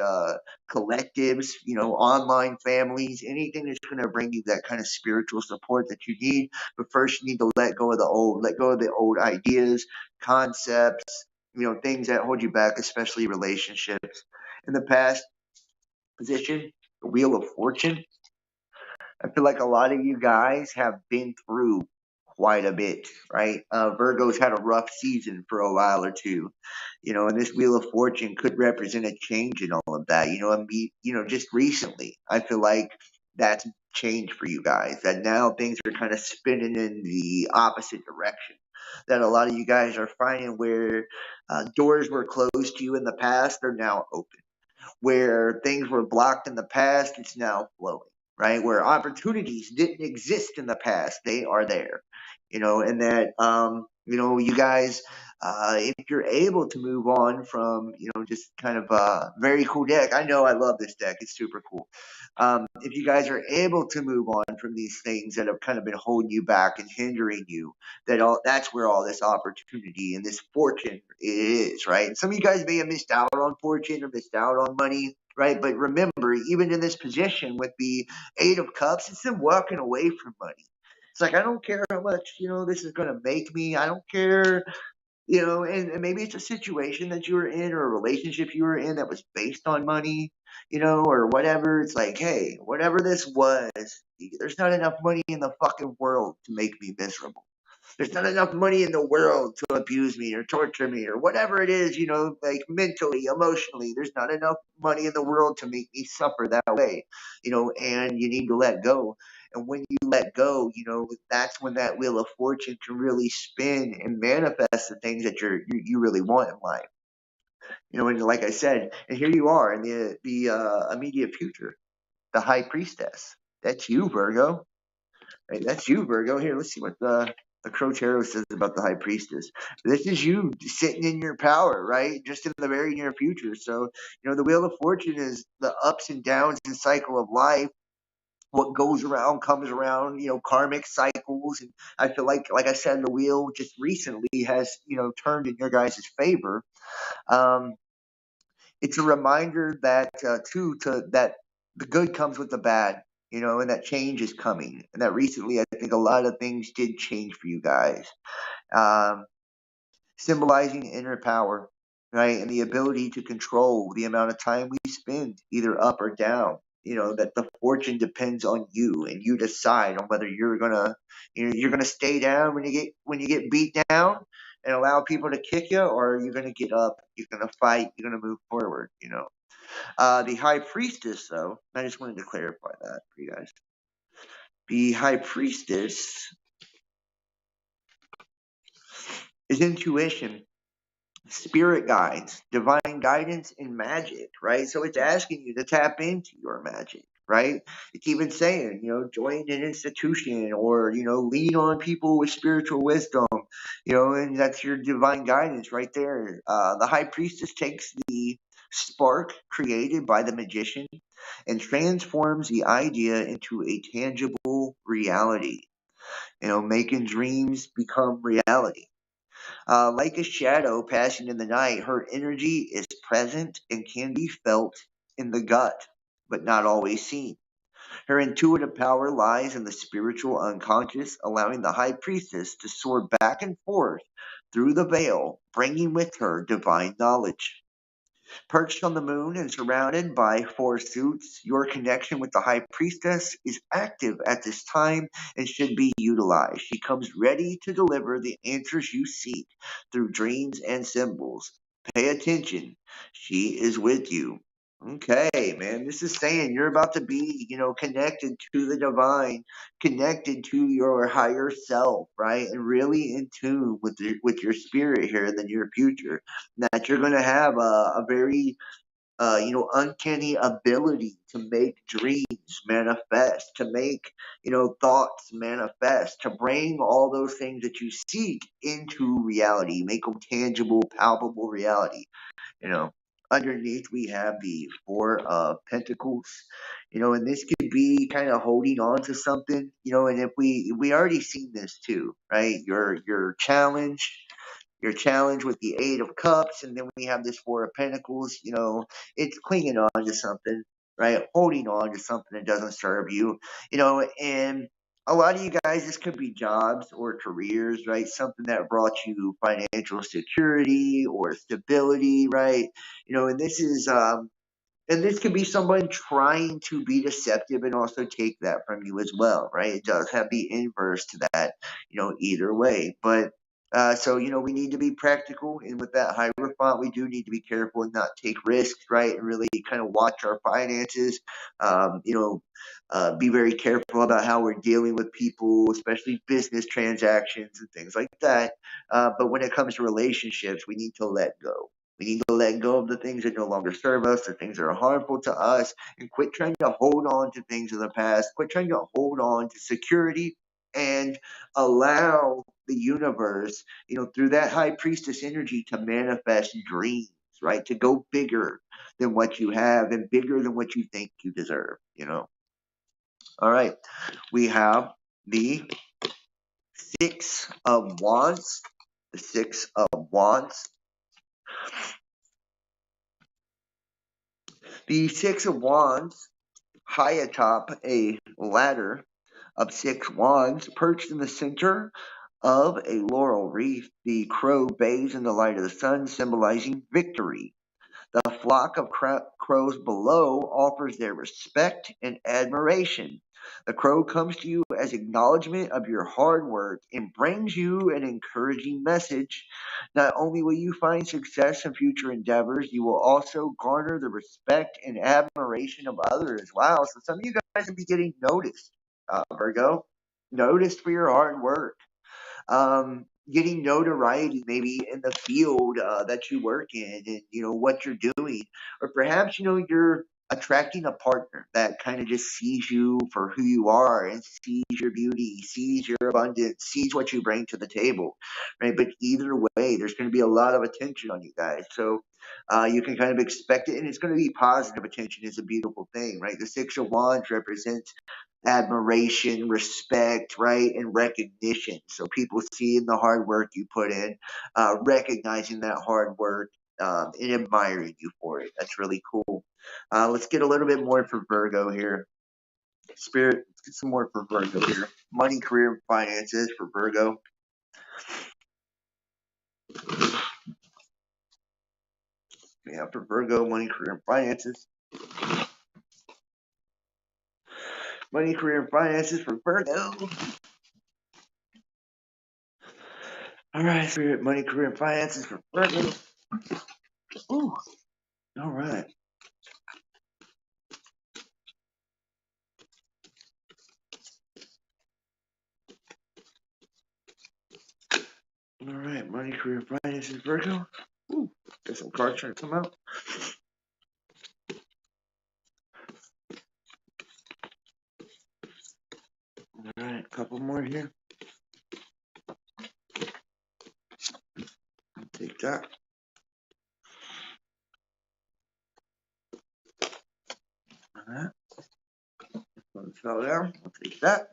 collectives, online families, anything that's going to bring you that kind of spiritual support that you need. But first, you need to let go of the old ideas, concepts, things that hold you back, especially relationships. In the past position, the Wheel of Fortune, I feel like a lot of you guys have been through quite a bit, right? Virgo's had a rough season for a while or two, and this Wheel of Fortune could represent a change in all of that, just recently. I feel like that's changed for you guys, that now things are kind of spinning in the opposite direction. That a lot of you guys are finding where doors were closed to you in the past, they're now open, where things were blocked in the past, it's now flowing, right? Where opportunities didn't exist in the past, they are there, and that, you guys, if you're able to move on from, just kind of a very cool deck. I know I love this deck, it's super cool. If you guys are able to move on from these things that have kind of been holding you back and hindering you, that's where all this opportunity and this fortune is, right? And some of you guys may have missed out on fortune or missed out on money right? But remember, even in this position with the Eight of Cups, it's them walking away from money. It's like, I don't care how much, this is going to make me. I don't care, and maybe it's a situation that you were in or a relationship you were in that was based on money, or whatever. It's like, hey, whatever this was, there's not enough money in the fucking world to make me miserable. There's not enough money in the world to abuse me or torture me or whatever it is, like mentally, emotionally. There's not enough money in the world to make me suffer that way, and you need to let go. And when you let go, that's when that wheel of fortune can really spin and manifest the things that you really want in life. And like I said, and here you are in the immediate future, the high priestess. That's you, Virgo. Right, that's you, Virgo. Here, let's see what the Crow Tarot says about the High Priestess. This is you sitting in your power, right? Just in the very near future. So, the Wheel of Fortune is the ups and downs and cycle of life. What goes around comes around, karmic cycles. And I feel like I said, the wheel just recently has, turned in your guys' favor. Um, it's a reminder that that the good comes with the bad, and that change is coming, and that recently I think a lot of things did change for you guys, um, symbolizing inner power, right, and the ability to control the amount of time we spend either up or down. That the fortune depends on you, and you decide on whether you're gonna stay down when you get beat down and allow people to kick you, or you're gonna get up, you're gonna fight, you're gonna move forward. The high priestess, though, I just wanted to clarify that for you guys. The high priestess is intuition, spirit guides, divine guidance, and magic, right? So it's asking you to tap into your magic, right? It's even saying, join an institution or, lean on people with spiritual wisdom, and that's your divine guidance right there. The high priestess takes the spark created by the magician and transforms the idea into a tangible reality, making dreams become reality. Like a shadow passing in the night, her energy is present and can be felt in the gut, but not always seen. Her intuitive power lies in the spiritual unconscious, allowing the high priestess to soar back and forth through the veil, bringing with her divine knowledge. Perched on the moon and surrounded by four suits, your connection with the High Priestess is active at this time and should be utilized. She comes ready to deliver the answers you seek through dreams and symbols. Pay attention. She is with you. Okay, man, this is saying you're about to be, connected to the divine, connected to your higher self, right? And really in tune with your spirit here in the near future. That you're going to have a very uncanny ability to make dreams manifest, to make, thoughts manifest, to bring all those things that you seek into reality, make them tangible, palpable reality. You know, underneath we have the Four of Pentacles. And this could be kind of holding on to something. And if we already seen this too, right? Your challenge with the Eight of Cups, and then we have this Four of Pentacles. It's clinging on to something, right? Holding on to something that doesn't serve you, and a lot of you guys, this could be jobs or careers, right? Something that brought you financial security or stability, right? And this could be someone trying to be deceptive and also take that from you as well, right? It does have the inverse to that, either way. But so, we need to be practical. And with that Hierophant, we do need to be careful and not take risks, right? And really kind of watch our finances. Be very careful about how we're dealing with people, especially business transactions and things like that. But when it comes to relationships, we need to let go. We need to let go of the things that no longer serve us, the things that are harmful to us, and quit trying to hold on to things of the past. Quit trying to hold on to security and allow the universe, through that high priestess energy to manifest dreams, right? To go bigger than what you have and bigger than what you think you deserve. All right. We have the Six of Wands. The Six of Wands. The Six of Wands, high atop a ladder of 6 wands, perched in the center of a laurel wreath. The crow bathes in the light of the sun, symbolizing victory. The flock of crows below offers their respect and admiration. The crow comes to you as acknowledgement of your hard work and brings you an encouraging message. Not only will you find success in future endeavors, you will also garner the respect and admiration of others. Wow, so some of you guys will be getting noticed, Virgo. Noticed for your hard work, getting notoriety maybe in the field that you work in, and what you're doing, or perhaps you're attracting a partner that kind of just sees you for who you are and sees your beauty, sees your abundance, sees what you bring to the table, right? But either way, there's going to be a lot of attention on you guys, so you can kind of expect it, and it's going to be positive attention. Is a beautiful thing, right? The Six of Wands represents admiration, respect, right, and recognition. So people seeing the hard work you put in, recognizing that hard work, and admiring you for it. That's really cool. Let's get a little bit more for Virgo here. Spirit, let's get some more for Virgo here. Money, career, and finances for Virgo. Yeah, for Virgo, money, career, and finances. Money, career, and finances for Virgo. All right, Spirit, money, career, and finances for Virgo. Ooh, all right. All right, money, career, finances, Virgo. Ooh, got some cards trying to come out. All right, a couple more here. I'll take that. All right. One fell down. I'll take that.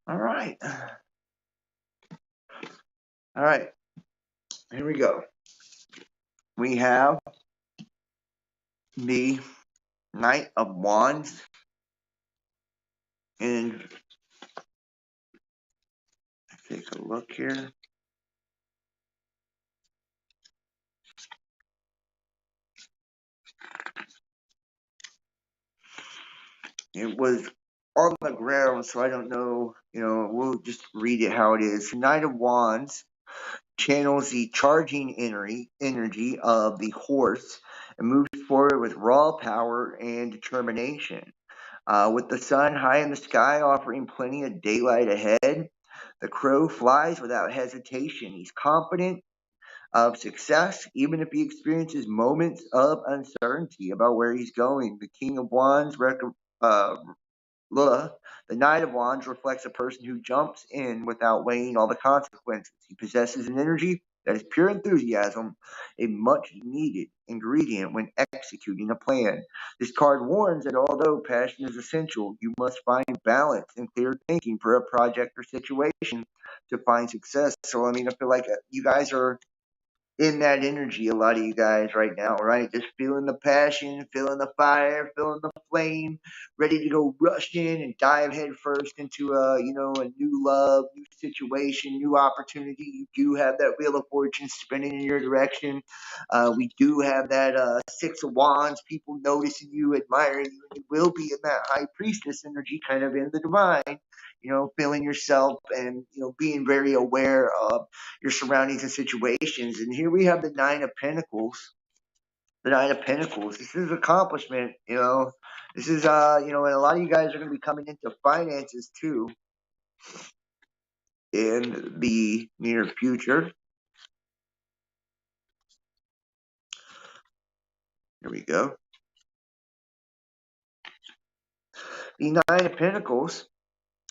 All right. All right. Here we go. We have the Knight of Wands, and take a look here. It was on the ground, so I don't know. We'll just read it how it is. Knight of Wands channels the charging energy of the horse and moves forward with raw power and determination. With the sun high in the sky offering plenty of daylight ahead, the crow flies without hesitation. He's confident of success, even if he experiences moments of uncertainty about where he's going. The King of Wands uh, the Knight of Wands reflects a person who jumps in without weighing all the consequences. He possesses an energy that is pure enthusiasm, a much needed ingredient when executing a plan. This card warns that although passion is essential, you must find balance and clear thinking for a project or situation to find success. So, I feel like you guys are in that energy, a lot of you guys right now, right? Just feeling the passion, feeling the fire, feeling the flame, ready to go rush in and dive head first into a new love, new situation, new opportunity. You do have that wheel of fortune spinning in your direction. We do have that Six of Wands, people noticing you, admiring you, and you will be in that high priestess energy, kind of in the divine. Feeling yourself and being very aware of your surroundings and situations. And here we have the Nine of Pentacles. The Nine of Pentacles. This is accomplishment. This is and a lot of you guys are going to be coming into finances too in the near future. Here we go. The Nine of Pentacles.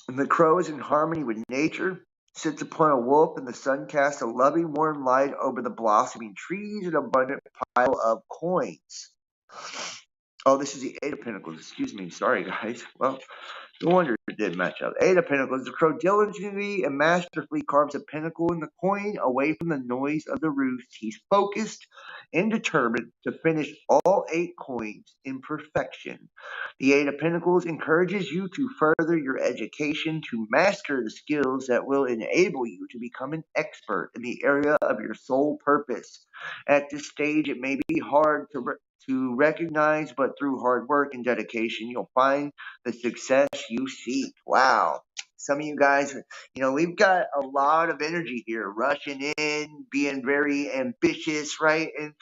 The crow is in harmony with nature, sits upon a wolf, and the sun casts a loving, warm light over the blossoming trees and abundant pile of coins. Oh, this is the Eight of Pentacles. Excuse me. Sorry, guys. Well, No wonder it did match up. Eight of Pentacles. The crow diligently and masterfully carves a pentacle in the coin away from the noise of the roost. He's focused and determined to finish all 8 coins in perfection. The Eight of Pentacles encourages you to further your education, to master the skills that will enable you to become an expert in the area of your sole purpose. At this stage, it may be hard to recognize, but through hard work and dedication, you'll find the success you seek. Wow. Some of you guys, we've got a lot of energy here, rushing in, being very ambitious, right? And,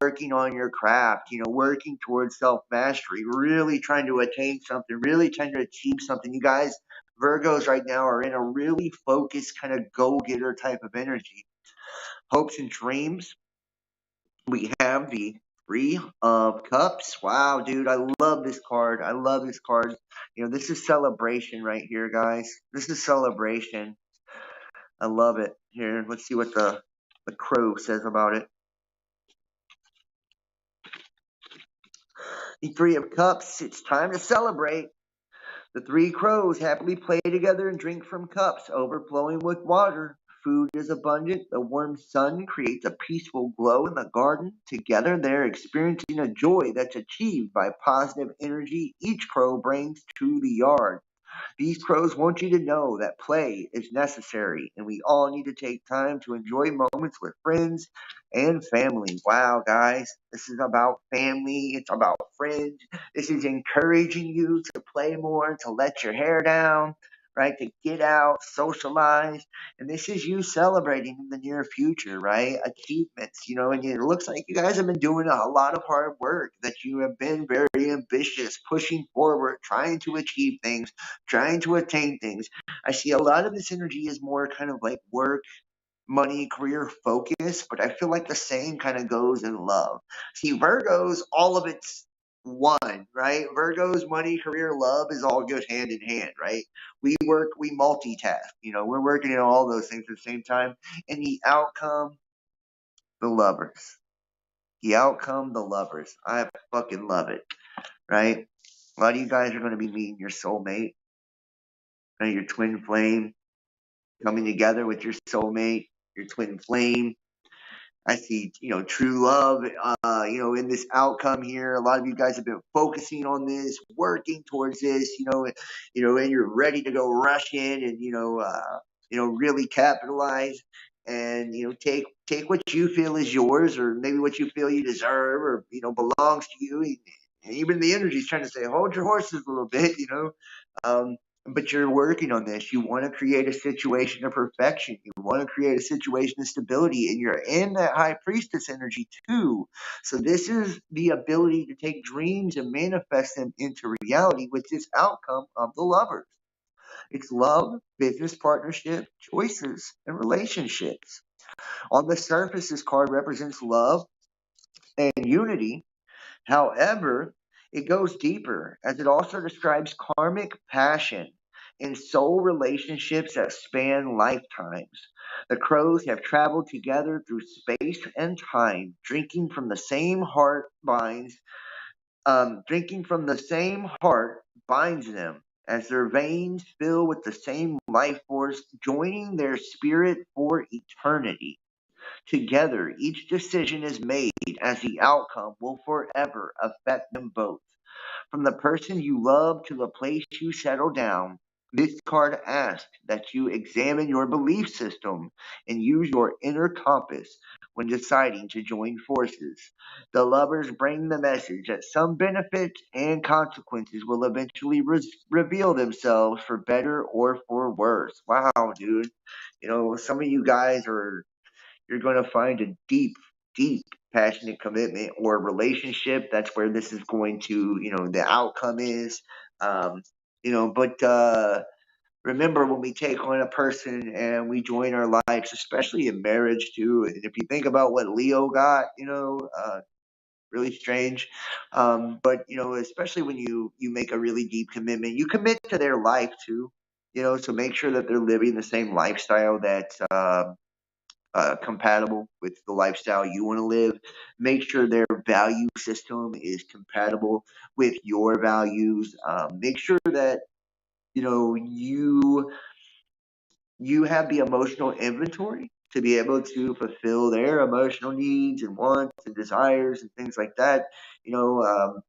working on your craft, working towards self-mastery, really trying to attain something, really trying to achieve something. You guys, Virgos right now are in a really focused kind of go-getter type of energy. Hopes and dreams. We have the Three of Cups. Wow, dude, I love this card. I love this card. This is celebration right here, guys. This is celebration. I love it. Here, let's see what the crow says about it. The Three of Cups. It's time to celebrate. The 3 crows happily play together and drink from cups overflowing with water. Food is abundant. The warm sun creates a peaceful glow in the garden. Together, they're experiencing a joy that's achieved by positive energy each crow brings to the yard. These crows want you to know that play is necessary, and we all need to take time to enjoy moments with friends and family. Wow, guys, this is about family. It's about friends. This is encouraging you to play more, to let your hair down, right? To get out, socialize. And this is you celebrating in the near future, right? Achievements, and it looks like you guys have been doing a lot of hard work, that you have been very ambitious, pushing forward, trying to achieve things, trying to attain things. I see a lot of this energy is more kind of like work, money, career focus, but I feel like the same kind of goes in love. See, Virgos, all of it's one, right? Virgos, money, career, love is all good hand in hand, right? We work, we multitask, we're working on all those things at the same time. And the outcome, the lovers. The outcome, the lovers. I fucking love it, right? A lot of you guys are going to be meeting your soulmate, right? Your twin flame, coming together with your soulmate, your twin flame. I see, true love, in this outcome here. A lot of you guys have been focusing on this, working towards this, and you're ready to go rush in and, really capitalize and, take what you feel is yours, or maybe what you feel you deserve, or, belongs to you. And even the energy is trying to say, hold your horses a little bit, um, but you're working on this. You want to create a situation of perfection. You want to create a situation of stability, and you're in that high priestess energy too. So this is the ability to take dreams and manifest them into reality with this outcome of the lovers. It's love, business partnership, choices, and relationships. On the surface, this card represents love and unity. However, it goes deeper, as it also describes karmic passion and soul relationships that span lifetimes. The crows have traveled together through space and time, drinking from the same heart binds them, as their veins fill with the same life force, joining their spirit for eternity. Together, each decision is made, as the outcome will forever affect them both. From the person you love to the place you settle down, this card asks that you examine your belief system and use your inner compass when deciding to join forces. The lovers bring the message that some benefits and consequences will eventually reveal themselves, for better or for worse. Wow, dude. Some of you guys you're going to find a deep, deep, passionate commitment or relationship. That's where this is going to, the outcome is. Um, but remember, when we take on a person and we join our lives, especially in marriage too, and if you think about what Leo got, really strange. But especially when you make a really deep commitment, you commit to their life too. So make sure that they're living the same lifestyle that compatible with the lifestyle you want to live. Make sure their value system is compatible with your values. Make sure that You know, you have the emotional inventory to be able to fulfill their emotional needs and wants and desires and things like that. You know,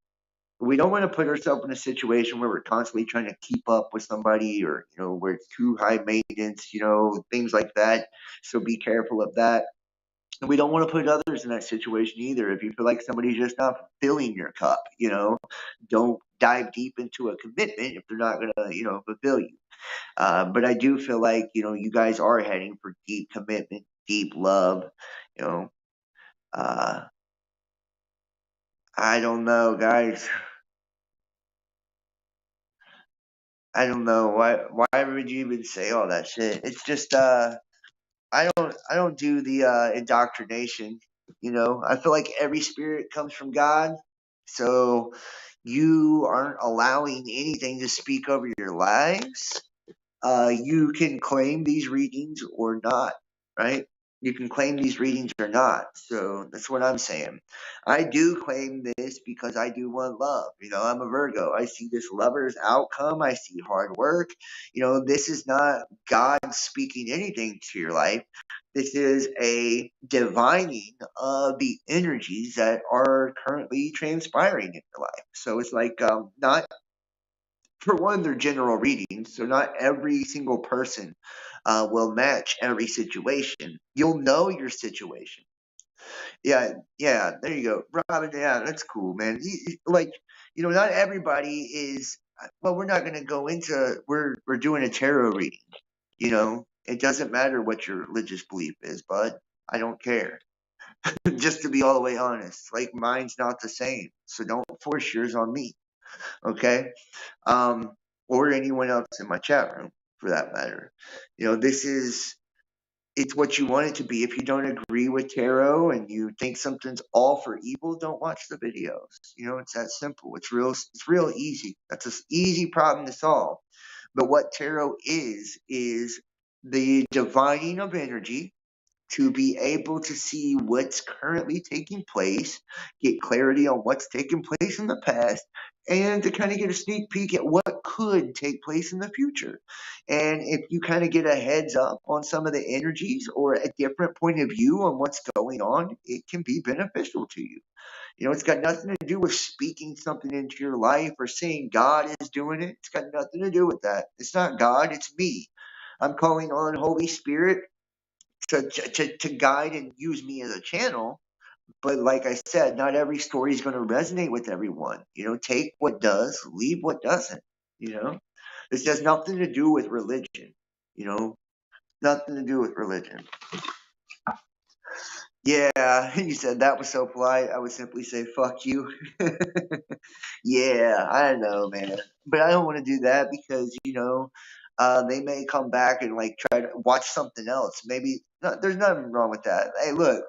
we don't want to put ourselves in a situation where we're constantly trying to keep up with somebody, or where it's too high maintenance, things like that. So be careful of that. And we don't want to put others in that situation either. If you feel like somebody's just not filling your cup, don't dive deep into a commitment if they're not going to, fulfill you. But I do feel like, you guys are heading for deep commitment, deep love. You know, uh, I don't know, guys. I don't know why would you even say all that shit? It's just I don't do the indoctrination. I feel like every spirit comes from God, so you aren't allowing anything to speak over your lives. You can claim these readings or not, right? You can claim these readings or not. So that's what I'm saying. I do claim this because I do want love. I'm a Virgo. I see this lover's outcome. I see hard work. This is not God speaking anything to your life. This is a divining of the energies that are currently transpiring in your life. So it's like not for one, they're general readings, so not every single person will match every situation. You'll know your situation. Yeah, yeah, there you go, Robin. Yeah, that's cool, man. Like, not everybody is. Well, we're not going to go into. We're doing a tarot reading. It doesn't matter what your religious belief is, bud. I don't care. Just to be all the way honest, like mine's not the same, so don't force yours on me. Okay. um, or anyone else in my chat room for that matter. It's what you want it to be. If you don't agree with tarot and you think something's all for evil, don't watch the videos. It's that simple. It's real easy. That's an easy problem to solve. But what tarot is the divining of energy to be able to see what's currently taking place, get clarity on what's taken place in the past, and to kind of get a sneak peek at what could take place in the future. And if you kind of get a heads up on some of the energies or a different point of view on what's going on, it can be beneficial to you. It's got nothing to do with speaking something into your life or saying God is doing it. It's got nothing to do with that. It's not God, it's me. I'm calling on Holy Spirit to guide and use me as a channel. But like I said, not every story is going to resonate with everyone. Take what does, leave what doesn't. You know, this has nothing to do with religion. You know, nothing to do with religion. Yeah, you said that was so polite. I would simply say fuck you. Yeah, I know, man. But I don't want to do that because, they may come back and like try to watch something else. Maybe no, there's nothing wrong with that. Hey, look,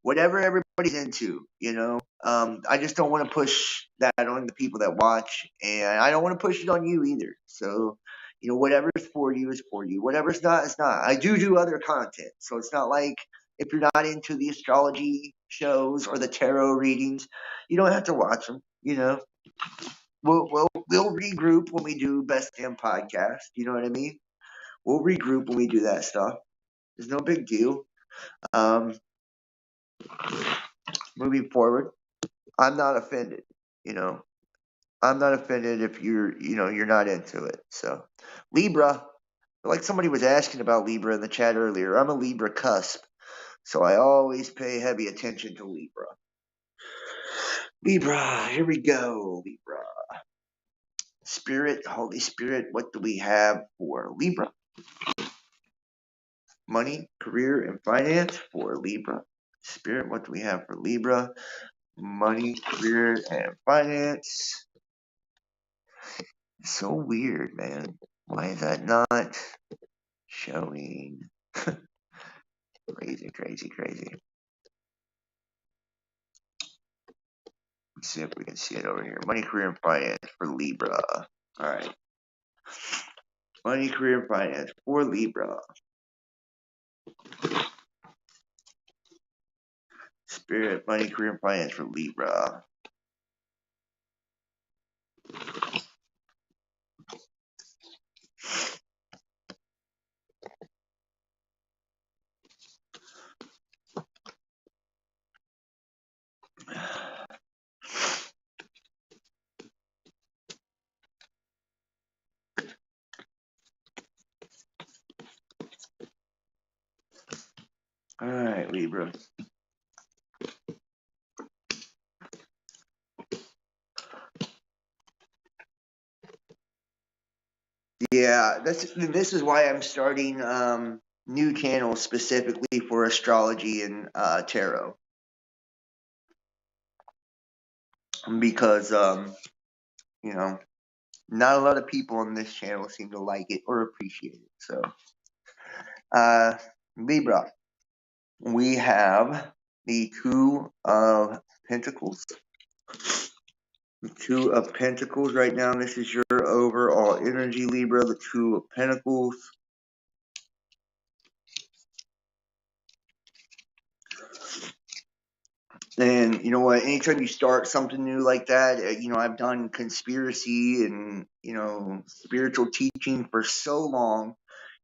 whatever everybody's into, I just don't want to push that on the people that watch, and I don't want to push it on you either. So, whatever's for you is for you. Whatever's not is not. I do other content, so it's not like if you're not into the astrology shows or the tarot readings, you don't have to watch them. We'll regroup when we do Best Damn Podcast. You know what I mean? We'll regroup when we do that stuff. There's no big deal. Um, Moving forward, I'm not offended. You know, I'm not offended if you're not into it. So, Libra, like somebody was asking about Libra in the chat earlier. I'm a Libra cusp, so I always pay heavy attention to Libra. Libra, here we go. Libra, Spirit, Holy Spirit, what do we have for Libra? Money, career, and finance for Libra. Spirit, what do we have for Libra? Money, career, and finance. So weird, man. Why is that not showing? Crazy, crazy, crazy. Let's see if we can see it over here. Money, career, and finance for Libra. All right. Money, career, and finance for Libra. Spirit, money, career, and finance for Libra. All right, Libra. Yeah, this is why I'm starting new channels specifically for astrology and tarot, because you know, not a lot of people on this channel seem to like it or appreciate it. So, uh, Libra, we have the Two of Pentacles. The Two of Pentacles right now. This is your overall energy, Libra. The Two of Pentacles. And you know what? Anytime you start something new like that, I've done conspiracy and spiritual teaching for so long.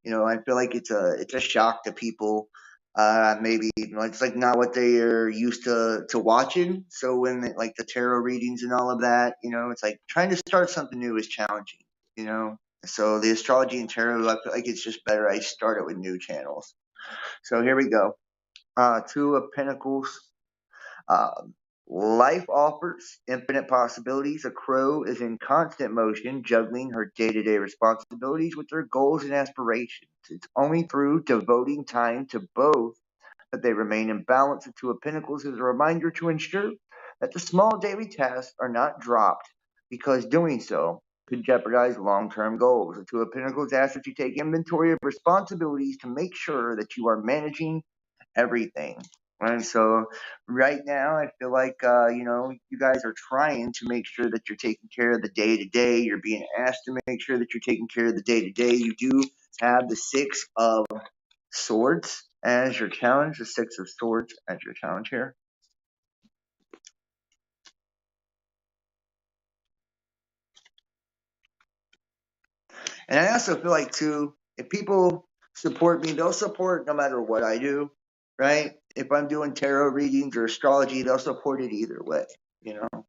I feel like it's a shock to people. Maybe it's like not what they are used to watching. So when like the tarot readings and all of that, it's like trying to start something new is challenging. You know, so the astrology and tarot, I feel like it's just better I start it with new channels. So here we go. Two of Pentacles. Um, Life offers infinite possibilities. A crow is in constant motion, juggling her day to day responsibilities with her goals and aspirations. It's only through devoting time to both that they remain in balance. The Two of Pentacles is a reminder to ensure that the small daily tasks are not dropped, because doing so could jeopardize long term goals. The Two of Pentacles asks that you take inventory of responsibilities to make sure that you are managing everything. And so right now, I feel like, you guys are trying to make sure that you're taking care of the day to day. You're being asked to make sure that you're taking care of the day to day. You do have the Six of Swords as your challenge, the Six of Swords as your challenge here. And I also feel like, too, if people support me, they'll support no matter what I do, right? If I'm doing tarot readings or astrology, they'll support it either way, you know?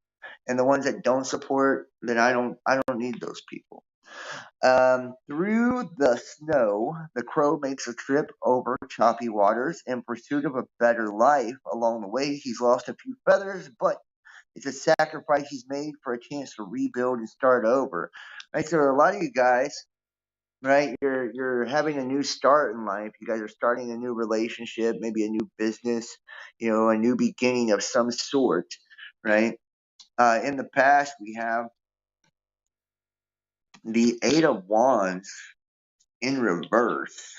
And the ones that don't support, then I don't need those people. Through the snow, the crow makes a trip over choppy waters in pursuit of a better life. Along the way, he's lost a few feathers, but it's a sacrifice he's made for a chance to rebuild and start over. Right, so a lot of you guys, right, you're having a new start in life. You guys are starting a new relationship, maybe a new business, a new beginning of some sort, right? In the past, we have the Eight of Wands in reverse.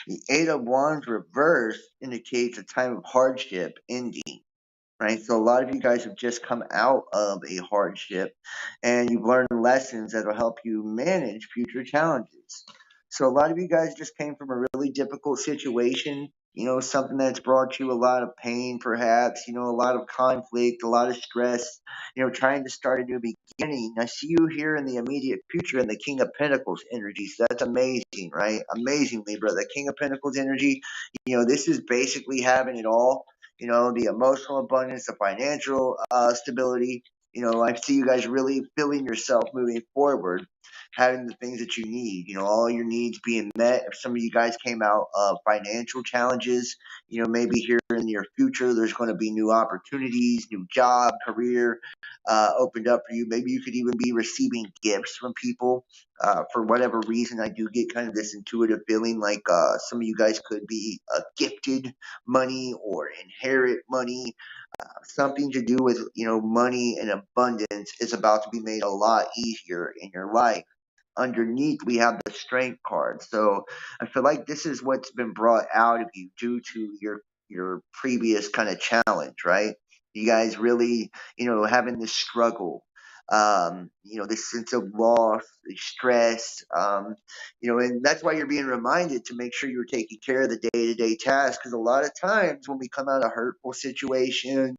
The Eight of Wands reverse indicates a time of hardship ending, right? So a lot of you guys have just come out of a hardship and you've learned lessons that will help you manage future challenges. So a lot of you guys just came from a really difficult situation, something that's brought you a lot of pain, perhaps, a lot of conflict, a lot of stress, trying to start a new beginning. I see you here in the immediate future in the King of Pentacles energy. So that's amazing, right? Amazing, Libra. The King of Pentacles energy, this is basically having it all, the emotional abundance, the financial stability. I see you guys really feeling yourself moving forward, having the things that you need, all your needs being met. If some of you guys came out of financial challenges, maybe here in the near future, there's going to be new opportunities, new job, career opened up for you. Maybe you could even be receiving gifts from people. For whatever reason, I do get kind of this intuitive feeling like some of you guys could be gifted money or inherit money. Something to do with money and abundance is about to be made a lot easier in your life. Underneath, we have the Strength card. So I feel like this is what's been brought out of you due to your previous kind of challenge, right? You guys really, having this struggle, this sense of loss, stress, and that's why you're being reminded to make sure you're taking care of the day to day tasks. Because a lot of times when we come out of hurtful situations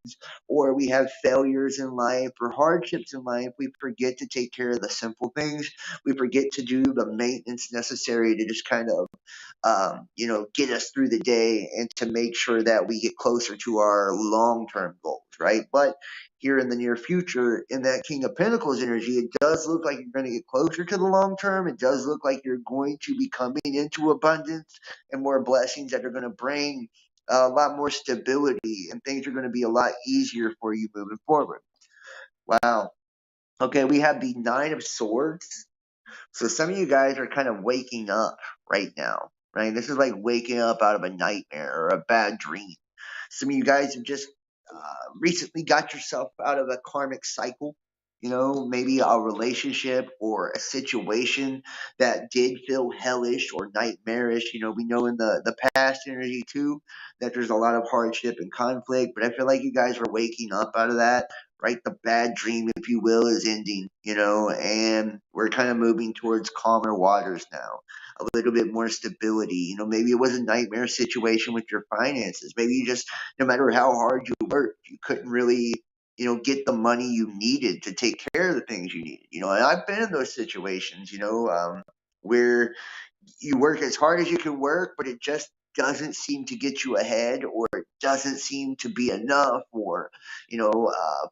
or we have failures in life or hardships in life, we forget to take care of the simple things. We forget to do the maintenance necessary to just kind of get us through the day and to make sure that we get closer to our long term goals, right? But here in the near future, in that King of Pentacles energy, financially. It does look like you're going to get closer to the long term. It does look like you're going to be coming into abundance and more blessings that are going to bring a lot more stability, and things are going to be a lot easier for you moving forward. Wow. Okay, we have the Nine of Swords. So some of you guys are kind of waking up right now, right? This is like waking up out of a nightmare or a bad dream. Some of you guys have just recently got yourself out of a karmic cycle, maybe a relationship or a situation that did feel hellish or nightmarish. We know in the past energy too that there's a lot of hardship and conflict, but I feel like you guys are waking up out of that. Right, the bad dream, if you will, is ending, and we're kind of moving towards calmer waters now, a little bit more stability. Maybe it was a nightmare situation with your finances. Maybe you just, no matter how hard you worked, you couldn't really, get the money you needed to take care of the things you needed. And I've been in those situations, where you work as hard as you can work, but it just doesn't seem to get you ahead, or it doesn't seem to be enough, or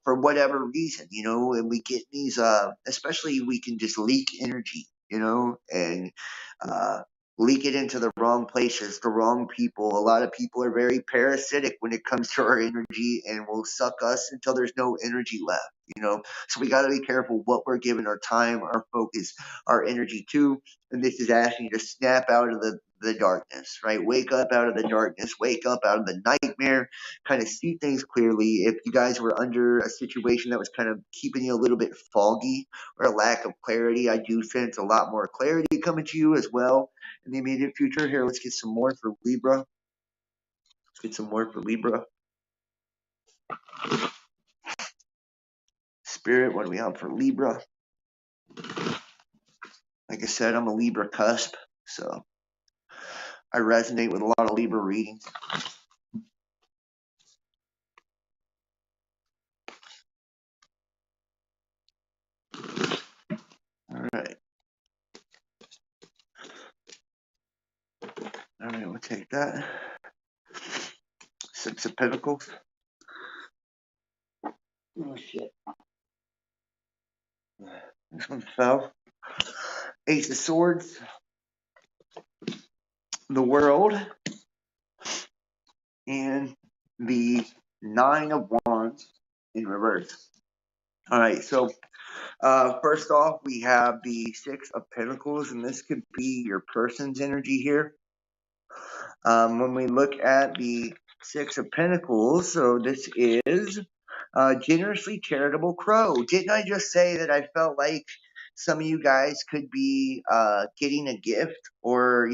for whatever reason, and we get these especially we can just leak energy, and uh leak it into the wrong places, the wrong people. A lot of people are very parasitic when it comes to our energy and will suck us until there's no energy left, so we got to be careful what we're giving our time, our focus, our energy to. And this is asking you to snap out of the darkness, right? Wake up out of the darkness, wake up out of the nightmare, kind of see things clearly. If you guys were under a situation that was kind of keeping you a little bit foggy or a lack of clarity, I do sense a lot more clarity coming to you as well in the immediate future. Here, let's get some more for Libra. Let's get some more for Libra. Spirit, what do we have for Libra? Like I said, I'm a Libra cusp, so I resonate with a lot of Libra readings. All right. All right, we'll take that. Six of Pentacles. Oh, shit. This one fell. Ace of Swords. The World. And the Nine of Wands in reverse. All right, so first off, we have the Six of Pentacles, and this could be your person's energy here. When we look at the Six of Pentacles, so this is generously charitable crow. Didn't I just say that I felt like some of you guys could be getting a gift, or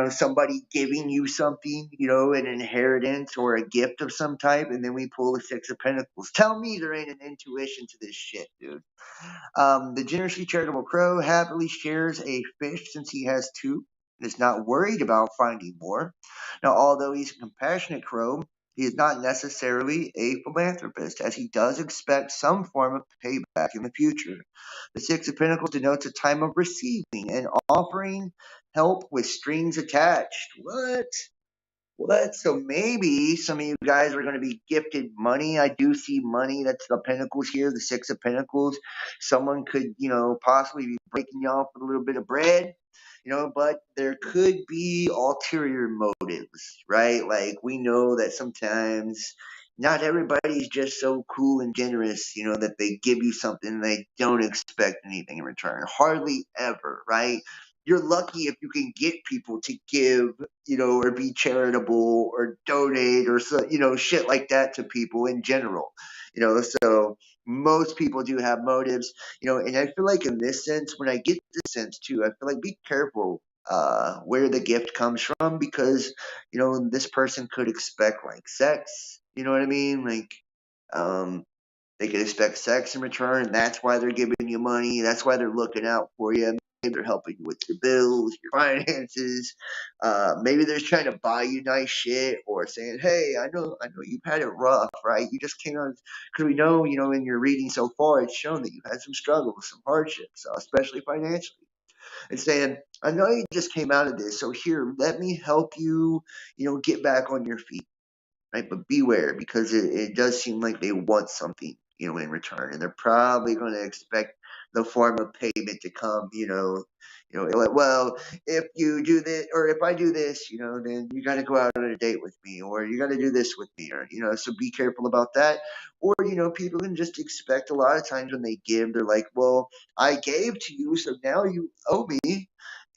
somebody giving you something, an inheritance or a gift of some type, and then we pull the Six of Pentacles. Tell me there ain't an intuition to this shit, dude. The generously charitable crow happily shares a fish since he has two and is not worried about finding more. Now, although he's a compassionate crow, he is not necessarily a philanthropist, as he does expect some form of payback in the future. The Six of Pentacles denotes a time of receiving and offering help with strings attached. What? So maybe some of you guys are going to be gifted money. I do see money. That's the Pentacles here, the Six of Pentacles. Someone could, possibly be breaking you off with a little bit of bread, but there could be ulterior motives, right? Like, we know that sometimes not everybody's just so cool and generous, that they give you something and they don't expect anything in return. Hardly ever, right? You're lucky if you can get people to give, or be charitable or donate or so, shit like that to people in general. So most people do have motives, and I feel like in this sense, when I get this sense too, I feel like be careful where the gift comes from, because, this person could expect like sex, you know what I mean? Like, they could expect sex in return, and that's why they're giving you money. That's why they're looking out for you. Maybe they're helping you with your bills, your finances. Maybe they're trying to buy you nice shit, or saying, "Hey, I know you've had it rough, right? You just came out because we know, in your reading so far, it's shown that you've had some struggles, some hardships, especially financially." And saying, "I know you just came out of this, so here, let me help you, get back on your feet." Right, but beware, because it does seem like they want something in return, and they're probably going to expect the form of payment to come, like, well, if you do this, or if I do this, then you got to go out on a date with me, or you got to do this with me, or, so be careful about that. Or, people can just expect a lot of times when they give, they're like, well, I gave to you, so now you owe me.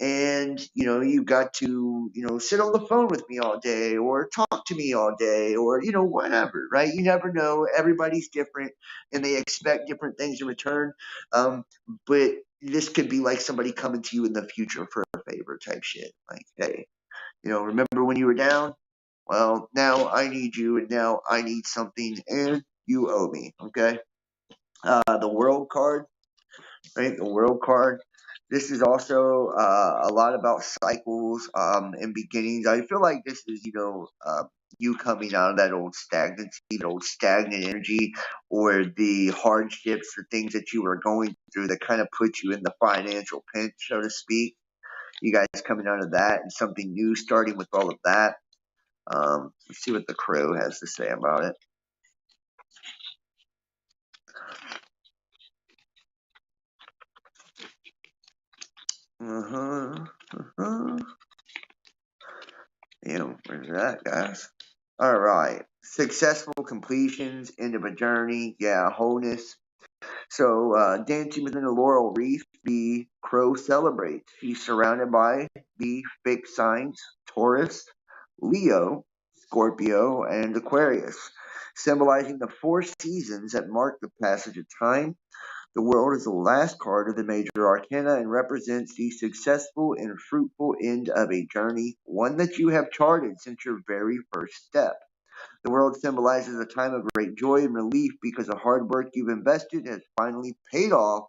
And, you got to, sit on the phone with me all day or talk to me all day or, whatever, right? You never know. Everybody's different and they expect different things in return. But this could be like somebody coming to you in the future for a favor type shit. Like, hey, remember when you were down? Well, now I need you and now I need something and you owe me. Okay. The world card, right? The world card. This is also a lot about cycles and beginnings. I feel like this is, you coming out of that old stagnancy, that old stagnant energy, or the hardships or things that you were going through that kind of put you in the financial pinch, so to speak. You guys coming out of that and something new starting with all of that. Let's see what the crow has to say about it. Where's that, guys? All right. Successful completions, end of a journey. Yeah, wholeness. So, dancing within the laurel wreath, the crow celebrates. He's surrounded by the fixed signs Taurus, Leo, Scorpio, and Aquarius, symbolizing the four seasons that mark the passage of time. The world is the last card of the major arcana and represents the successful and fruitful end of a journey, one that you have charted since your very first step. The world symbolizes a time of great joy and relief because the hard work you've invested has finally paid off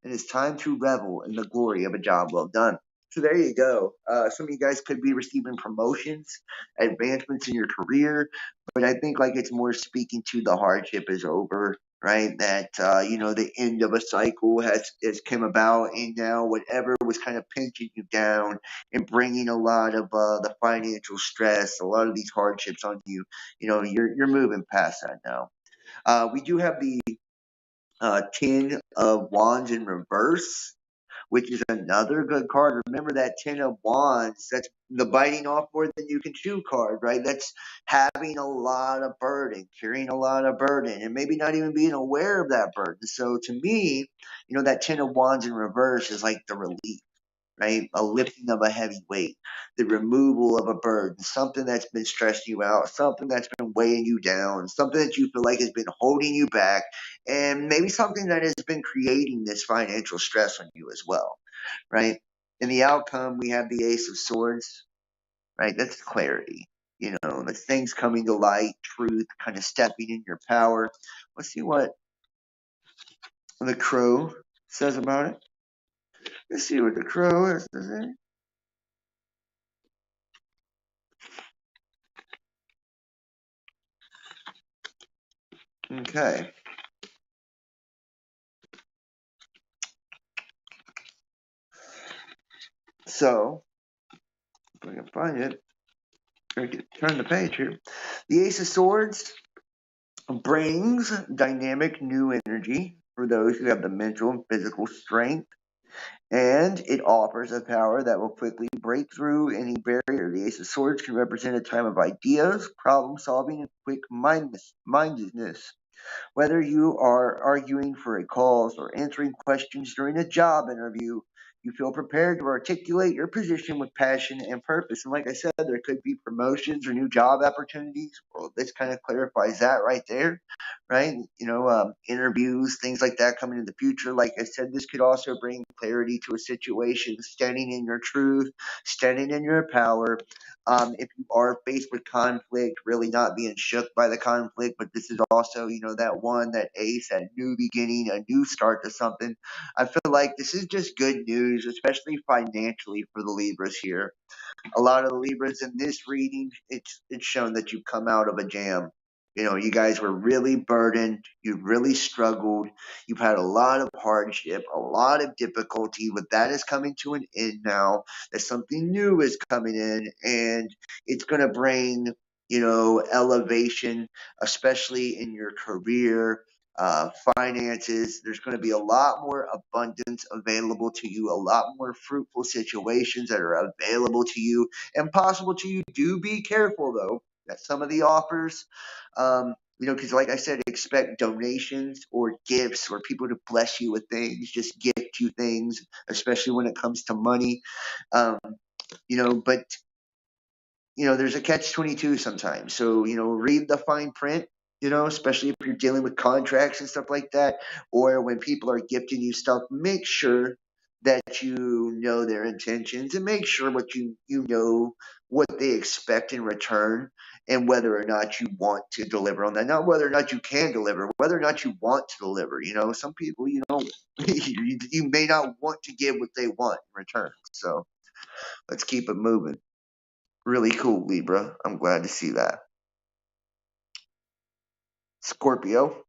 and it's time to revel in the glory of a job well done. So there you go. Some of you guys could be receiving promotions, advancements in your career, but I think like it's more speaking to the hardship is over, right? That the end of a cycle has come about, and now whatever was kind of pinching you down and bringing a lot of the financial stress, a lot of these hardships on you, you're moving past that now. We do have the Ten of Wands in reverse, which is another good card. Remember that Ten of Wands, that's the biting off more than you can chew card, right? That's having a lot of burden, carrying a lot of burden, and maybe not even being aware of that burden. So to me, that Ten of Wands in reverse is like the relief, right? A lifting of a heavy weight, the removal of a burden, something that's been stressing you out, something that's been weighing you down, something that you feel like has been holding you back, and maybe something that has been creating this financial stress on you as well, right? In the outcome, we have the Ace of Swords, right? That's clarity. The things coming to light, truth, kind of stepping in your power. Let's see what the crow says about it. Let's see what the crow has to say. Okay. So, if I can find it, I can turn the page here. The Ace of Swords brings dynamic new energy for those who have the mental and physical strength, and it offers a power that will quickly break through any barrier. The Ace of Swords can represent a time of ideas, problem solving, and quick mindedness. Whether you are arguing for a cause or answering questions during a job interview, you feel prepared to articulate your position with passion and purpose. And like I said, there could be promotions or new job opportunities. Well, this kind of clarifies that right there, right? Interviews, things like that coming in the future. Like I said, this could also bring clarity to a situation, standing in your truth, standing in your power, if you are faced with conflict, really not being shook by the conflict, but this is also, that one, that ace, that new beginning, a new start to something. I feel like this is just good news, especially financially for the Libras here. A lot of the Libras in this reading, it's shown that you've come out of a jam. You guys were really burdened. You really struggled. You've had a lot of hardship, a lot of difficulty, but that is coming to an end now. That something new is coming in, and it's going to bring, elevation, especially in your career. finances. There's going to be a lot more abundance available to you, a lot more fruitful situations that are available to you and possible to you. Do be careful, though, that some of the offers, because like I said, expect donations or gifts or people to bless you with things, just gift you things, especially when it comes to money. Um, but there's a catch-22 sometimes. So, read the fine print, especially if you're dealing with contracts and stuff like that, or when people are gifting you stuff, make sure that you know their intentions and make sure you know what they expect in return and whether or not you want to deliver on that. Not whether or not you can deliver, whether or not you want to deliver. Some people, you may not want to give what they want in return. So let's keep it moving. Really cool, Libra. I'm glad to see that. Scorpio.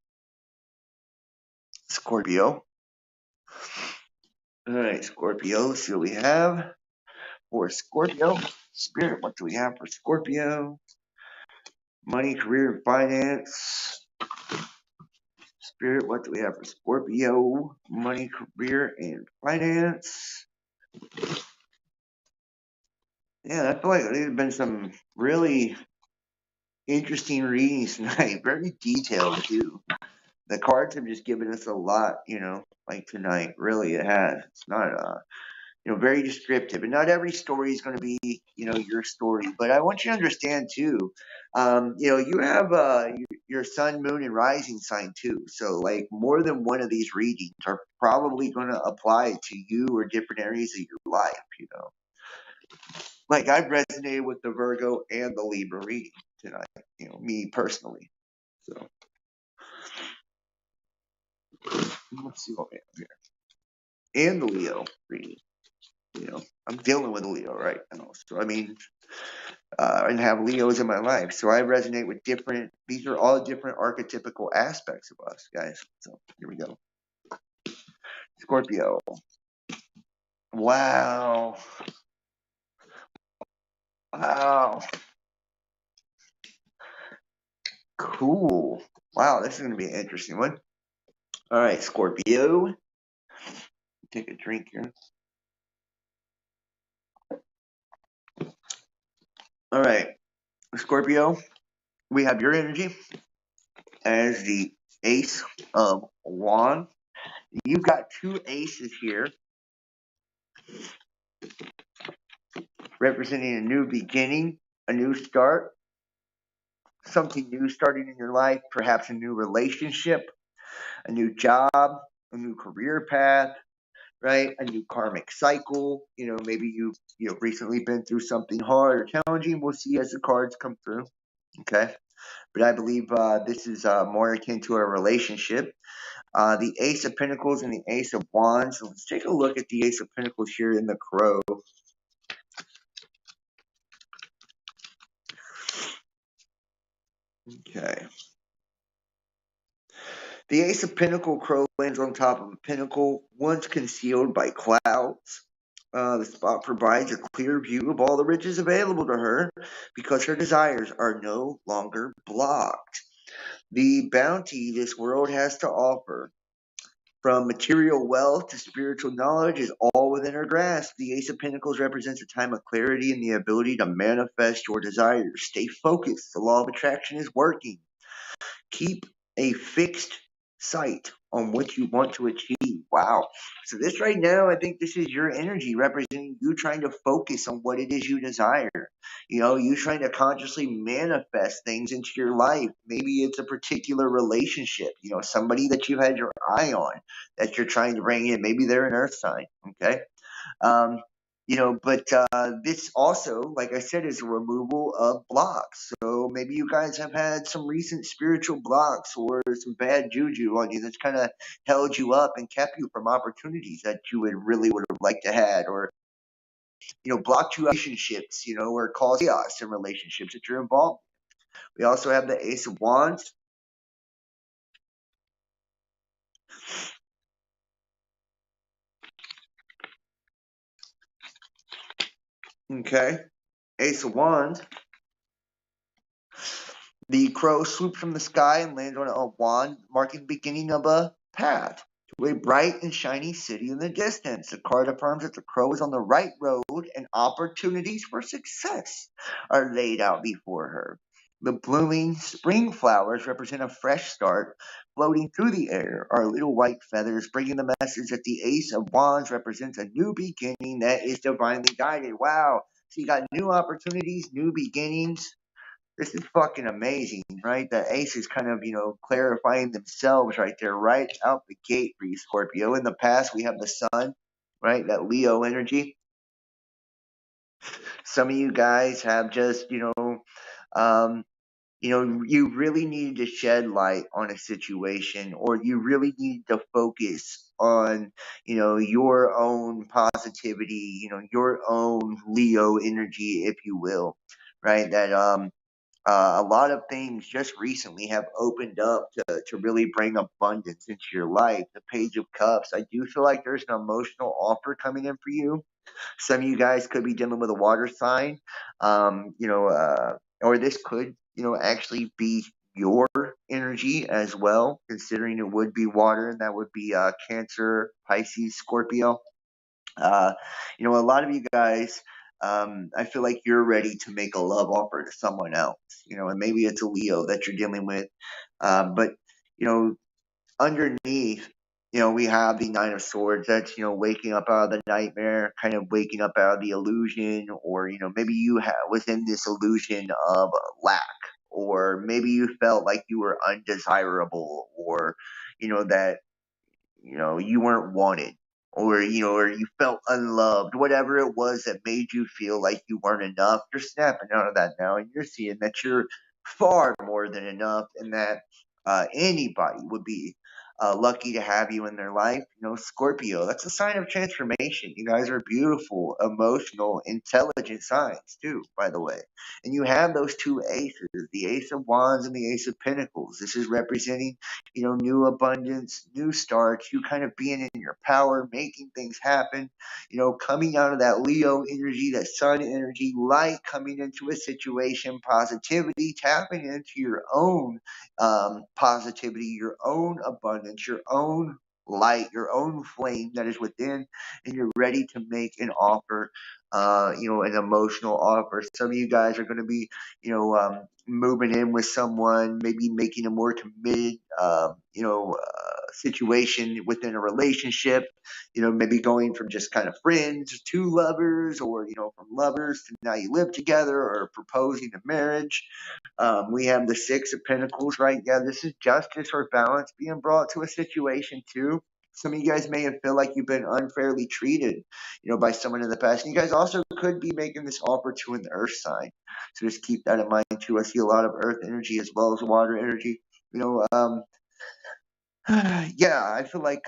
Scorpio. All right, Scorpio. See what we have for Scorpio. Spirit, what do we have for Scorpio? Money, career, and finance. Spirit, what do we have for Scorpio? Money, career, and finance. Yeah, I feel like there's been some really interesting readings tonight. Very detailed, too. The cards have just given us a lot, like tonight. Really, it has. It's not very descriptive. And not every story is going to be, your story. But I want you to understand too, you have your sun, moon, and rising sign too. So like more than one of these readings are probably going to apply to you or different areas of your life. Like I've resonated with the Virgo and the Libra reading tonight. Me personally. So let's see what we have here. And the Leo reading. I'm dealing with a Leo right now. So and have Leos in my life. So I resonate with these are all different archetypical aspects of us, guys. So here we go. Scorpio. Wow. Wow. Cool. Wow, this is going to be an interesting one. All right, Scorpio. Take a drink here. All right, Scorpio. We have your energy as the Ace of Wands. You've got two aces here representing a new beginning, a new start, something new starting in your life, perhaps a new relationship, a new job, a new career path, right? A new karmic cycle. Maybe you've recently been through something hard or challenging. We'll see as the cards come through. Okay. But I believe this is more akin to a relationship. The Ace of Pentacles and the Ace of Wands. So let's take a look at the Ace of Pentacles here in the Crow. Okay. The Ace of Pentacle Crow lands on top of a pinnacle once concealed by clouds. The spot provides a clear view of all the riches available to her because her desires are no longer blocked. The bounty this world has to offer, from material wealth to spiritual knowledge, is all within her grasp. The Ace of Pentacles represents a time of clarity and the ability to manifest your desires. Stay focused. The law of attraction is working. Keep a fixed sight on what you want to achieve. Wow. So this right now, I think this is your energy representing you trying to focus on what it is you desire. You trying to consciously manifest things into your life. Maybe it's a particular relationship, somebody that you've had your eye on that you're trying to bring in. Maybe they're an earth sign. Okay. Um, but this also, like I said, is a removal of blocks. So maybe you guys have had some recent spiritual blocks or some bad juju on you that's kind of held you up and kept you from opportunities that you would have liked to had, or blocked you relationships, or caused chaos in relationships that you're involved in. We also have the Ace of Wands. Okay, Ace of Wands. The crow swoops from the sky and lands on a wand, marking the beginning of a path to a bright and shiny city in the distance. The card affirms that the crow is on the right road and opportunities for success are laid out before her. The blooming spring flowers represent a fresh start. Floating through the air are little white feathers, bringing the message that the Ace of Wands represents a new beginning that is divinely guided. Wow. So you got new opportunities, new beginnings. This is fucking amazing, right? The ace is kind of, clarifying themselves right there, right out the gate for you, Scorpio. In the past, we have the sun, right? That Leo energy. Some of you guys have just, um, you really needed to shed light on a situation, or you really need to focus on, your own positivity, your own Leo energy, if you will, right? That, a lot of things just recently have opened up to really bring abundance into your life. The Page of Cups, I do feel like there's an emotional offer coming in for you. Some of you guys could be dealing with a water sign, or this could, actually be your energy as well, considering it would be water, and that would be Cancer, Pisces, Scorpio. Uh, a lot of you guys, I feel like you're ready to make a love offer to someone else, and maybe it's a Leo that you're dealing with. But, you know, underneath, we have the Nine of Swords. That's, waking up out of the nightmare, kind of waking up out of the illusion, or, maybe you was in this illusion of lack, or maybe you felt like you were undesirable, or, that you weren't wanted, or or you felt unloved, whatever it was that made you feel like you weren't enough. You're snapping out of that now, and you're seeing that you're far more than enough, and that anybody would be lucky to have you in their life. Scorpio, that's a sign of transformation. You guys are beautiful, emotional, intelligent signs too, by the way. And you have those two aces, the Ace of Wands and the Ace of Pentacles. This is representing, new abundance, new starts, you kind of being in your power, making things happen, coming out of that Leo energy, that sun energy, light coming into a situation, positivity, tapping into your own positivity, your own abundance, your own light, your own flame that is within, and you're ready to make an offer, an emotional offer. Some of you guys are going to be, moving in with someone, maybe making a more committed, situation within a relationship, maybe going from just kind of friends to lovers, or, from lovers to now you live together, or proposing to marriage. We have the Six of Pentacles, right? Yeah, this is justice or balance being brought to a situation too. Some of you guys may have feel like you've been unfairly treated, by someone in the past. And you guys also could be making this offer to an earth sign. So just keep that in mind too. I see a lot of earth energy as well as water energy. Yeah, I feel like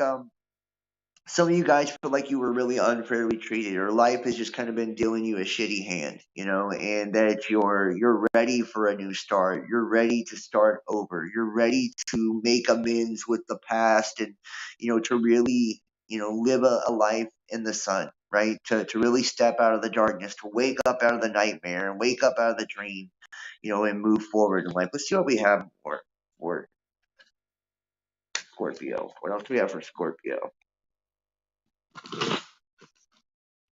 some of you guys feel like you were really unfairly treated, or life has just kind of been dealing you a shitty hand, and that you're ready for a new start. You're ready to start over. You're ready to make amends with the past, and to really live a life in the sun, right? To really step out of the darkness, to wake up out of the nightmare and wake up out of the dream, and move forward in life. Let's see what we have for Scorpio. What else do we have for Scorpio?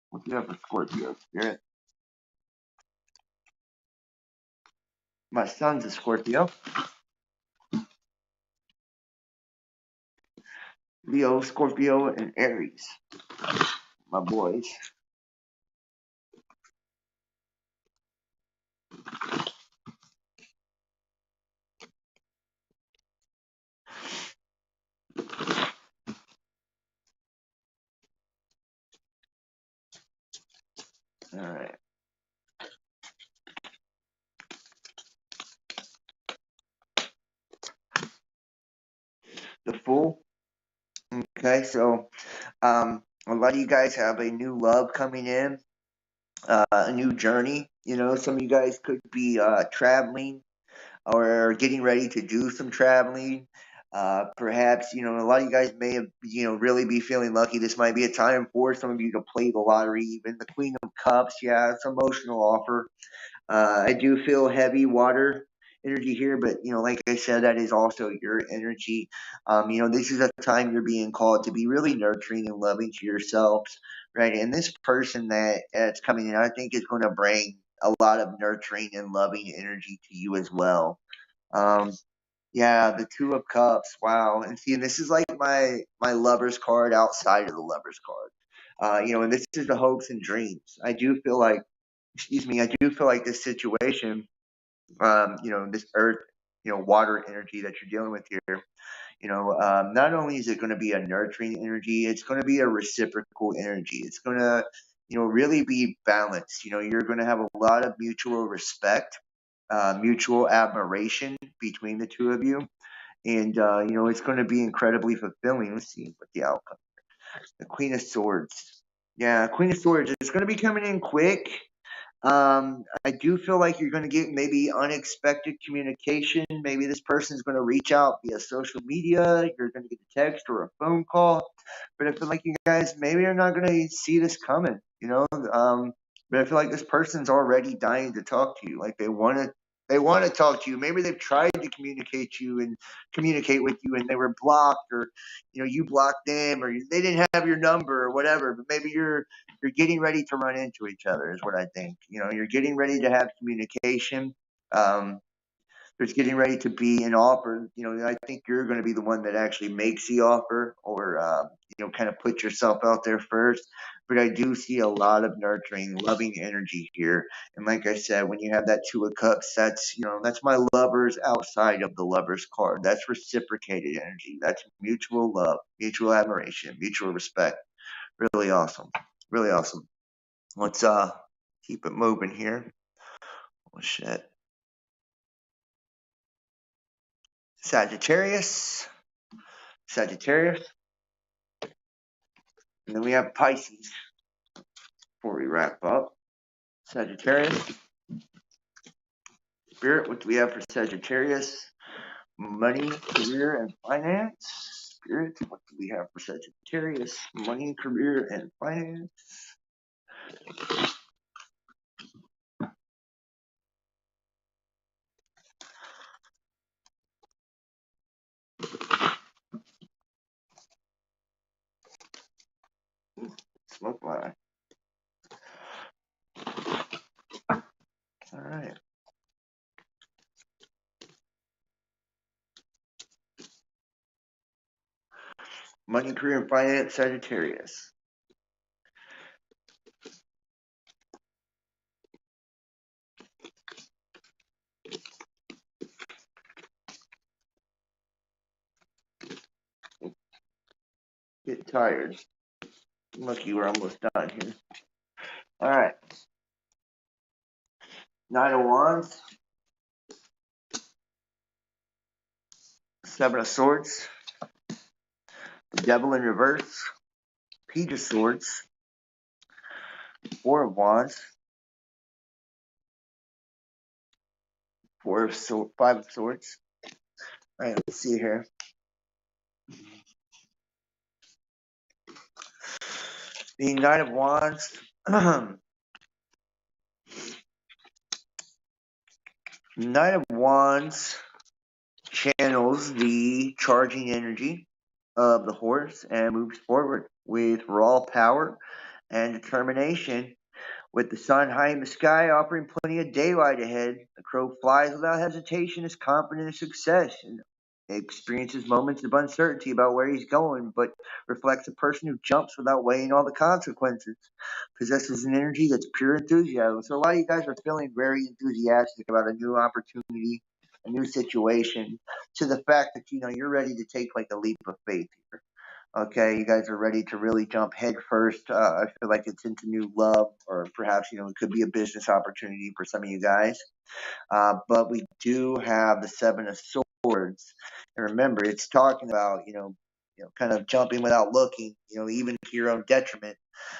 What do you have for Scorpio, Spirit? My son's a Scorpio. Leo, Scorpio, and Aries. My boys. Alright. The Fool. Okay, so a lot of you guys have a new love coming in, a new journey. Some of you guys could be traveling, or getting ready to do some traveling. Perhaps, a lot of you guys may have, really be feeling lucky. This might be a time for some of you to play the lottery, even the Queen of Cups. Yeah, it's an emotional offer. I do feel heavy water energy here, but like I said, that is also your energy. This is a time you're being called to be really nurturing and loving to yourselves, right? And this person that's coming in, I think, is going to bring a lot of nurturing and loving energy to you as well. Um, yeah, the Two of Cups. Wow, and see, and this is like my Lover's card outside of the Lover's card. And this is the hopes and dreams. I do feel like, excuse me, I do feel like this situation, this earth, water energy that you're dealing with here, not only is it going to be a nurturing energy, it's going to be a reciprocal energy. It's going to, really be balanced. You're going to have a lot of mutual respect, mutual admiration between the two of you. And, it's going to be incredibly fulfilling. Let's see what the outcome. The Queen of Swords. Yeah, Queen of Swords. It's going to be coming in quick. I do feel like you're going to get maybe unexpected communication. Maybe this person's going to reach out via social media. You're going to get a text or a phone call. But I feel like you guys maybe are not going to see this coming, but I feel like this person's already dying to talk to you. Like they want to talk to you. Maybe they've tried to communicate with you and they were blocked, or you blocked them, or they didn't have your number or whatever. But maybe you're getting ready to run into each other is what I think. You're getting ready to have communication. Um, there's getting ready to be an offer. I think you're going to be the one that actually makes the offer, or kind of put yourself out there first. But I do see a lot of nurturing, loving energy here. And like I said, when you have that Two of Cups, that's my lovers outside of the Lovers card. That's reciprocated energy. That's mutual love, mutual admiration, mutual respect. Really awesome. Really awesome. Let's keep it moving here. Oh shit. Sagittarius. Sagittarius. And then we have Pisces before we wrap up. Sagittarius. Spirit, what do we have for Sagittarius? Money, career, and finance. Spirit, what do we have for Sagittarius? Money, career, and finance. Smoke line. All right. Money, career, and finance, Sagittarius. Get tired. Lucky we're almost done here. All right. Nine of Wands. Seven of Swords. The Devil in reverse. Page of Swords. Four of Wands. Five of Swords. All right, let's see here. The Knight of Wands. Knight of Wands channels the charging energy of the horse and moves forward with raw power and determination. With the sun high in the sky, offering plenty of daylight ahead, the crow flies without hesitation, is confident in success, and experiences moments of uncertainty about where he's going, but reflects a person who jumps without weighing all the consequences. Possesses an energy that's pure enthusiasm. So a lot of you guys are feeling very enthusiastic about a new opportunity, a new situation, to the fact that you're ready to take like a leap of faith here. Okay, you guys are ready to really jump head first. I feel like it's into new love, or perhaps it could be a business opportunity for some of you guys. But we do have the Seven of Swords, and remember, it's talking about kind of jumping without looking, even to your own detriment.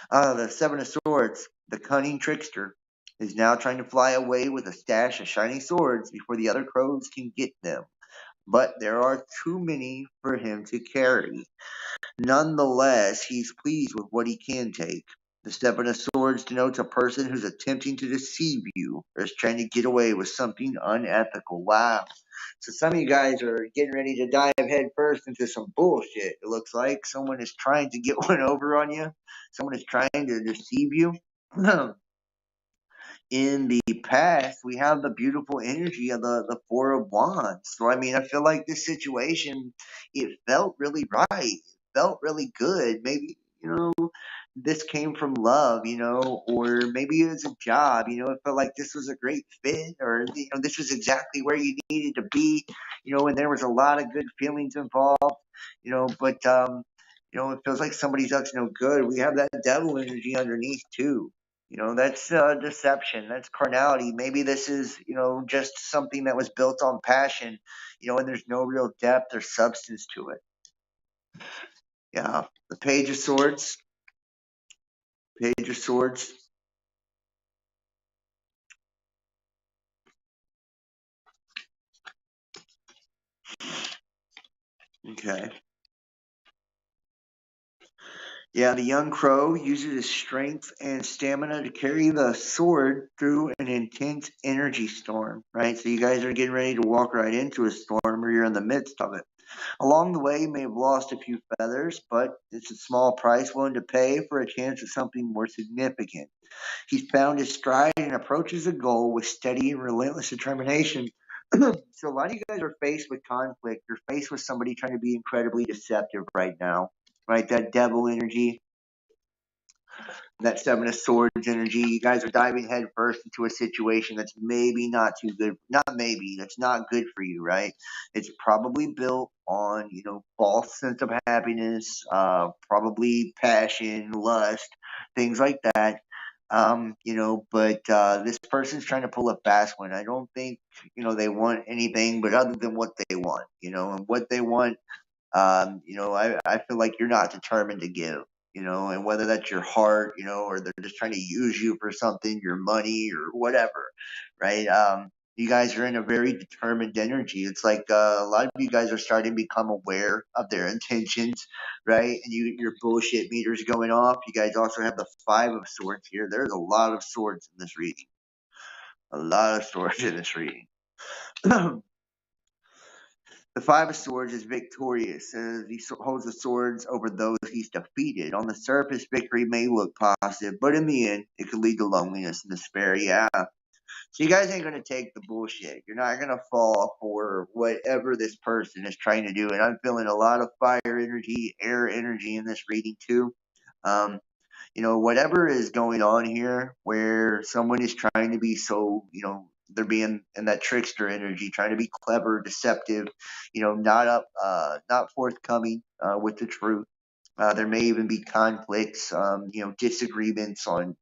The Seven of Swords, the cunning trickster, is now trying to fly away with a stash of shiny swords before the other crows can get them. But there are too many for him to carry. Nonetheless, he's pleased with what he can take. The Seven of Swords denotes a person who's attempting to deceive you or is trying to get away with something unethical. Wow. So some of you guys are getting ready to dive headfirst into some bullshit. It looks like someone is trying to get one over on you. Someone is trying to deceive you. In the past, we have the beautiful energy of the Four of Wands. So, I mean, I feel like this situation, it felt really right. It felt really good. Maybe, this came from love, or maybe it was a job, it felt like this was a great fit, or, this was exactly where you needed to be, and there was a lot of good feelings involved, but, it feels like somebody's up to no good. We have that devil energy underneath too. That's deception. That's carnality. Maybe this is, just something that was built on passion, and there's no real depth or substance to it. Yeah. The Page of Swords. Page of Swords. Okay. Yeah, the young crow uses his strength and stamina to carry the sword through an intense energy storm, right? So you guys are getting ready to walk right into a storm, or you're in the midst of it. Along the way, you may have lost a few feathers, but it's a small price willing to pay for a chance at something more significant. He's found his stride and approaches a goal with steady and relentless determination. So a lot of you guys are faced with conflict. You're faced with somebody trying to be incredibly deceptive right now, right? That devil energy, that Seven of Swords energy. You guys are diving headfirst into a situation that's maybe not too good. Not maybe, that's not good for you, right? It's probably built on, false sense of happiness, probably passion, lust, things like that. But this person's trying to pull a fast one. I don't think, they want anything but other than what they want, and what they want, I feel like you're not determined to give, and whether that's your heart, or they're just trying to use you for something, your money or whatever, right? You guys are in a very determined energy. It's like a lot of you guys are starting to become aware of their intentions, right? And your bullshit meters going off. You guys also have the Five of Swords here. There's a lot of swords in this reading. A lot of swords in this reading. The Five of Swords is victorious as he holds the swords over those he's defeated. On the surface, victory may look positive, but in the end, it could lead to loneliness and despair. Yeah. So you guys ain't going to take the bullshit. You're not going to fall for whatever this person is trying to do. And I'm feeling a lot of fire energy, air energy in this reading too. Um, whatever is going on here where someone is trying to be so, they're being in that trickster energy, trying to be clever, deceptive, not forthcoming with the truth. There may even be conflicts, disagreements on,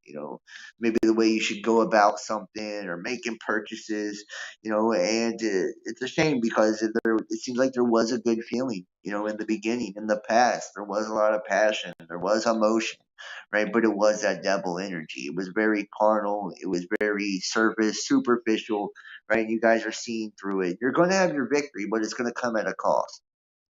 maybe the way you should go about something or making purchases, and it's a shame because it seems like there was a good feeling, in the beginning, in the past. There was a lot of passion, there was emotion, right? But it was that devil energy. It was very carnal, it was very surface, superficial, right? You guys are seeing through it. You're going to have your victory, but it's going to come at a cost.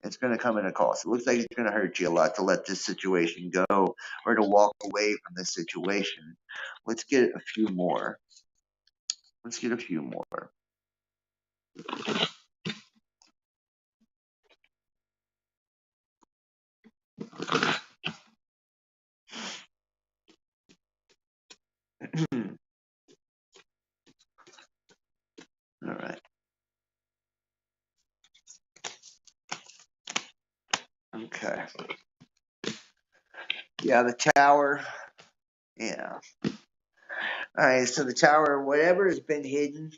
It's going to come at a cost. It looks like it's going to hurt you a lot to let this situation go or to walk away from this situation. Let's get a few more. Let's get a few more. All right. Okay. Yeah, the tower. Yeah. All right. So the tower, whatever has been hidden,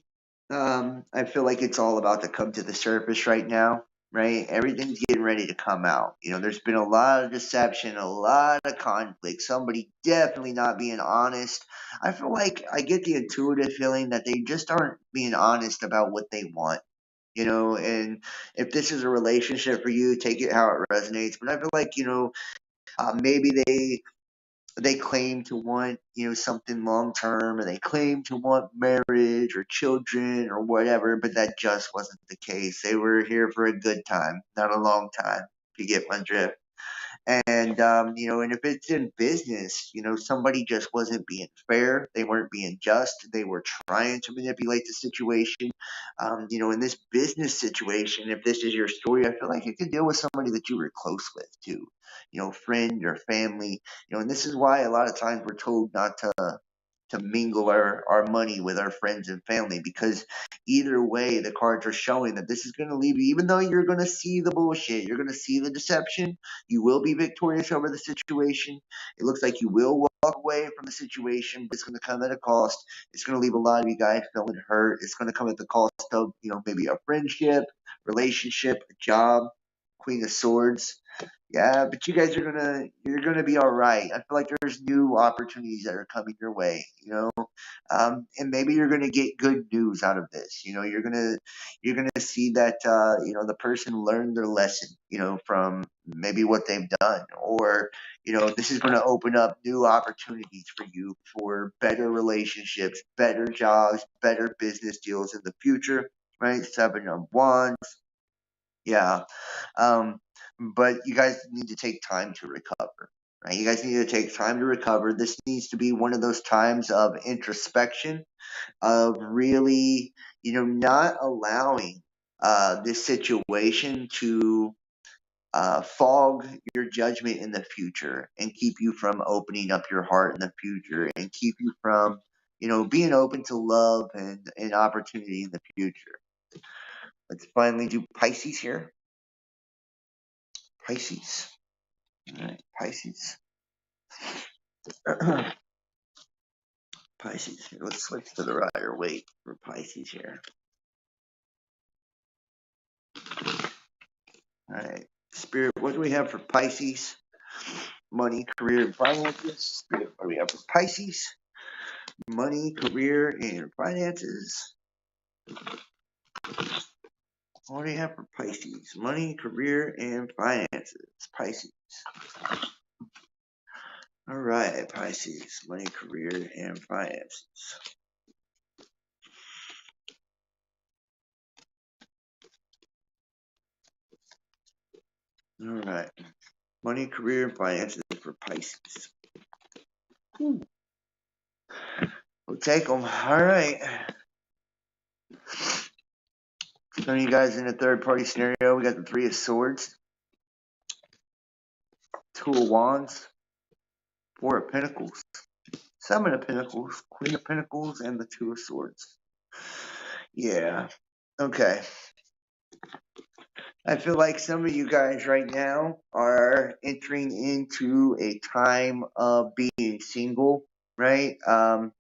I feel like it's all about to come to the surface right now. Right? Everything's getting ready to come out. There's been a lot of deception, a lot of conflict, somebody definitely not being honest. I feel like I get the intuitive feeling that they just aren't being honest about what they want. And if this is a relationship for you, take it how it resonates. But I feel like, maybe they claim to want, something long term, or they claim to want marriage or children or whatever, but that just wasn't the case. They were here for a good time, not a long time, if you get my drift. And, and if it's in business, somebody just wasn't being fair. They weren't being just. They were trying to manipulate the situation. In this business situation, if this is your story, I feel like you could deal with somebody that you were close with too, friend or family, and this is why a lot of times we're told not to mingle our money with our friends and family, because either way the cards are showing that this is going to leave you, even though you're going to see the bullshit, you're going to see the deception, you will be victorious over the situation. It looks like you will walk away from the situation, but it's going to come at a cost. It's going to leave a lot of you guys feeling hurt. It's going to come at the cost of maybe a friendship, relationship, a job. Queen of Swords. Yeah, but you guys you're gonna be all right. I feel like there's new opportunities that are coming your way, and maybe you're gonna get good news out of this. You're gonna see that the person learned their lesson, from maybe what they've done, or this is gonna open up new opportunities for you for better relationships, better jobs, better business deals in the future. Right, 7 of Wands. Yeah. Um, but you guys need to take time to recover, right? You guys need to take time to recover. This needs to be one of those times of introspection, of really, not allowing this situation to fog your judgment in the future and keep you from opening up your heart in the future and keep you from, being open to love and opportunity in the future. Let's finally do Pisces here. Pisces. All right, Pisces. Pisces here. Let's switch to the Rider Waite for Pisces here. All right, Spirit, what do we have for Pisces? Money, career, and finances. Spirit, what do we have for Pisces? Money, career, and finances. What do you have for Pisces? Money, career, and finances. Pisces. All right, Pisces. Money, career, and finances. All right. Money, career, and finances for Pisces. We'll take them. All right. Some of you guys in a third party scenario, we got the Three of Swords, Two of Wands, Four of Pentacles, Seven of Pentacles, Queen of Pentacles, and the Two of Swords. Yeah. Okay. I feel like some of you guys right now are entering into a time of being single, right?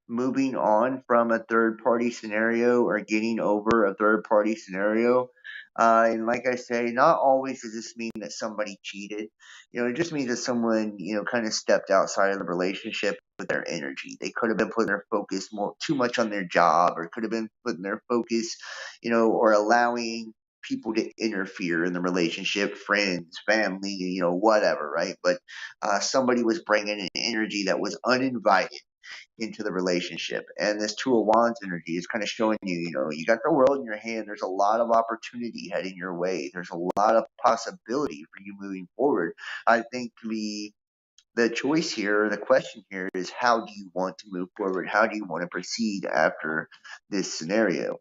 Moving on from a third party scenario or getting over a third party scenario. And like I say, not always does this mean that somebody cheated. It just means that someone, kind of stepped outside of the relationship with their energy. They could have been putting their focus too much on their job, or could have been putting their focus, or allowing people to interfere in the relationship, friends, family, whatever, right? But somebody was bringing an energy that was uninvited into the relationship. And this Two of Wands energy is kind of showing you, you got the world in your hand. There's a lot of opportunity heading your way. There's a lot of possibility for you moving forward. I think the choice here, the question here is, how do you want to move forward? How do you want to proceed after this scenario?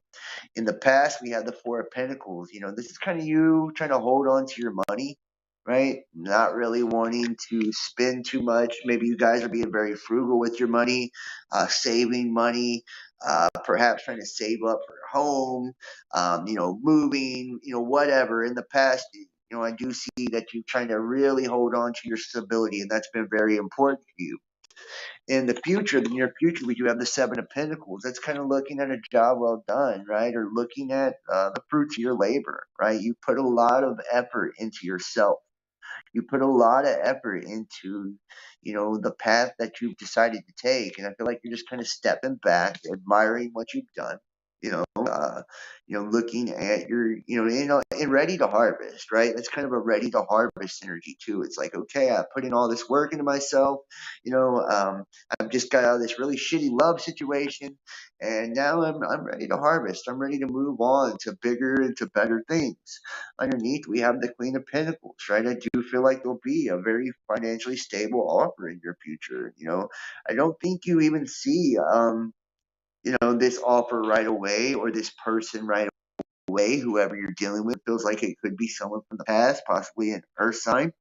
In the past, we had the Four of Pentacles. This is kind of you trying to hold on to your money, right? Not really wanting to spend too much. Maybe you guys are being very frugal with your money, saving money, perhaps trying to save up for a home, moving, whatever. In the past, I do see that you're trying to really hold on to your stability, and that's been very important for you. In the future, the near future, we do have the Seven of Pentacles. That's kind of looking at a job well done, right? Or looking at the fruits of your labor, right? You put a lot of effort into yourself. You put a lot of effort into, the path that you've decided to take. And I feel like you're just kind of stepping back, admiring what you've done. looking at your, and ready to harvest, right? It's kind of a ready to harvest energy too. It's like, okay, I put in all this work into myself, I've just got out of this really shitty love situation, and now I'm ready to harvest. I'm ready to move on to bigger and to better things. Underneath, we have the Queen of Pentacles, right? I do feel like there'll be a very financially stable offer in your future. I don't think you even see, this offer right away, or this person right away. Whoever you're dealing with feels like it could be someone from the past, possibly an earth sign,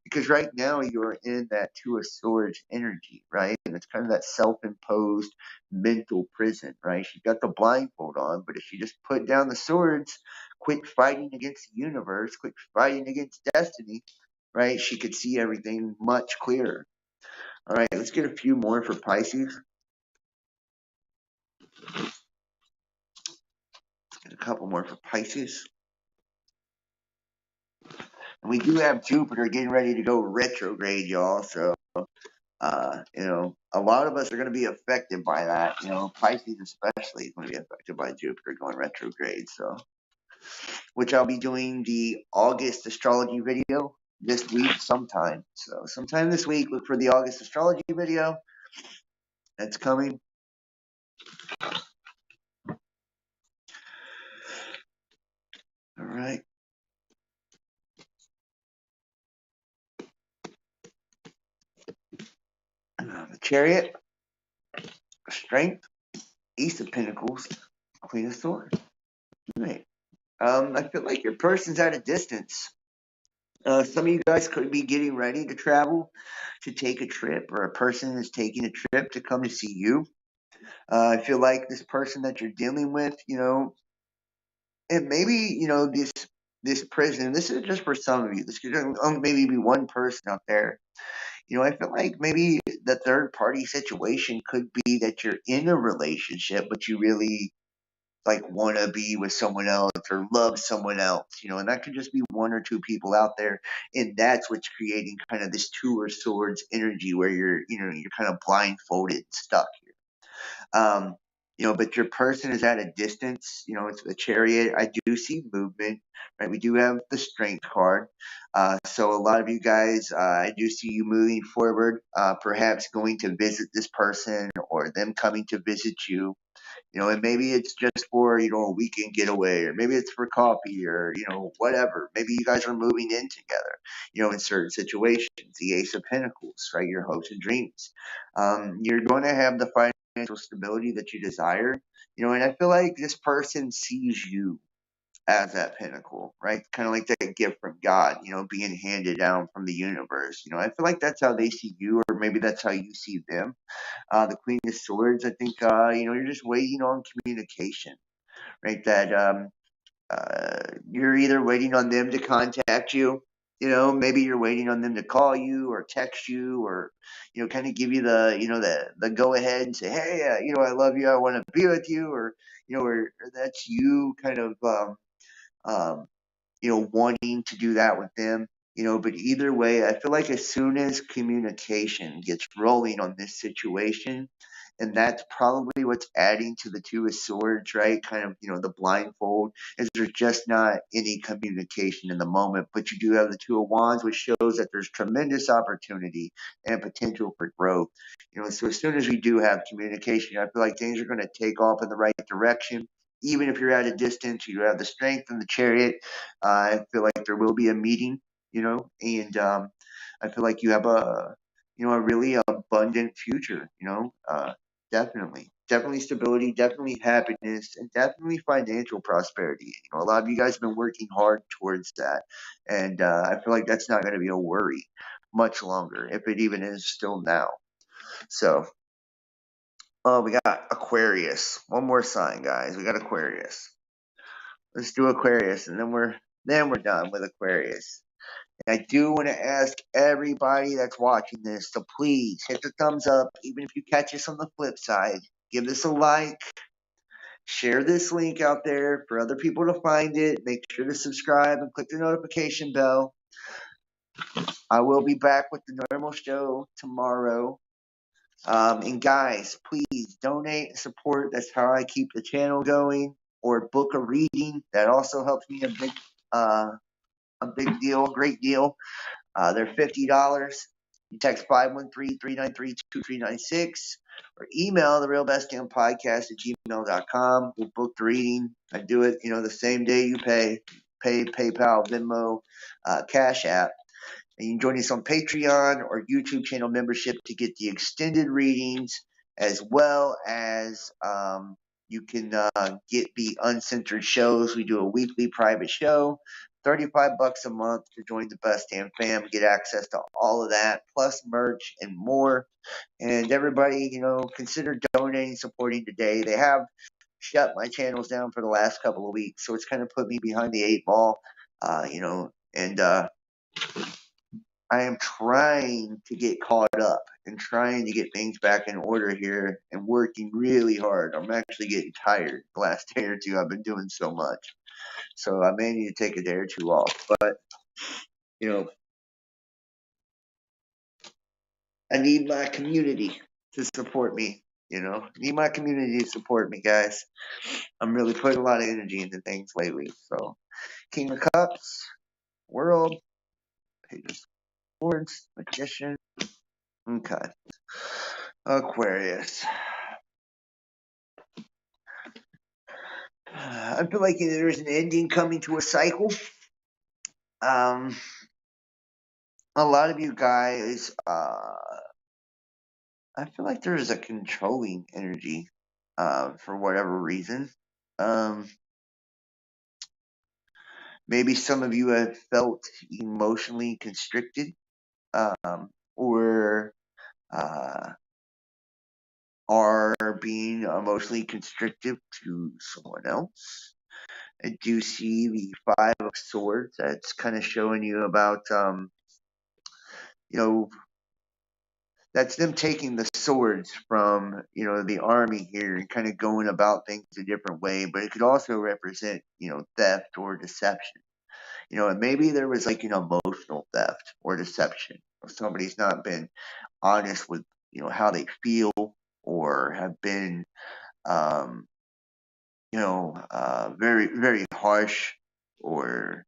because right now you're in that Two of Swords energy, right? And it's kind of that self-imposed mental prison, right? She's got the blindfold on, but if she just put down the swords, quit fighting against the universe, quit fighting against destiny, right? She could see everything much clearer. All right, let's get a few more for Pisces. Let's get a couple more for Pisces. And we do have Jupiter getting ready to go retrograde, y'all. So, a lot of us are going to be affected by that. Pisces especially is going to be affected by Jupiter going retrograde. So, which I'll be doing the August astrology video this week sometime. So, sometime this week, look for the August astrology video. That's coming. All right. The Chariot, Strength, Ace of Pentacles, Queen of Swords. All right. I feel like your person's at a distance. Some of you guys could be getting ready to travel, to take a trip, or a person is taking a trip to come to see you. I feel like this person that you're dealing with, and maybe, this prison, this is just for some of you. This could maybe be one person out there. I feel like maybe the third party situation could be that you're in a relationship, but you really like want to be with someone else or love someone else, and that could just be one or two people out there, and that's what's creating kind of this Two of Swords energy where you're kind of blindfolded and stuck here. But your person is at a distance. It's the Chariot. I do see movement, right? We do have the Strength card. So a lot of you guys, I do see you moving forward, perhaps going to visit this person or them coming to visit you. And maybe it's just for, a weekend getaway, or maybe it's for coffee, or, whatever. Maybe you guys are moving in together, in certain situations. The Ace of Pentacles, right? Your hopes and dreams. You're going to have the financial stability that you desire, and I feel like this person sees you as that pinnacle, right? Kind of like that gift from God, being handed down from the universe. I feel like that's how they see you, or maybe that's how you see them. The Queen of Swords, I think, you're just waiting on communication, right? That you're either waiting on them to contact you, maybe you're waiting on them to call you or text you, or, kind of give you the go ahead and say, hey, I love you, I want to be with you, or, or that's you kind of, um, wanting to do that with them. But either way, I feel like as soon as communication gets rolling on this situation, and that's probably what's adding to the Two of Swords, right? Kind of, the blindfold, is there's just not any communication in the moment, but you do have the Two of Wands, which shows that there's tremendous opportunity and potential for growth. So as soon as we do have communication, I feel like things are going to take off in the right direction. Even if you're at a distance, you have the Strength and the Chariot. I feel like there will be a meeting, and I feel like you have a really abundant future, definitely stability, definitely happiness, and definitely financial prosperity. A lot of you guys have been working hard towards that, and I feel like that's not going to be a worry much longer, if it even is still now. So, we got Aquarius. One more sign, guys. We got Aquarius. Let's do Aquarius, and then we're done with Aquarius. And I do want to ask everybody that's watching this to please hit the thumbs up, even if you catch us on the flip side. Give this a like. Share this link out there for other people to find it. Make sure to subscribe and click the notification bell. I will be back with the normal show tomorrow. And guys, please donate, support. That's how I keep the channel going. Or book a reading. That also helps me a big deal, great deal. They're $50. You text 513-393-2396 or email the Real Best Damn Podcast at gmail.com. We'll book the reading. I do it, the same day you pay. PayPal, Venmo, Cash App. And you can join us on Patreon or YouTube channel membership to get the extended readings, as well as you can get the uncensored shows. We do a weekly private show, $35 a month to join the Best Damn Fam, get access to all of that, plus merch and more. And everybody, consider donating, supporting today. They have shut my channels down for the last couple of weeks, so it's kind of put me behind the eight ball, and I am trying to get caught up and trying to get things back in order here and working really hard. I'm actually getting tired the last day or two. I've been doing so much. So I may need to take a day or two off. But, I need my community to support me. Need my community to support me, guys. I'm really putting a lot of energy into things lately. So, King of Cups, World, Page of Swords, Magician. Okay. Aquarius. I feel like there's an ending coming to a cycle. A lot of you guys, I feel like there is a controlling energy, for whatever reason. Maybe some of you have felt emotionally constricted, or are being emotionally constrictive to someone else. I do see the Five of Swords. That's kind of showing you about, that's them taking the swords from, the army here and kind of going about things a different way. But it could also represent, theft or deception. And maybe there was like an emotional theft or deception. Somebody's not been honest with, how they feel, or have been, um, very, very harsh, or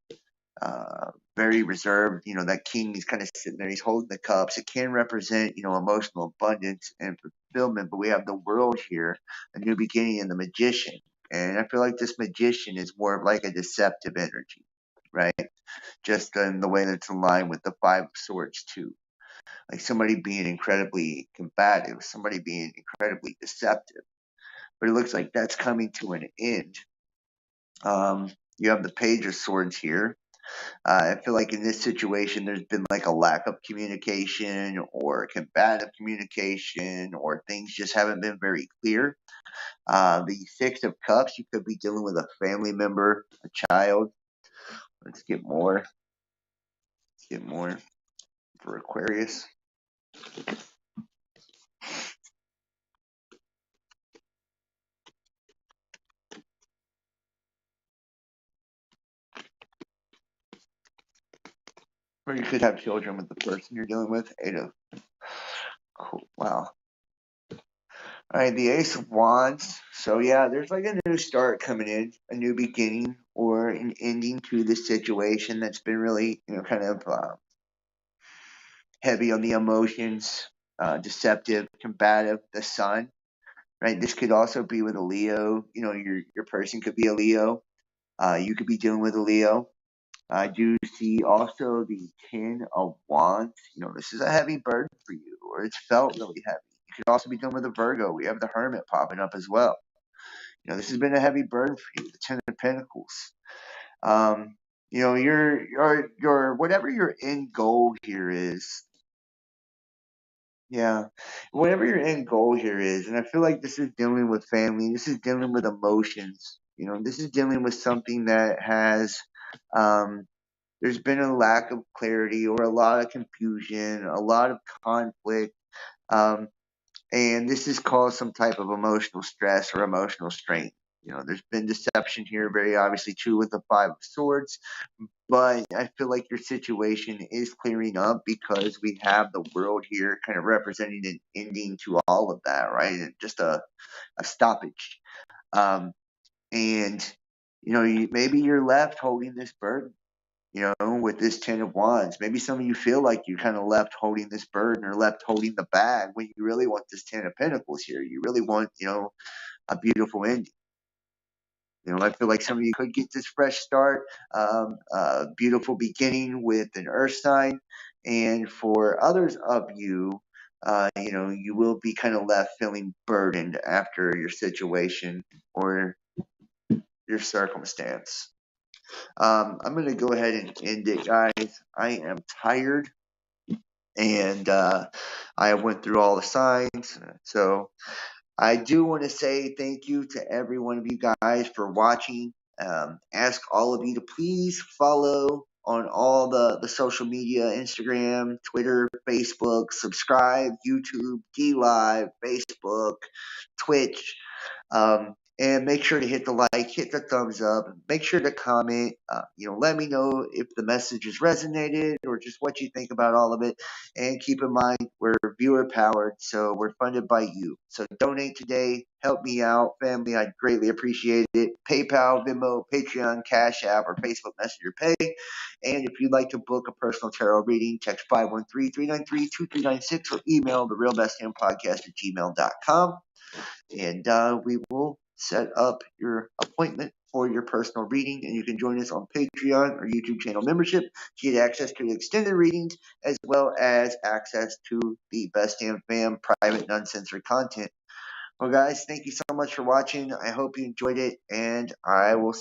very reserved. That king is kind of sitting there. He's holding the cups. It can represent, emotional abundance and fulfillment. But we have the world here, a new beginning, and the magician. And I feel like this magician is more of like a deceptive energy, right? Just in the way that's aligned with the Five of Swords too. Like somebody being incredibly combative, somebody being incredibly deceptive. But it looks like that's coming to an end. You have the Page of Swords here. I feel like in this situation, there's been like a lack of communication or combative communication, or things just haven't been very clear. The Six of Cups, you could be dealing with a family member, a child. Let's get more. Let's get more for Aquarius. Or you could have children with the person you're dealing with. Eight of. Cool. Wow. All right, the Ace of Wands. So yeah, there's like a new start coming in, a new beginning, or an ending to this situation that's been really, kind of heavy on the emotions, deceptive, combative. The Sun, right? This could also be with a Leo. Your person could be a Leo. You could be dealing with a Leo. I do see also the Ten of Wands. This is a heavy burden for you, or it's felt really heavy. You could also be dealing with a Virgo. We have the Hermit popping up as well. This has been a heavy burden for you. The Ten of Pentacles. Your whatever your end goal here is. Yeah, whatever your end goal here is, and I feel like this is dealing with family. This is dealing with emotions. This is dealing with something that has, there's been a lack of clarity or a lot of confusion, a lot of conflict, and this has caused some type of emotional stress or emotional strain. There's been deception here, very obviously, too, with the Five of Swords. but I feel like your situation is clearing up because we have the world here kind of representing an ending to all of that, right? And just a stoppage. Um, and, maybe you're left holding this burden, with this Ten of Wands. Maybe some of you feel like you kind of left holding this burden or left holding the bag when you really want this Ten of Pentacles here. You really want, a beautiful ending. I feel like some of you could get this fresh start, a beautiful beginning with an earth sign. And for others of you, you will be kind of left feeling burdened after your situation or your circumstance. I'm going to go ahead and end it, guys. I am tired, and I went through all the signs. So I do want to say thank you to every one of you guys for watching. Ask all of you to please follow on all the social media, Instagram, Twitter, Facebook, subscribe, YouTube, DLive, Facebook, Twitch. And make sure to hit the like, hit the thumbs up, make sure to comment. Let me know if the message has resonated or just what you think about all of it. And keep in mind, we're viewer powered, so we're funded by you. So donate today, help me out, family. I'd greatly appreciate it. PayPal, Venmo, Patreon, Cash App, or Facebook Messenger Pay. And if you'd like to book a personal tarot reading, text 513-393-2396 or email therealbestdampodcast@gmail.com. And we will set up your appointment for your personal reading, and you can join us on Patreon or YouTube channel membership to get access to the extended readings as well as access to the Best Damn Fam private and uncensored content. Well, guys, thank you so much for watching. I hope you enjoyed it, and I will see